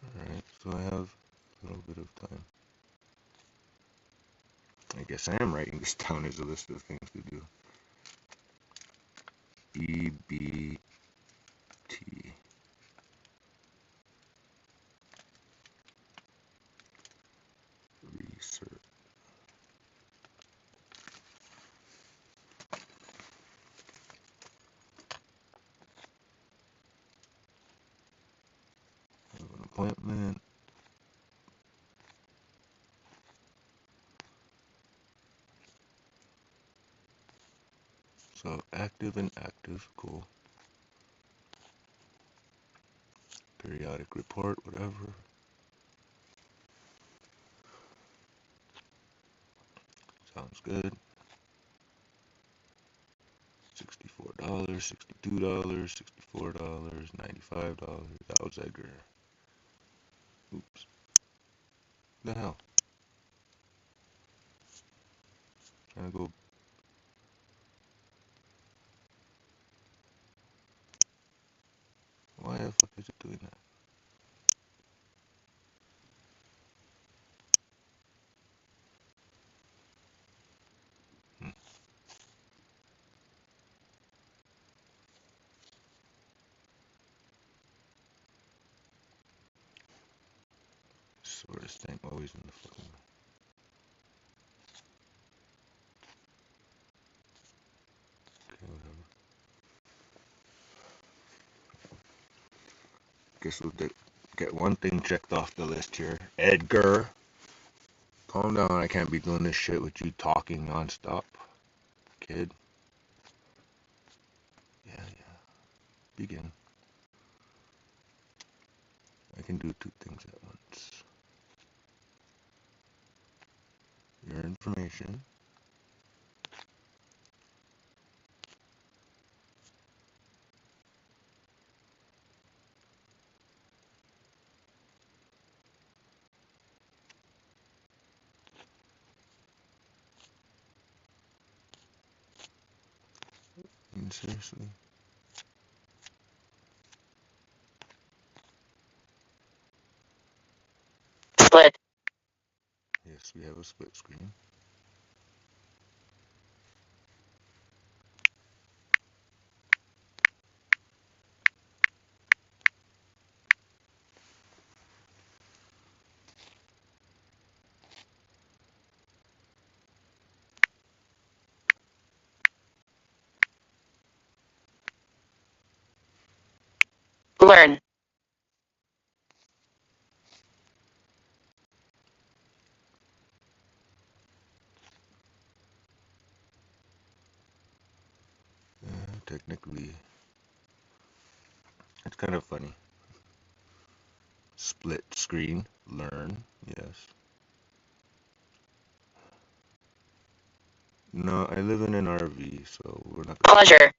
Alright, so I have a little bit of time. I guess I am writing this down as a list of things to do. EBT. Research. I have an appointment. So active and active, cool. Periodic report, whatever. Sounds good. $64, $62, $64, $95. That was Edgar. Oops. The hell? Trying to go. Why the fuck is it doing that? Shortest thing always in the fucking. Okay, whatever. Guess we'll get one thing checked off the list here. Edgar. Calm down. I can't be doing this shit with you talking nonstop. Kid. Yeah. Begin. I can do two things at once. Your information. Seriously? Split. Yes, we have a split screen. Learn. Technically, it's kind of funny. Split screen, learn, yes. No, I live in an RV, so we're not gonna. Pleasure.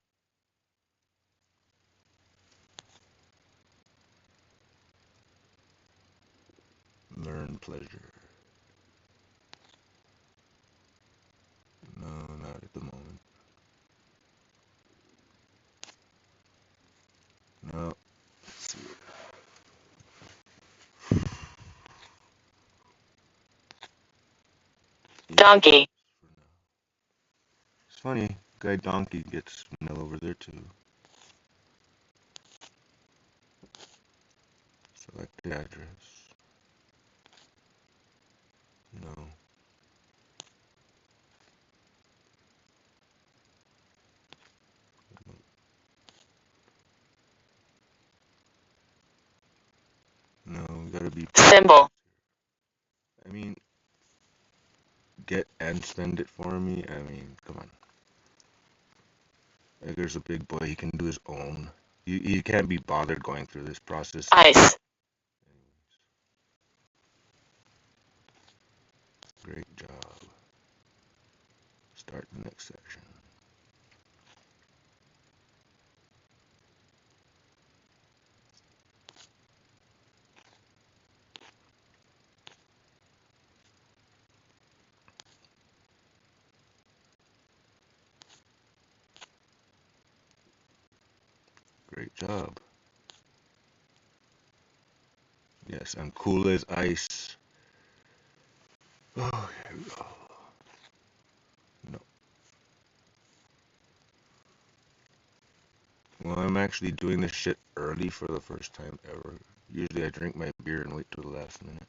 Learn pleasure. No, not at the moment. No. Let's see. Donkey. It's funny, guy donkey gets mail over there too. Select the address. No. No, we gotta be Symbol. I mean, get and spend it for me. I mean, come on. Edgar's a big boy. He can do his own. He can't be bothered going through this process. Ice. Great job. Start the next section. Great job. Yes, I'm cool as ice. Oh, here we go. No. Well, I'm actually doing this shit early for the first time ever. Usually I drink my beer and wait till the last minute.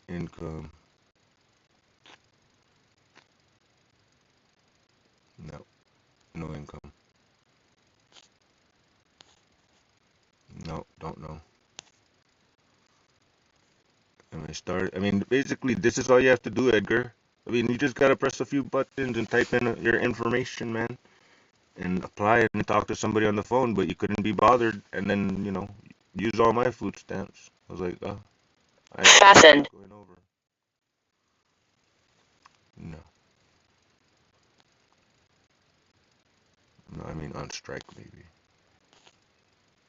Income. No. No income. No, don't know. And I mean, basically, this is all you have to do, Edgar. I mean, you just gotta press a few buttons and type in your information, man, and apply and talk to somebody on the phone, but you couldn't be bothered, and then, use all my food stamps. I was like, oh, I Fastened. going over. No. No, I mean on strike, maybe.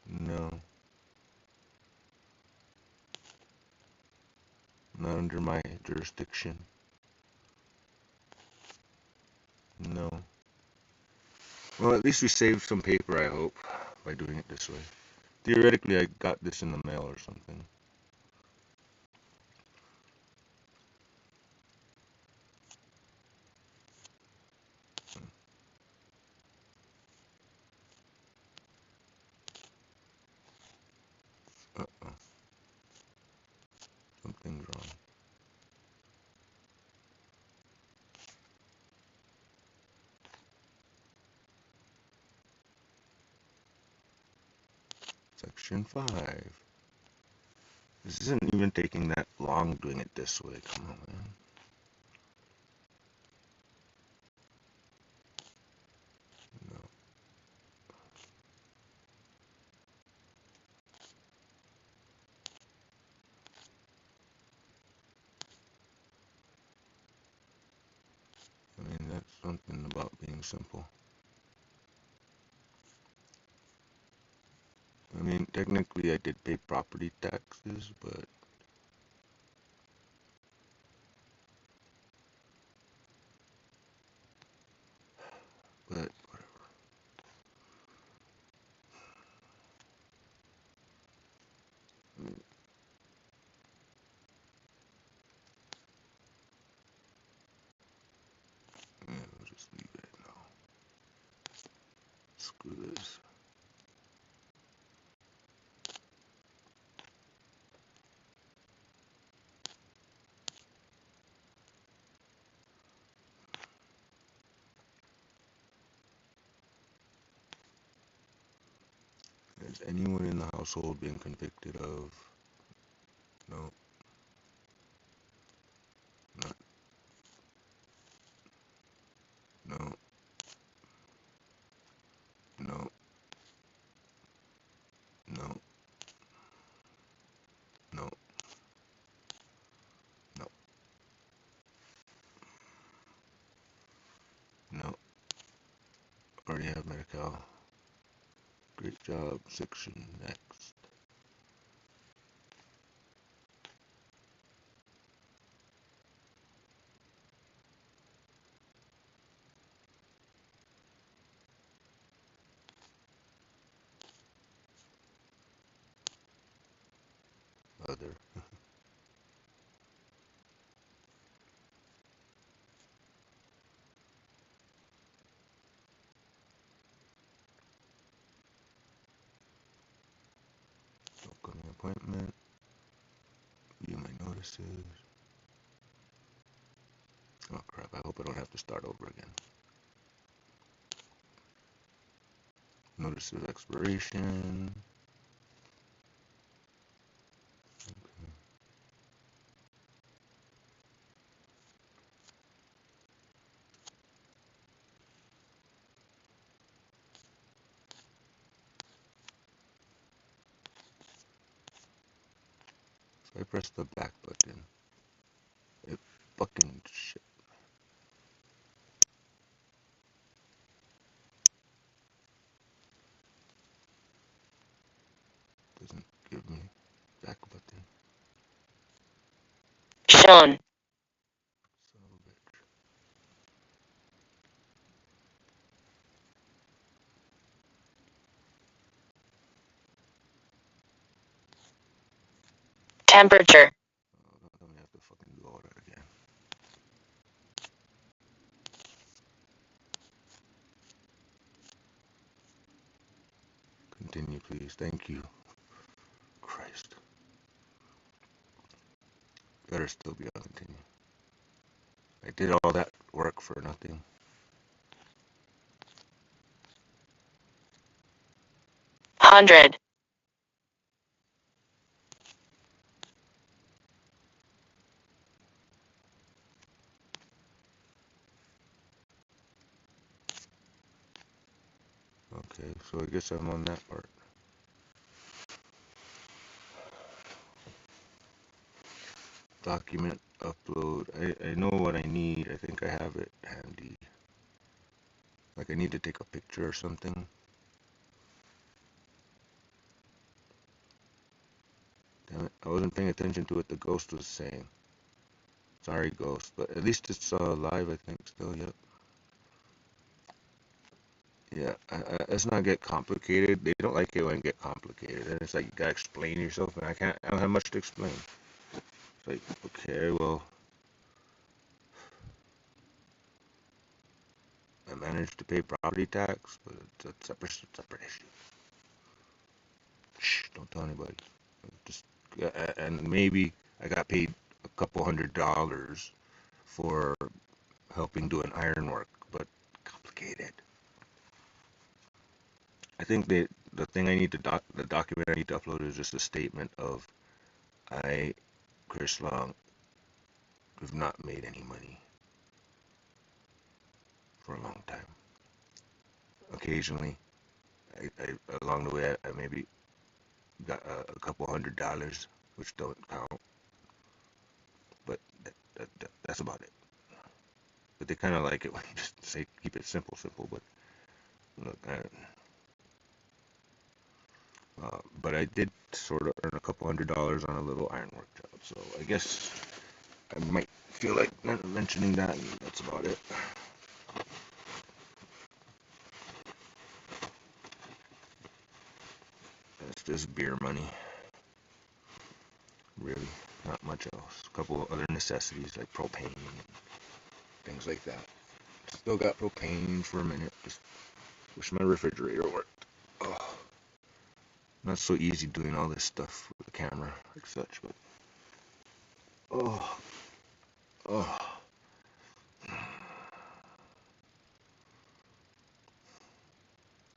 No. Not under my jurisdiction. No. Well, at least we saved some paper, I hope, by doing it this way. Theoretically, I got this in the mail or something. Uh-oh. Something's wrong. Section 5. This isn't even taking that long doing it this way. Come on, man. No. I mean, that's something about being simple. I mean, technically I did pay property taxes, but whatever. I mean, yeah, we'll just leave it now. Screw this. Has anyone in the household been convicted of? No. Not. No. No. No. No. No. No. Already have Medi-Cal. Great job. Section next. Other. Upcoming appointment. View my notices. Oh crap, I hope I don't have to start over again. Notice of expiration. I press the back button, it fucking shit. Doesn't give me back button. Sean. Son of a bitch. Temperature. Oh, don't tell me I have to fucking do all that again. Continue, please. Thank you. Christ. Better still be on continue. I did all that work for nothing. Hundred. Okay, so I guess I'm on that part. Document upload. I know what I need. I think I have it handy. Like I need to take a picture or something. Damn it, I wasn't paying attention to what the ghost was saying. Sorry, ghost, but at least it's live, I think, still, yep. Yeah, let's not get complicated. They don't like it when it get complicated. And it's like you gotta explain yourself, and I don't have much to explain. It's like, okay, well, I managed to pay property tax, but it's a separate issue. Shh, don't tell anybody. Just and maybe I got paid a couple $100 for helping do an ironwork, but complicated. I think the thing I need to the document I need to upload is just a statement of I, Chris Long, have not made any money for a long time. Occasionally, I along the way I maybe got a couple $100, which don't count, but that's about it. But they kind of like it when you just say keep it simple, but look, but I did sort of earn a couple $100 on a little ironwork job, so I guess I might feel like mentioning that, and that's about it. That's just beer money, really, not much else. A couple other necessities like propane and things like that. Still got propane for a minute. Just wish my refrigerator worked. Oh, not so easy doing all this stuff with the camera, like such, but oh, oh.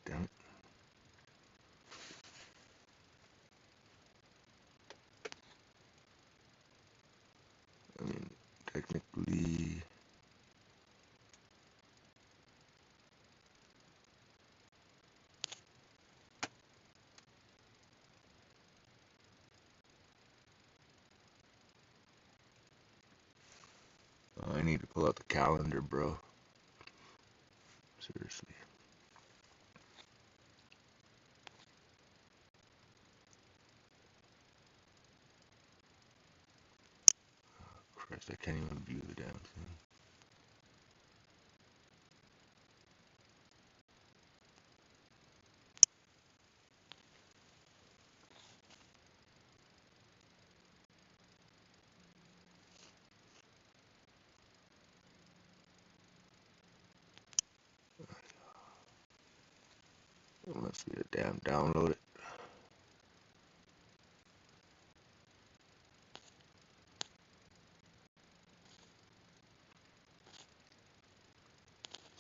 Damn it. I mean, technically, I need to pull out the calendar, bro. Seriously. Christ, I can't even view the damn thing. It must be a damn download it.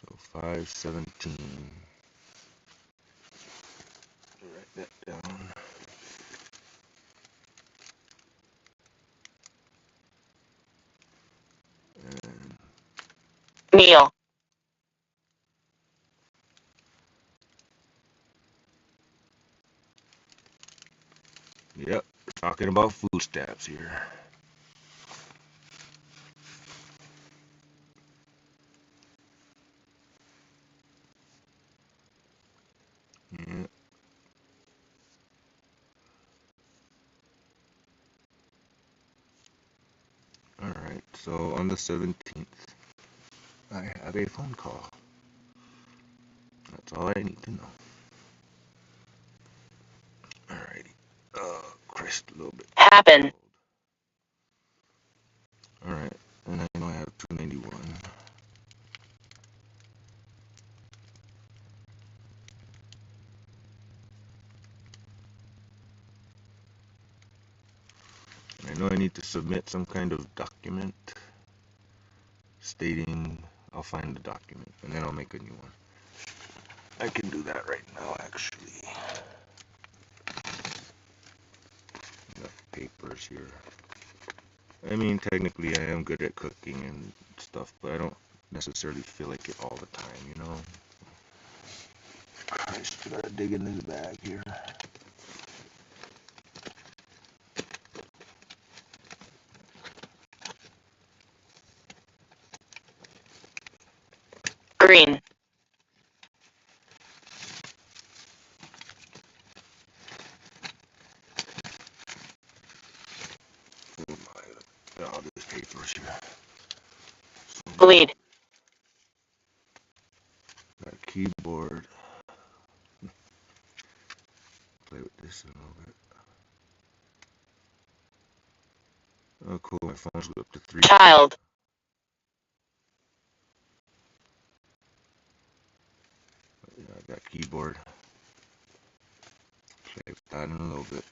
So 517. Write that down. And Neil. yep, we're talking about food stamps here. Yeah. Alright, so on the 17th, I have a phone call. That's all I need to know. Alrighty. Christ, a little bit. Happen. Alright, and I know I have 291. I know I need to submit some kind of document stating I'll find the document and then I'll make a new one. I can do that right now, actually. Enough papers here. I mean, technically I am good at cooking and stuff, but I don't necessarily feel like it all the time, you know? Christ, I gotta dig in this bag here. Green. Oh my, all these papers here. Bleed. Got a keyboard. Play with this a little bit. Oh, cool. My phone's up to 3. Child. Yeah, I got keyboard. Play with that in a little bit.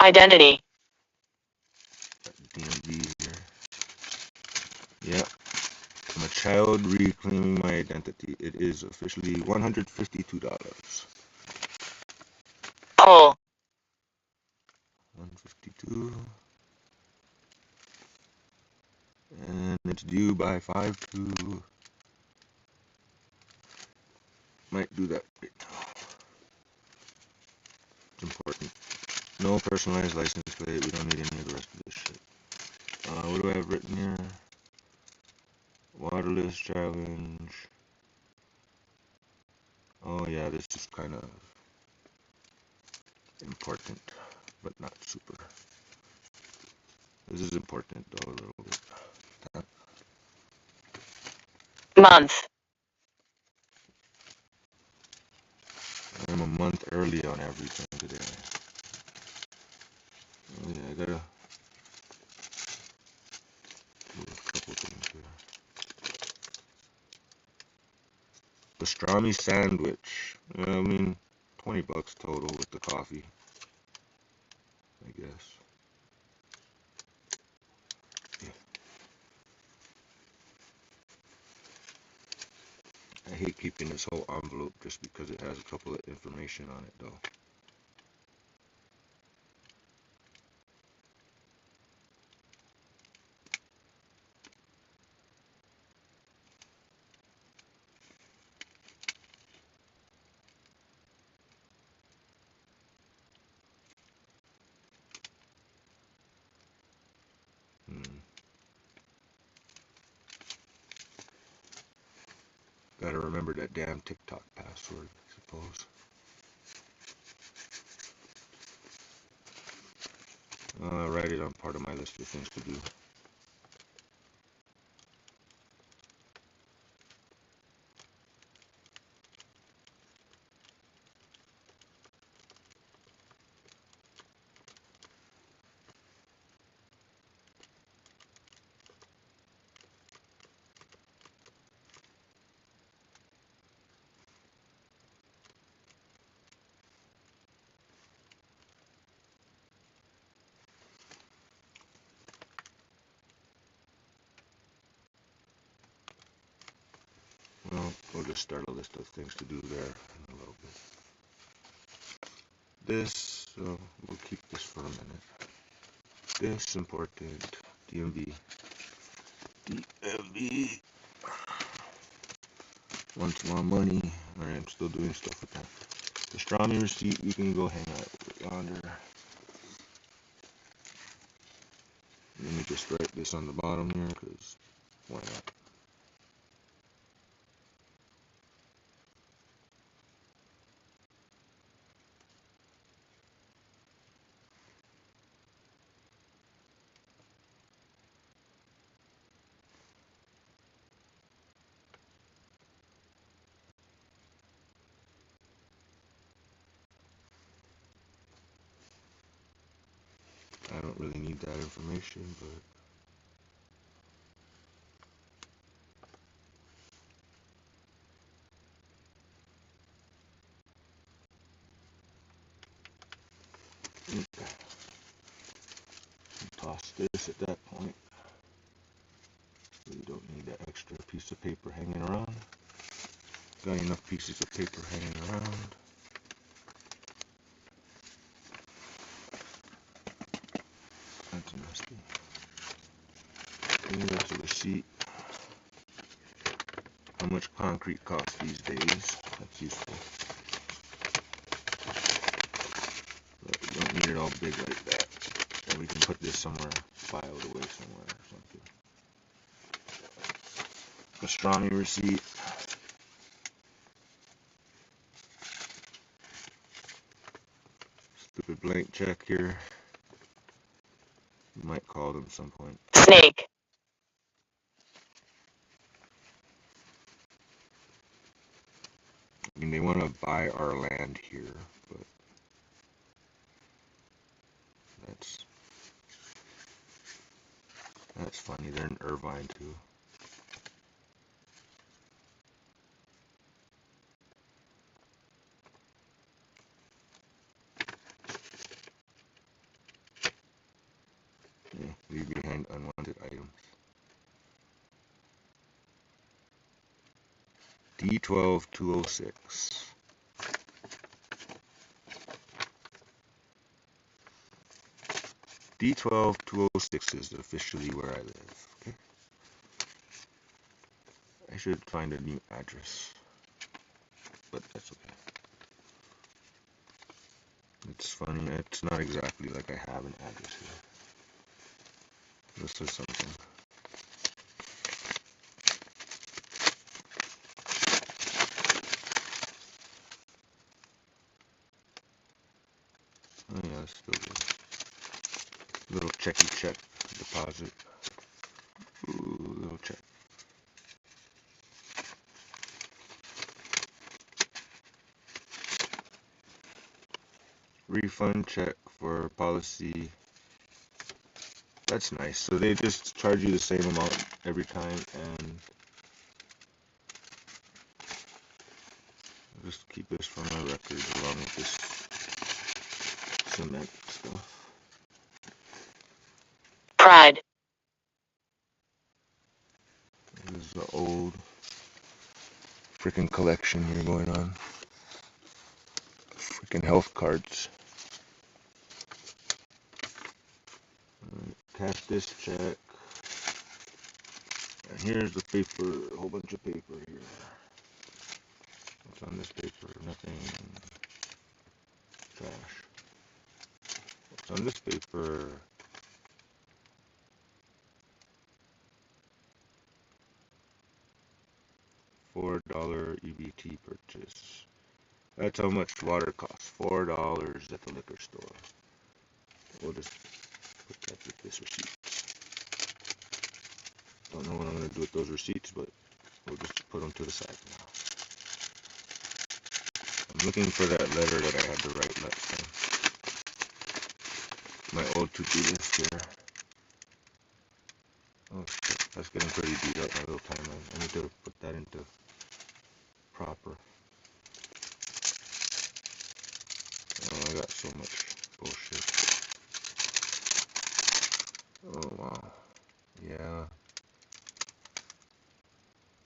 Identity. Got DMV here. Yeah. I'm a child reclaiming my identity. It is officially $152. Pull. 152. And it's due by 5/2. Might do that right now. It's important. No personalized license plate. We don't need any of the rest of this shit. What do I have written here? Waterless challenge. Oh yeah, this is kind of important, but not super. This is important though a little bit. Month. I'm a month early on everything today. Oh yeah, I gotta do a couple things here. Pastrami sandwich. I mean, $20 total with the coffee, I guess. Yeah. I hate keeping this whole envelope just because it has a couple of information on it though. Gotta remember that damn TikTok password, I suppose. Write it on part of my list of things to do. Well, we'll just start a list of things to do there in a little bit. This, we'll keep this for a minute. This important, DMV. DMV. Wants more money. Alright, I'm still doing stuff with that. Pastrami receipt, you can go hang out yonder. Let me just write this on the bottom here, because why not? I don't really need that information, but toss this at that point. You don't need that extra piece of paper hanging around. Got enough pieces of paper hanging around. That's nasty. And that's a receipt. How much concrete costs these days? That's useful. But we don't need it all big like that. And we can put this somewhere, filed away somewhere or something. Pastrami receipt. Stupid blank check here. You might call them some point. Snake. I mean, they want to buy our land here, but that's funny. They're in Irvine too. Yeah, leave behind unwanted items. D12206. D12206 is officially where I live. Okay. I should find a new address, but that's okay. It's funny. It's not exactly like I have an address here. This is something. Oh yeah, that's still good. Little checky check deposit. Ooh, little check. Refund check for policy. That's nice. So they just charge you the same amount every time, and I'll just keep this for my record along with this cement stuff. Pride. This is the old freaking collection here going on. Freaking health cards. Cash this check. And here's the paper, a whole bunch of paper here. What's on this paper? Nothing. Trash. What's on this paper? $4 EBT purchase. That's how much water costs. $4 at the liquor store. We'll just put that with this receipt. Don't know what I'm going to do with those receipts, but we'll just put them to the side now. I'm looking for that letter that I had to write last time. My old to-do list here. Oh shit, that's getting pretty beat up, my little timeline. I need to put that into proper. Oh, I got so much bullshit. Oh wow. Yeah.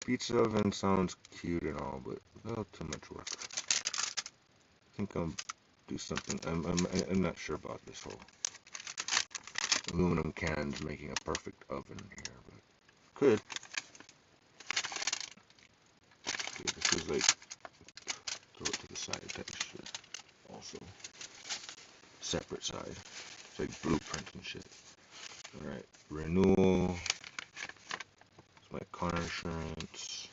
Pizza oven sounds cute and all, but a little too much work. I think I'll do something. I'm not sure about this whole aluminum cans making a perfect oven here, but could. Okay, this is like throw it to the side type of shit. Also, separate side. It's like blueprint and shit. Alright, renewal. It's my car insurance.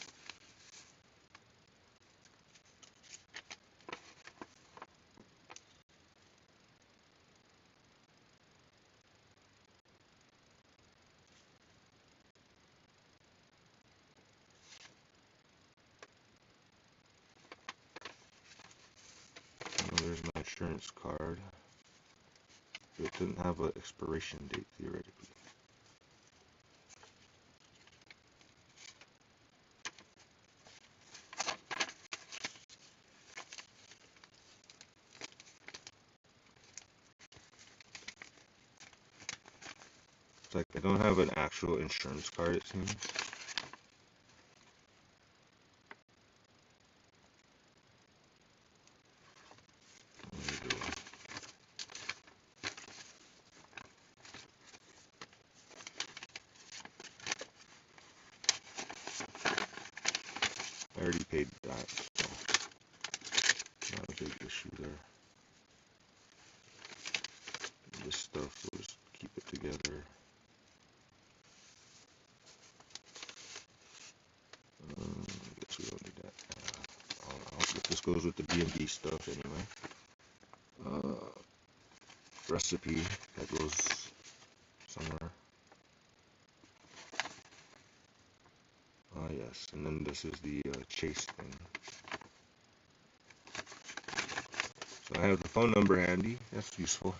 There's my insurance card. It didn't have an expiration date theoretically. It's like I don't have an actual insurance card, it seems. I already paid that, so not a big issue there. This stuff, we'll just keep it together. I guess we don't need that. This goes with the B&B stuff anyway. Recipe, that goes somewhere. Ah yes, and then this is the chase thing. So I have the phone number handy, that's useful.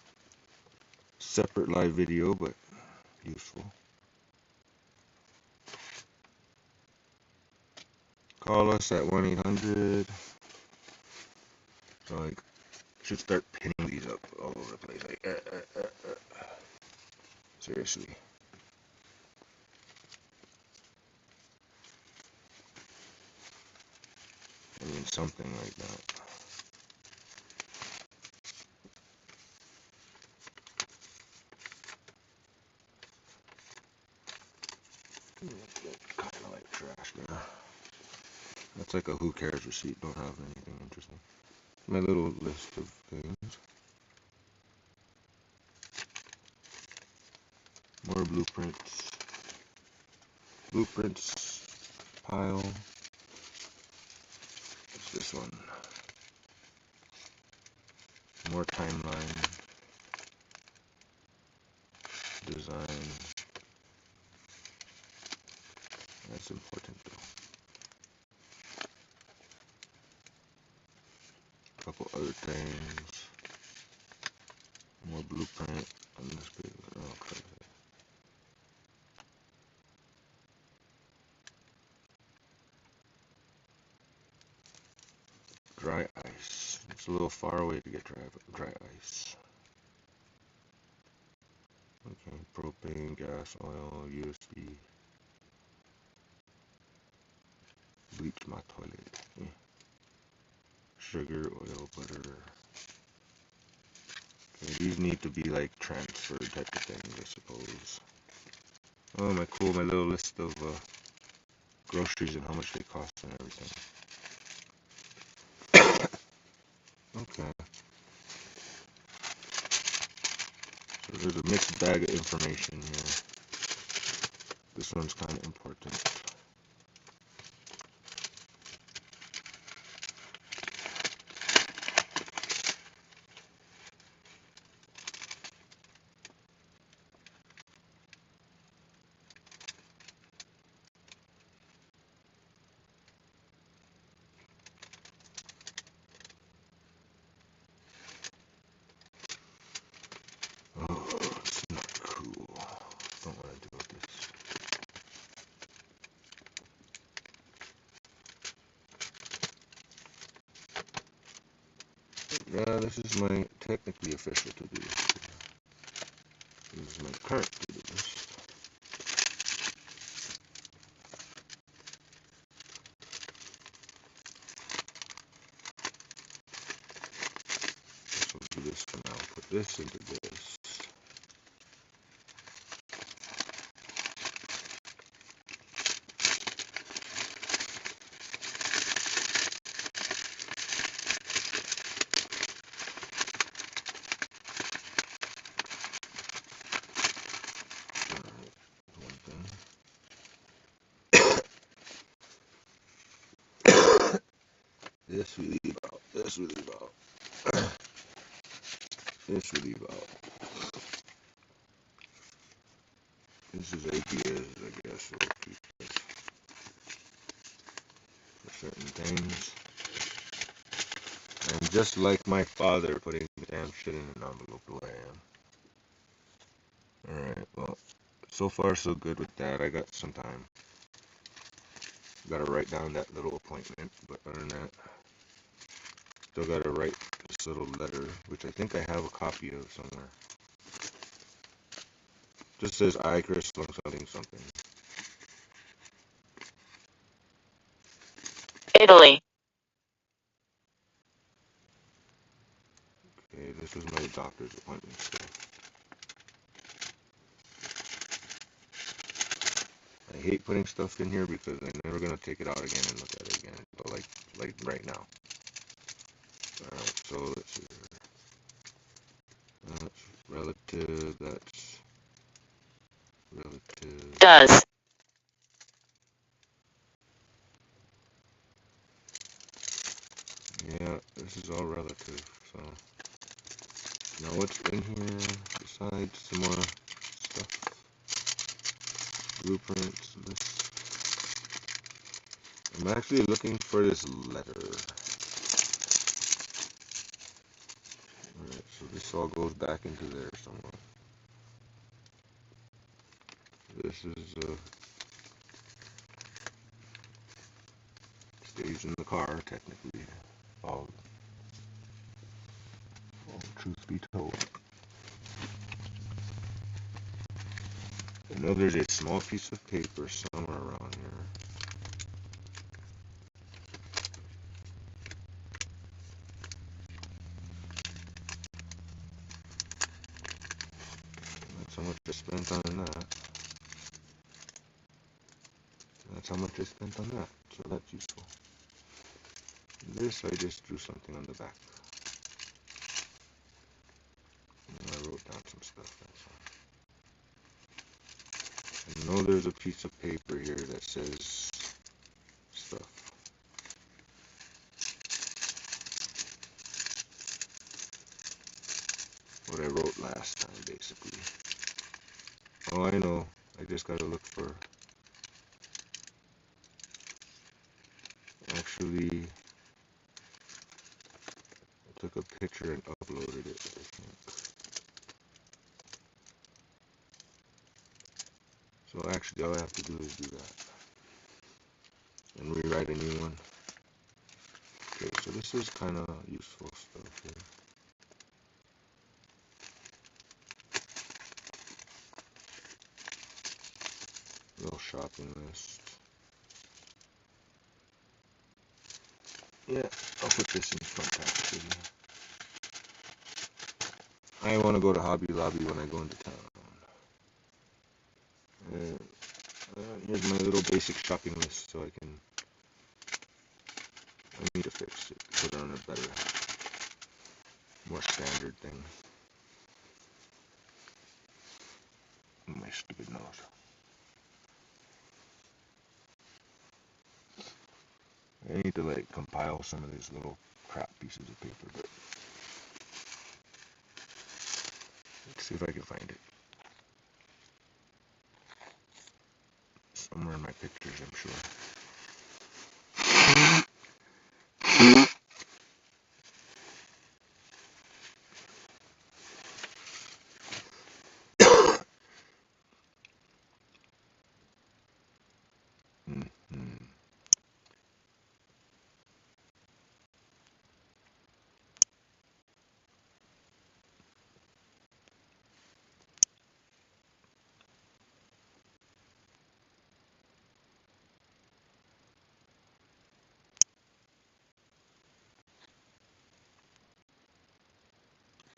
Separate live video, but useful. Call us at 1-800. So I should start pinning these up all over the place. Like, seriously. I mean, something like that. Kind of like trash there. That's like a who cares receipt. Don't have anything interesting. My little list of things. More blueprints. Blueprints pile. What's this one? More timeline. Design. That's important though. A couple other things. More blueprint on this page. Okay. Dry ice. It's a little far away to get dry ice. Okay, propane, gas, oil, USB. Bleach my toilet. Yeah. Sugar, oil, butter. Okay, these need to be like transferred type of things, I suppose. Oh, my little list of groceries and how much they cost and everything. Okay. So there's a mixed bag of information here. This one's kind of important. Oh, it's not cool. Don't want to deal with this. Yeah, this is my technically official to-do list. This is my current to-do list. So we'll do this for now. Put this into this. This we leave out. This we leave out. This we leave out. This is ideas, I guess. We'll keep this for certain things. And just like my father putting the damn shit in an envelope the way I am. Alright, well, so far so good with that. I got some time. Gotta write down that little appointment, but other than that, still gotta write this little letter, which I think I have a copy of somewhere. Just says, I, Chris, something, something. Italy. Okay, this was my doctor's appointment stuff. I hate putting stuff in here because I'm never gonna take it out again and look at it again. But like right now. Alright, so let's see. That's relative. That's relative. Does. Yeah, this is all relative. So now what's in here besides some more stuff? Blueprints. I'm actually looking for this letter. Alright, so this all goes back into there somewhere. This is stays in the car technically. All truth be told. I know there's a small piece of paper somewhere around here. That's how much I spent on that. That's how much I spent on that. So that's useful. This I just drew something on the back. And I wrote down some stuff. That's all. I know there's a piece of paper here that says stuff. What I wrote last time, basically. Oh, I know. I just gotta look for. Actually, I took a picture and uploaded it, I think. So actually, all I have to do is do that. And rewrite a new one. Okay, so this is kind of useful stuff here. Little shopping list. Yeah, I'll put this in front actually. I want to go to Hobby Lobby when I go into town. Here's my little basic shopping list so I need to fix it, put it on a better, more standard thing. My stupid nose. I need to like compile some of these little crap pieces of paper, but let's see if I can find it. Somewhere in my pictures, I'm sure.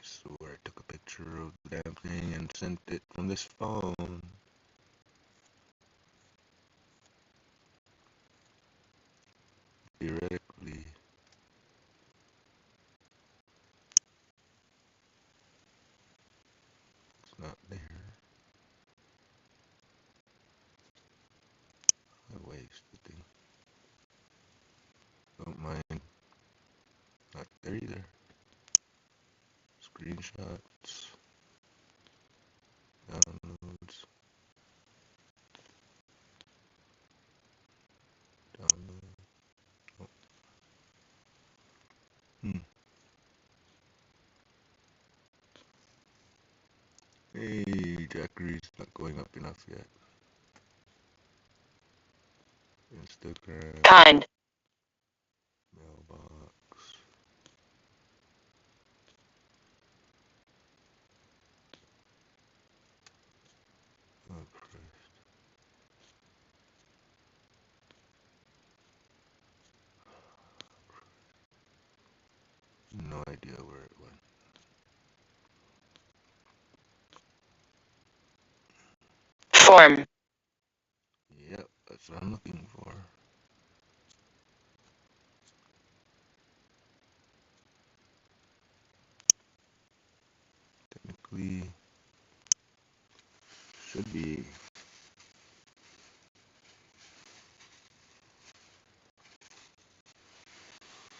So I took a picture of the damn thing and sent it from this phone. Theoretically. It's not there. I wasted the thing. Don't mind. there either. Screenshots. Downloads. Download. Oh. Hey, Jackery's not going up enough yet. Instagram. Kind. Mailbox. Oh, Christ. No idea where it went. Form. Yep, that's what I'm looking for. Technically, should be.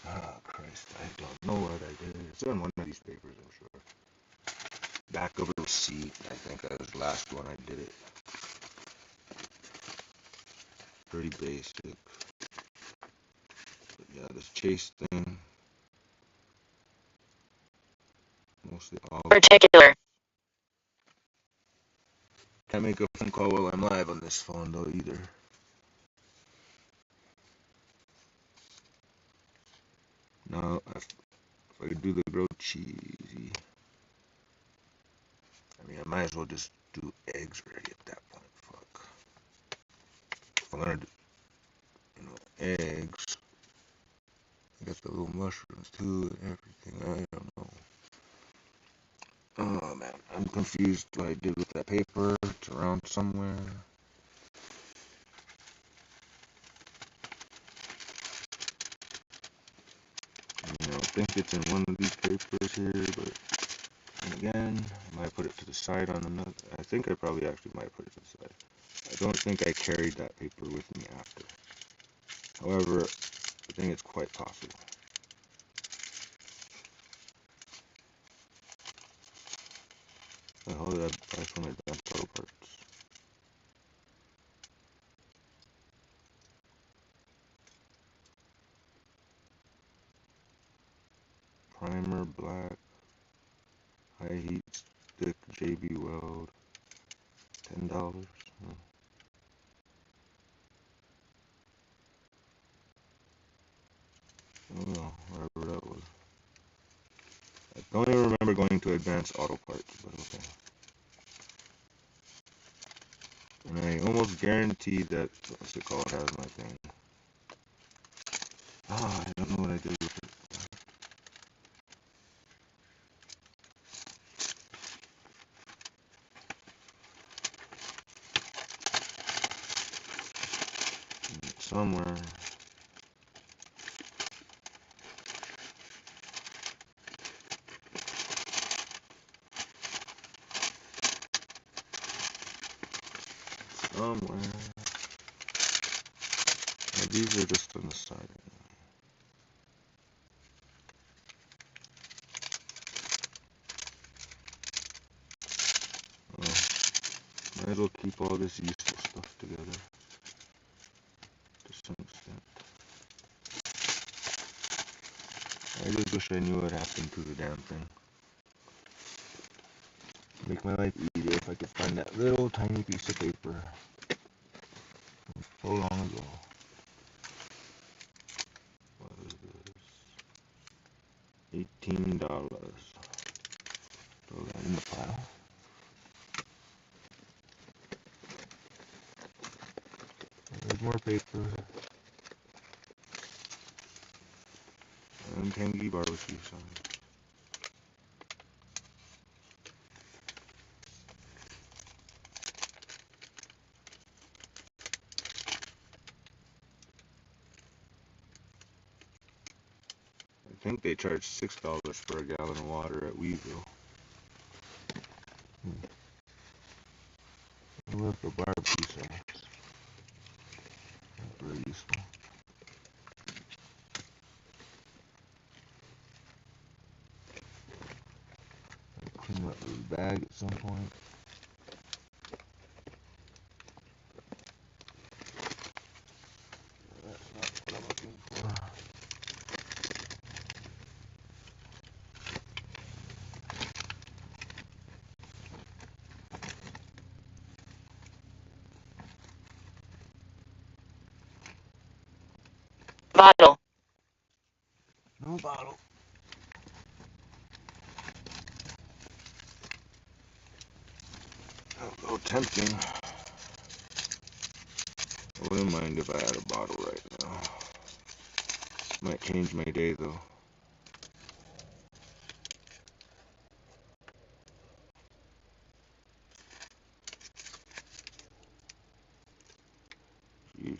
Ah, Christ, I don't know what I did. It's on one of these papers, I'm sure. Back of a receipt, I think that was the last one I did it. Pretty basic. But yeah, this chase thing. Mostly all. Particular. Can't make a phone call while I'm live on this phone though either. Now, if I could do the grilled cheesy, I mean, I might as well just do eggs already at that point. Fuck. If I'm gonna do, eggs. I got the little mushrooms too and everything. I don't know. Oh man, I'm confused what I did with that paper. It's around somewhere. I think it's in one of these papers here, but again, I might put it to the side on another. I think I probably actually might put it to the side. I don't think I carried that paper with me after. However, I think it's quite possible. The hell did I buy from Advanced Auto Parts? Primer black, high heat stick, JB Weld, $10. Oh no, whatever that was. I don't even remember going to Advanced Auto Parts, but okay. And I almost guarantee that, what's it called, has my thing. I don't know what I did with it. Somewhere. Somewhere. Yeah, these are just on the side. Might as well keep all this useful stuff together. To some extent. I just wish I knew what happened to the damn thing. Make my life easier if I could find that little tiny piece of paper from so long ago. What is this? $18. Throw that in the pile. There's more paper. And tangy barbecue sauce. I think they charge $6 for a gallon of water at Weeville. Look for barbecue sauce. Very useful. bag at some point. That's not what I'm looking for. Bottle. No bottle. Oh, tempting. I wouldn't mind if I had a bottle right now. Might change my day though. Yeesh.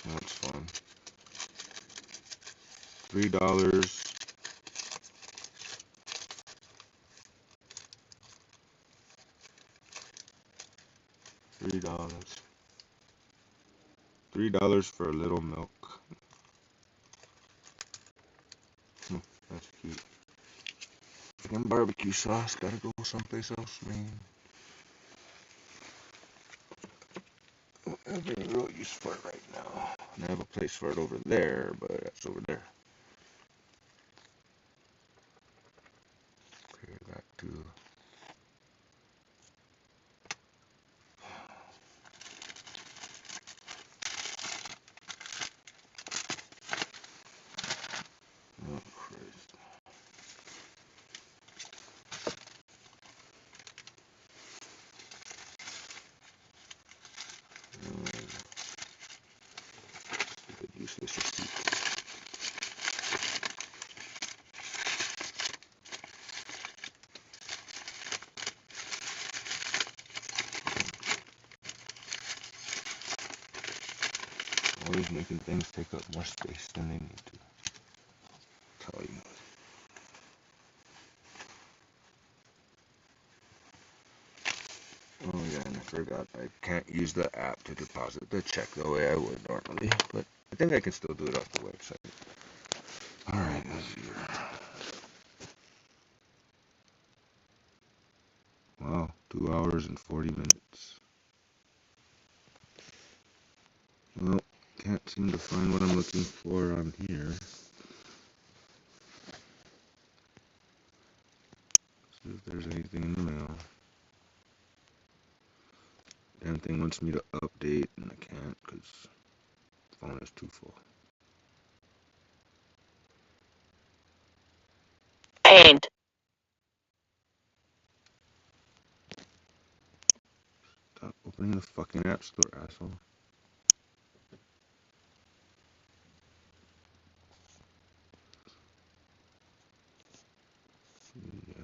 That's fun. $3. $3. $3 for a little milk. That's cute. Freaking barbecue sauce. Gotta go someplace else, man. Don't have any real use for it right now. And I have a place for it over there, but that's over there. Compare that to. Oh, Christ. Stupid useless receipt. Always making things take up more space than they need to. Tell you. Oh yeah, and I forgot I can't use the app to deposit the check the way I would normally, but I think I can still do it off the website. Alright, let's see here. Wow, 2 hours and 40 minutes. Well, can't seem to find what I'm looking for on here. See if there's anything in the mail. Damn thing wants me to update and I can't because the phone is too full. Paint. Stop opening the fucking app store, asshole.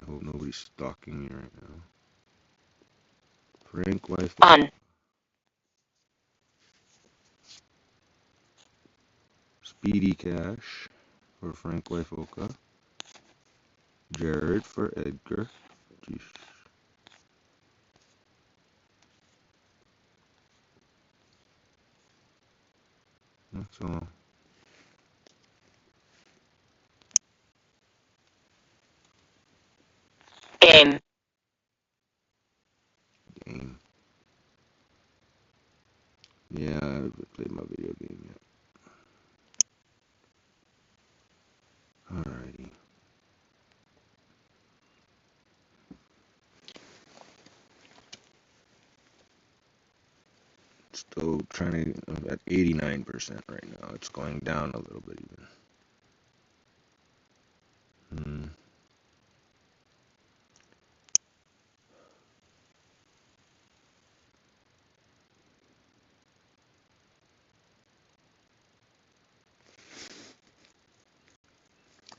I hope nobody's stalking me right now. Prank wife. On. Speedy Cash for Frank Wifoka. Jared for Edgar. Jeez. That's all. Game. Game. Yeah, I haven't played my video game yet. Alrighty. Still trying to, I'm at 89% right now. It's going down a little bit even.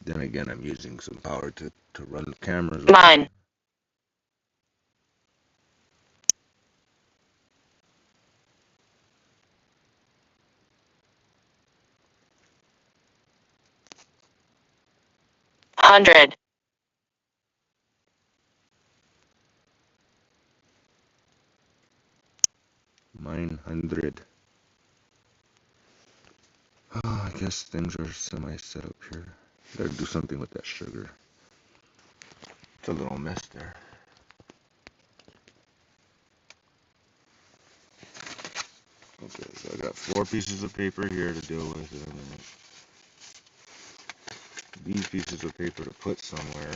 Then again, I'm using some power to run the cameras. Mine. Hundred. Mine 100. guess things are semi-set up here. Gotta do something with that sugar. It's a little mess there. Okay, so I got 4 pieces of paper here to deal with, and then these pieces of paper to put somewhere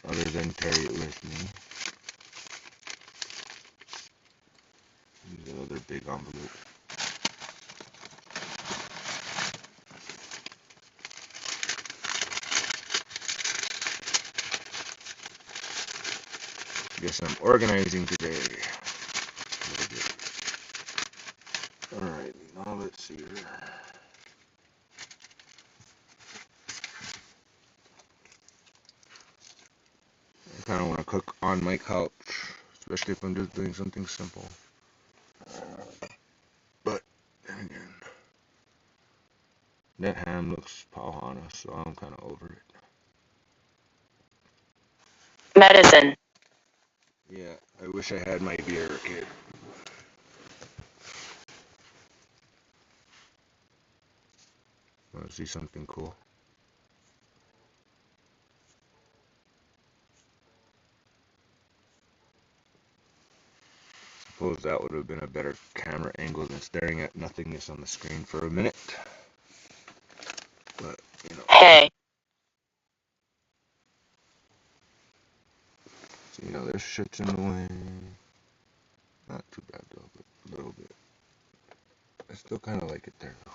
other than carry it with me. These are other big envelope. Guess I'm organizing today. Alright, now let's see here. I kind of want to cook on my couch, especially if I'm just doing something simple. But, then again, that ham looks pauhana, so I'm kind of over it. Medicine. Yeah, I wish I had my beer, kid. Want to see something cool? Suppose that would have been a better camera angle than staring at nothingness on the screen for a minute. But, you know. Hey. So, you know, there's shit's in the way. Not too bad though, but a little bit. I still kind of like it there though.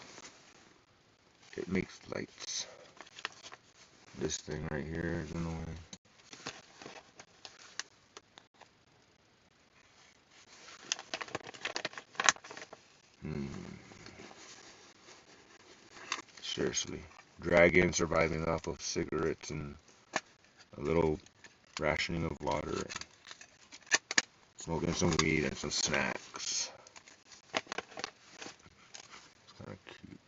It makes lights. This thing right here is in the way. Seriously. Dragon surviving off of cigarettes and a little rationing of water and smoking some weed and some snacks. It's kind of cute.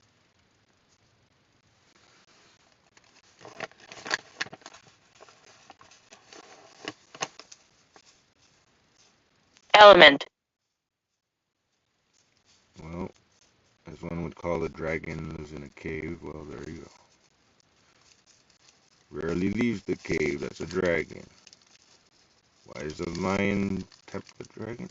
Element. Well, as one would call a dragon lives in a cave, well, there you go. Rarely leaves the cave, that's a dragon. Why is the lion type of dragon?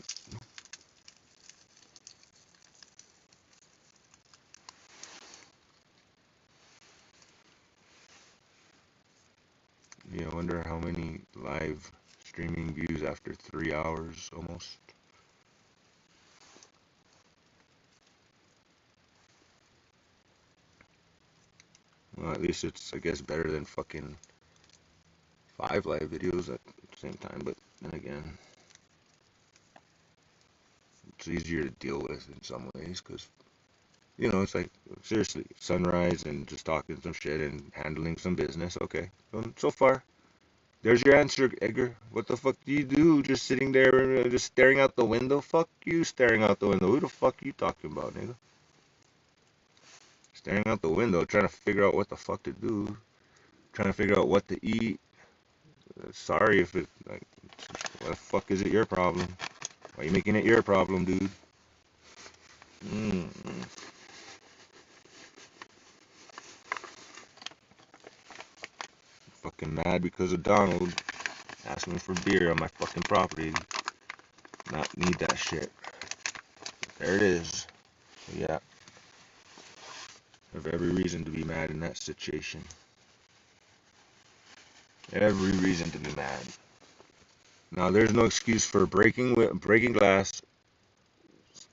Yeah, I wonder how many live streaming views after 3 hours almost. Well, at least it's, I guess, better than fucking 5 live videos at the same time, but then again, it's easier to deal with in some ways, because, you know, it's like, seriously, sunrise and just talking some shit and handling some business, okay. So far, there's your answer, Edgar. What the fuck do you do just sitting there just staring out the window? Fuck you staring out the window. Who the fuck you talking about, nigga? Staring out the window, trying to figure out what the fuck to do. Trying to figure out what to eat. Sorry if it, like, what the fuck is it your problem? Why are you making it your problem, dude? Fucking mad because of Donald asking for beer on my fucking property. Not need that shit. There it is. So yeah. I have every reason to be mad in that situation. Every reason to be mad. Now there's no excuse for breaking glass,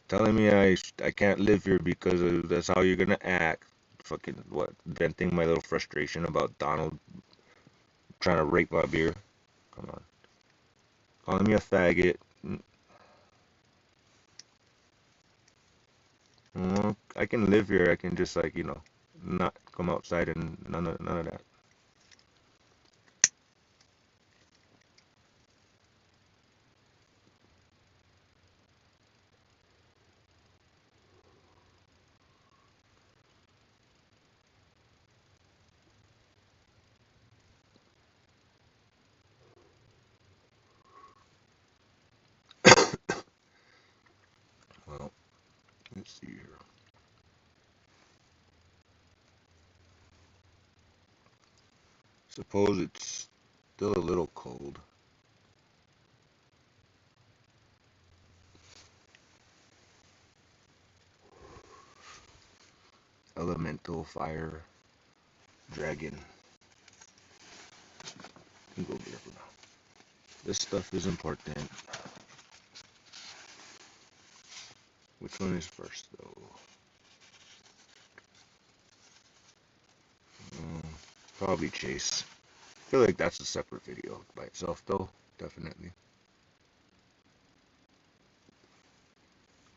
telling me I can't live here because that's how you're gonna act. Fucking what? Venting my little frustration about Donald trying to rape my beer. Come on. Calling me a faggot. I can live here. I can just, like, you know, not come outside and none of that. Well, let's see here. Suppose it's still a little cold. Elemental fire dragon. You can go there for now. This stuff is important. Which one is first though? Probably Chase. I feel like that's a separate video by itself though, definitely.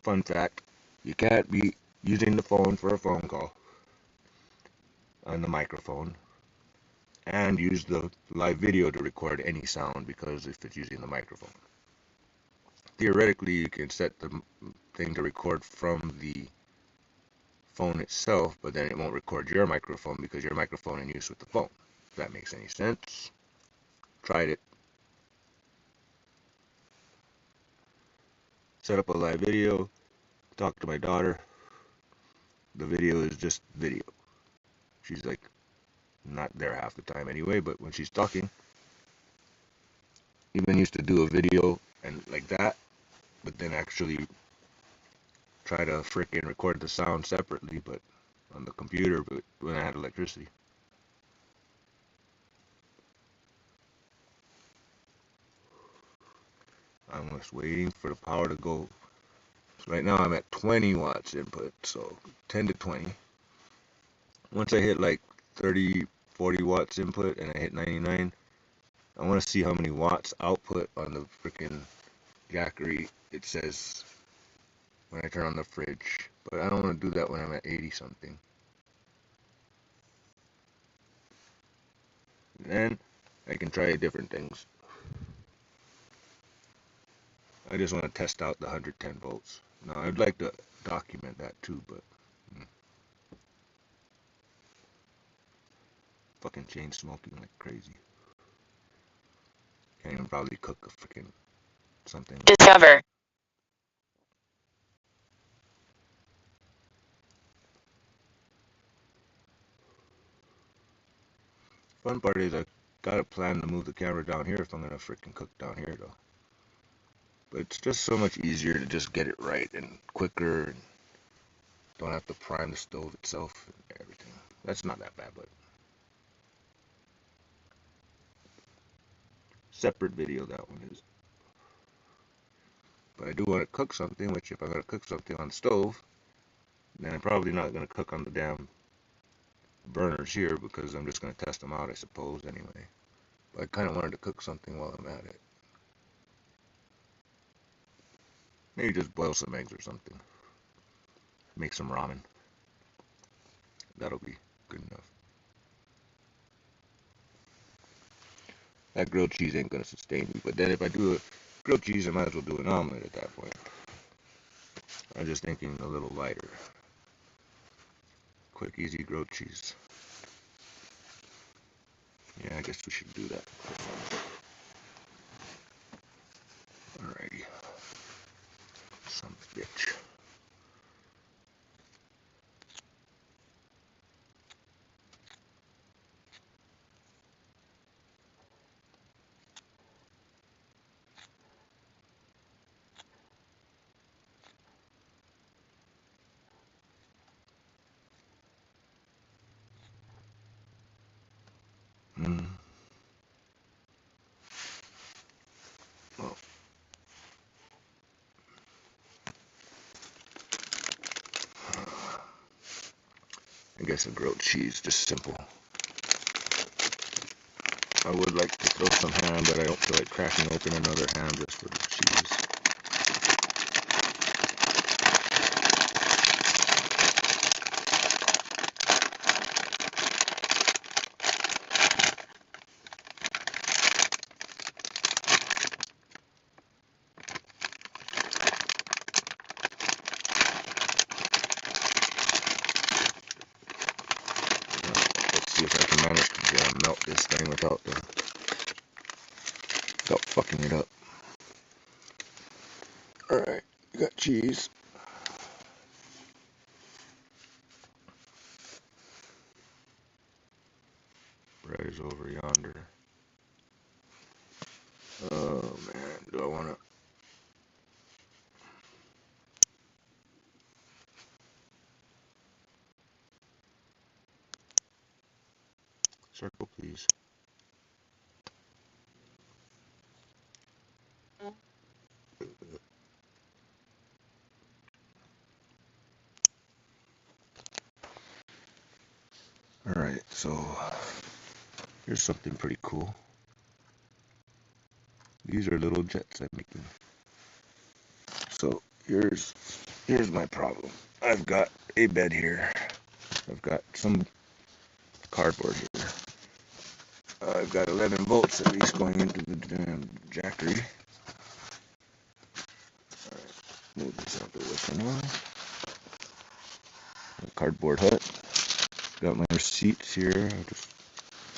Fun fact, you can't be using the phone for a phone call on the microphone and use the live video to record any sound because if it's using the microphone. Theoretically, you can set the thing to record from the phone itself, but then it won't record your microphone because your microphone in use with the phone. If that makes any sense. Tried it. Set up a live video, talk to my daughter. The video is just video. She's like not there half the time anyway, but when she's talking, even used to do a video and like that, but then actually try to freaking record the sound separately, but on the computer, but when I had electricity. I'm just waiting for the power to go. So right now I'm at 20 watts input, so 10 to 20. Once I hit like 30, 40 watts input and I hit 99, I want to see how many watts output on the freaking Jackery it says when I turn on the fridge. But I don't want to do that when I'm at 80 something. Then I can try different things. I just want to test out the 110 volts. Now I'd like to document that too, but fucking chain smoking like crazy. Can't even probably cook a freaking something. Discover. Fun part is I got a plan to move the camera down here if I'm gonna freaking cook down here though. But it's just so much easier to just get it right and quicker and don't have to prime the stove itself and everything. That's not that bad, but separate video that one is. But I do want to cook something, which if I'm gonna cook something on the stove, then I'm probably not gonna cook on the damn burners here because I'm just gonna test them out, I suppose, anyway. But I kind of wanted to cook something while I'm at it. Maybe just boil some eggs or something. Make some ramen. That'll be good enough. That grilled cheese ain't gonna sustain me, but then if I do a grilled cheese, I might as well do an omelet at that point. I'm just thinking a little lighter. Quick, easy grilled cheese. Yeah, I guess we should do that. Alrighty. Some bitch. Well, I guess a grilled cheese, just simple. I would like to throw some ham, but I don't feel like cracking open another ham just for the cheese. Let's see if I can manage to melt this thing without fucking it up. Alright, we got cheese. Bread is is over yonder. Oh man, do I want to? Circle, please. Alright, so here's something pretty cool. These are little jets I'm making. So here's my problem. I've got a bed here. I've got some cardboard here. I've got 11 volts at least going into the damn jackery. Alright, move this out the way for now. A cardboard hut. Got my receipts here. I'll just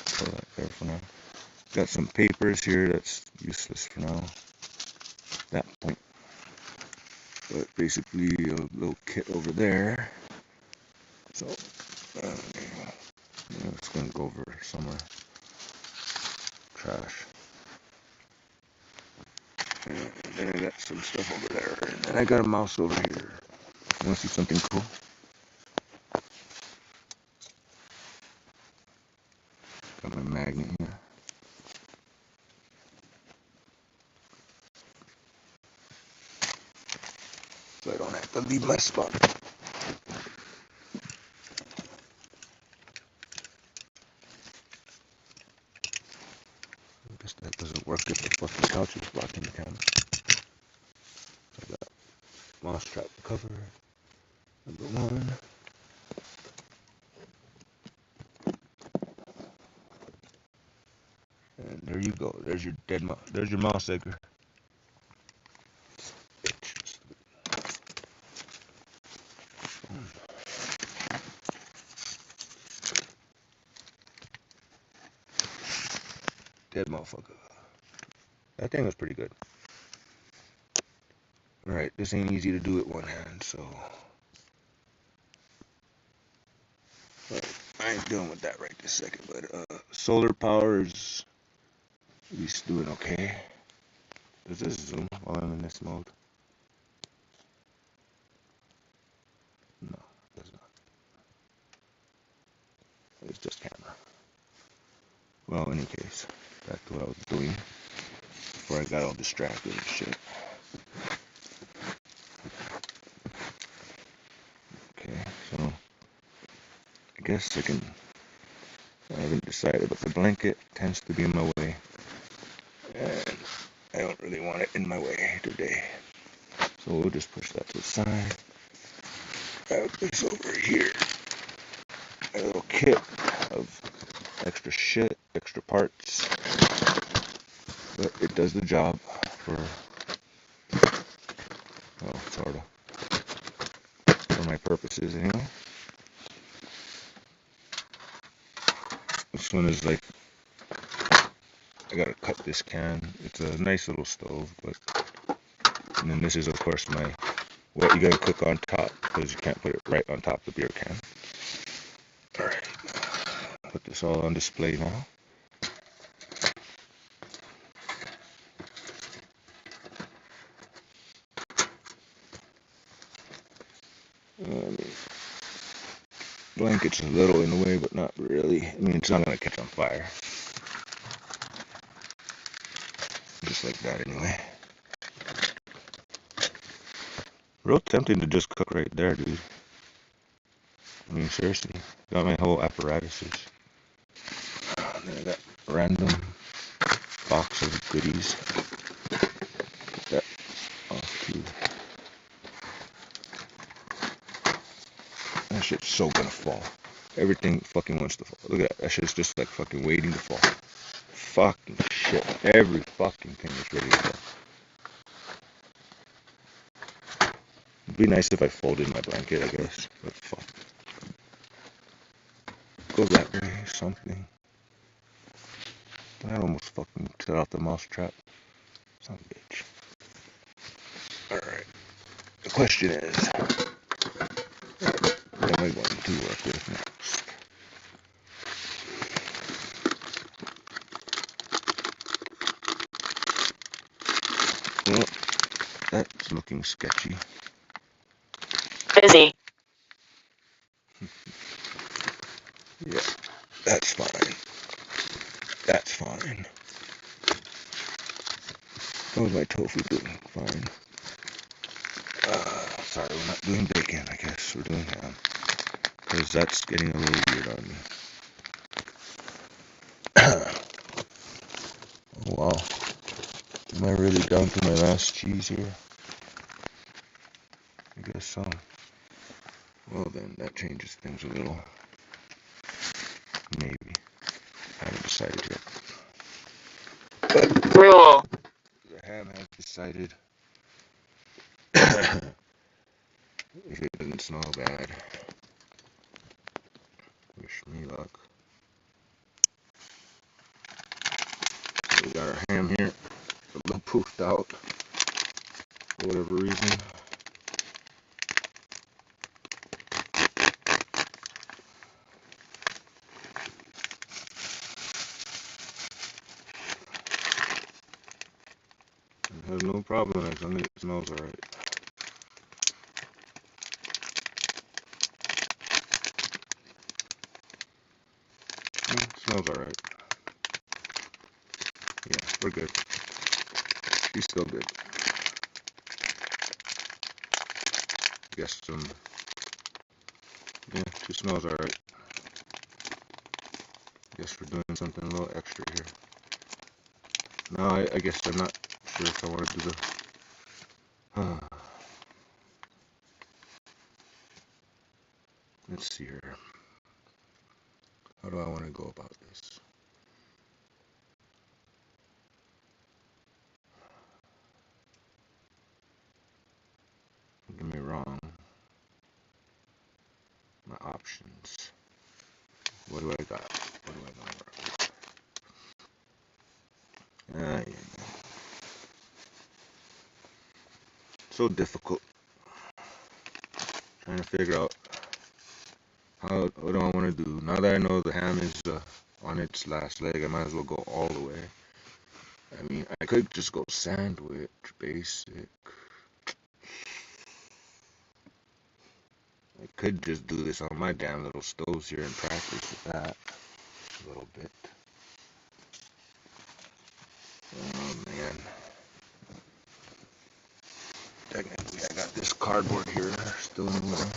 throw that there for now. Got some papers here. That's useless for now. That point. But basically a little kit over there. So it's gonna go over somewhere. Trash. And then I got some stuff over there. And then I got a mouse over here. You wanna see something cool? Got my magnet here. So I don't have to leave my spot. I guess that doesn't work if the fucking couch is blocking the camera. I got mouse trap cover, number 1. And there you go. There's your dead mouse. There's your mouse, Edgar. Dead motherfucker. That thing was pretty good. Alright, this ain't easy to do with one hand, so. But I ain't dealing with that right this second. But solar power is at least doing okay. Does this zoom while I'm in this mode? No, it does not. It's just camera. Well, in any case, back to what I was doing before I got all distracted and shit. Okay, so I guess I haven't decided, but the blanket tends to be in my way, and I don't really want it in my way today. So we'll just push that to the side. Grab this over here. A little kit of extra shit, extra parts, but it does the job for, well, sort of, for my purposes anyway. This one is like, I gotta cut this can. It's a nice little stove, but, and then this is of course what you gotta cook on top, because you can't put it right on top of the beer can. Alright, put this all on display now. Blanket's a little in the way, but not really. I mean, it's not gonna catch on fire. Just like that anyway. Real tempting to just cook right there, dude. I mean, seriously. Got my whole apparatuses. And then I got a random box of goodies. Put that off too. That shit's so gonna fall. Everything fucking wants to fall. Look at that. That shit's just like fucking waiting to fall. Fucking shit. Every fucking thing is ready to fall. It'd be nice if I folded my blanket, I guess. But fuck. Go that way, something. That almost fucking set off the mouse trap. Son of a bitch. Alright. The question is, what am I going to work with next? fucking sketchy. Busy. Yeah, that's fine. That's fine. How's my tofu doing? Fine. Sorry, we're not doing bacon, I guess. We're doing ham. Because that's getting a little weird on me. Oh, wow. Am I really down to my last cheese here? I guess so. Well then, that changes things a little. Maybe. I haven't decided yet. But Rule. the ham has decided. If it doesn't smell bad, wish me luck. We got our ham here, a little poofed out for whatever reason. I have no problem as long as it smells alright. It smells alright. Yeah, we're good. She's still good. Guess yeah, she smells alright. Guess we're doing something a little extra here. No, I guess I'm not sure if I want to do the. Let's see here. How do I want to go about this? Don't get me wrong. My options. What do I got? What do I got? Yeah. So difficult. Trying to figure out what do I want to do. Now that I know the ham is on its last leg, I might as well go all the way. I mean, I could just go sandwich, basic. I could just do this on my damn little stoves here and practice with that a little bit. Oh man. Technically, I got this cardboard here still in the way.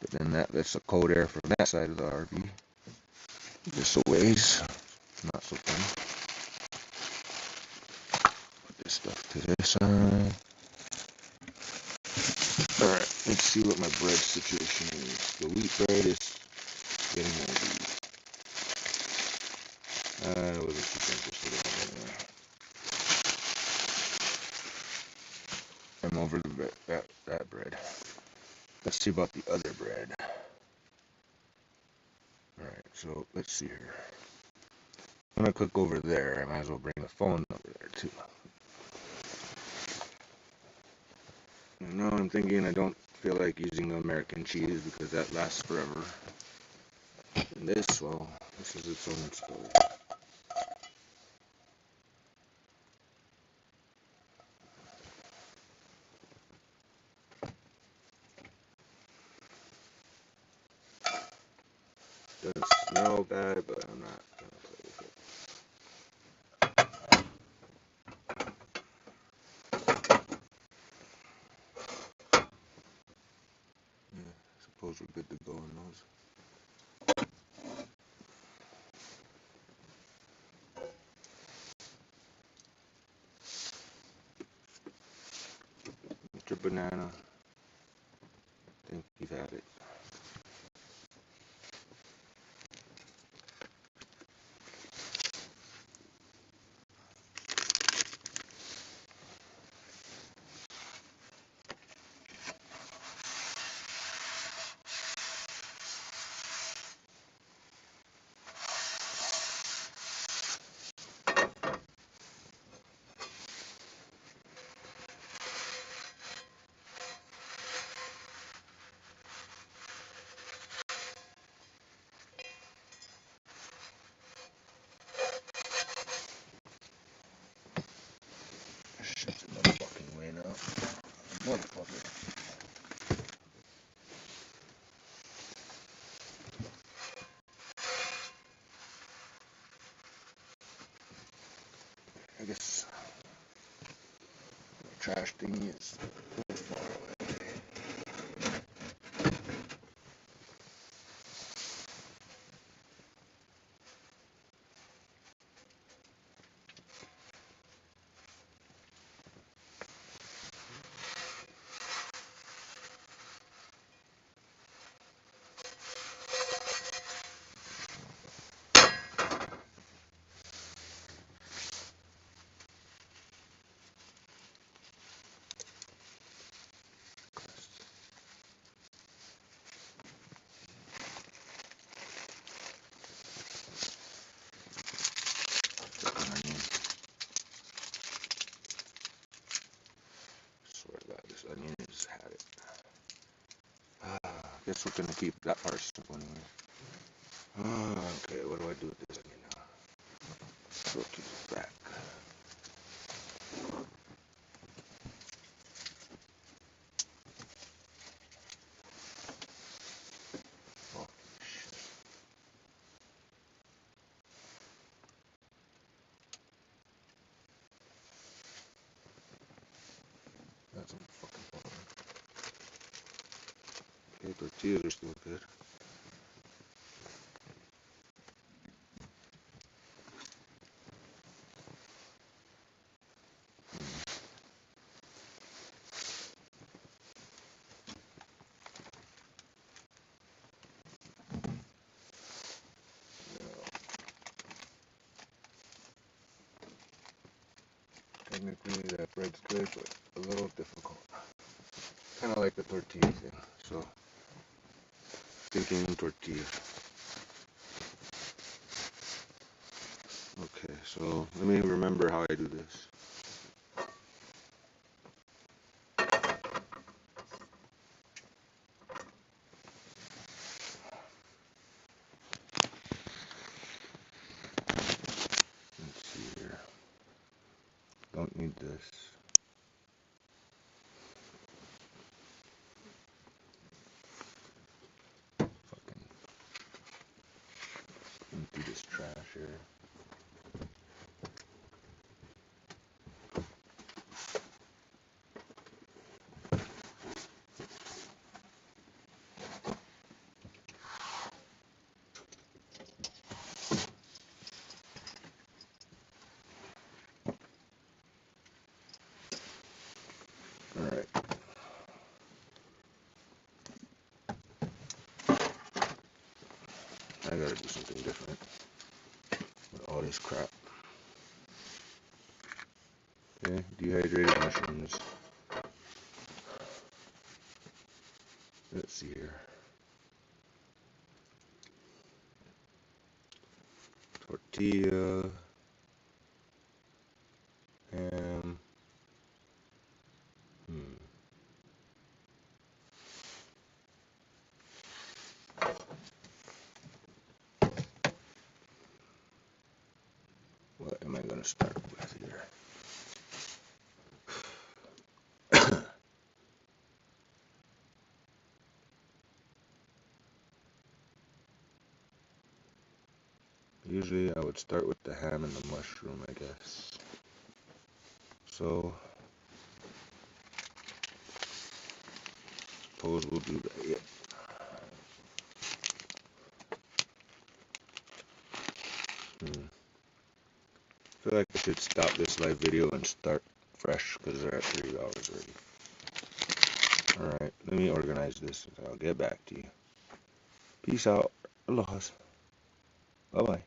But then that lets the cold air from that side of the RV. Just a ways. Not so fun. Put this stuff to this side. Alright, let's see what my bread situation is. The wheat bread is getting moldy. I wasn't too interested in that. I'm over that bread. Let's see about the other bread. Alright, so let's see here. I'm gonna cook over there. I might as well bring the phone over there too. Now I'm thinking I don't feel like using the American cheese because that lasts forever. And this, well, this is its own story. Doesn't smell bad, but I'm not gonna play with it. Yeah, I suppose we're good to go on those. Mr. Banana, I think you've had it. Motherfucker. I guess the trash thingy is a little far away. Swear to God, this onion just had it. I guess we're gonna keep that part simple anyway. Okay, what do I do with this onion now? Go to the back. Oh shit. That's some fucking problem. Okay, tortillas are still good. Technically that bread's good, but a little difficult. Kind of like the tortilla thing. So, thinking tortilla. Okay, so let me remember how I do this. Let's see here. Don't need this. Fucking empty this trash here. Alright. I gotta do something different with all this crap. Okay, dehydrated mushrooms. Let's see here. Tortilla. Ham. What am I gonna start with here? Usually I would start with the ham and the mushroom, I guess. So, suppose we'll do that. Yeah. I feel like I should stop this live video and start fresh because they're at 3 hours already. Alright, let me organize this and I'll get back to you. Peace out. Aloha. Bye bye.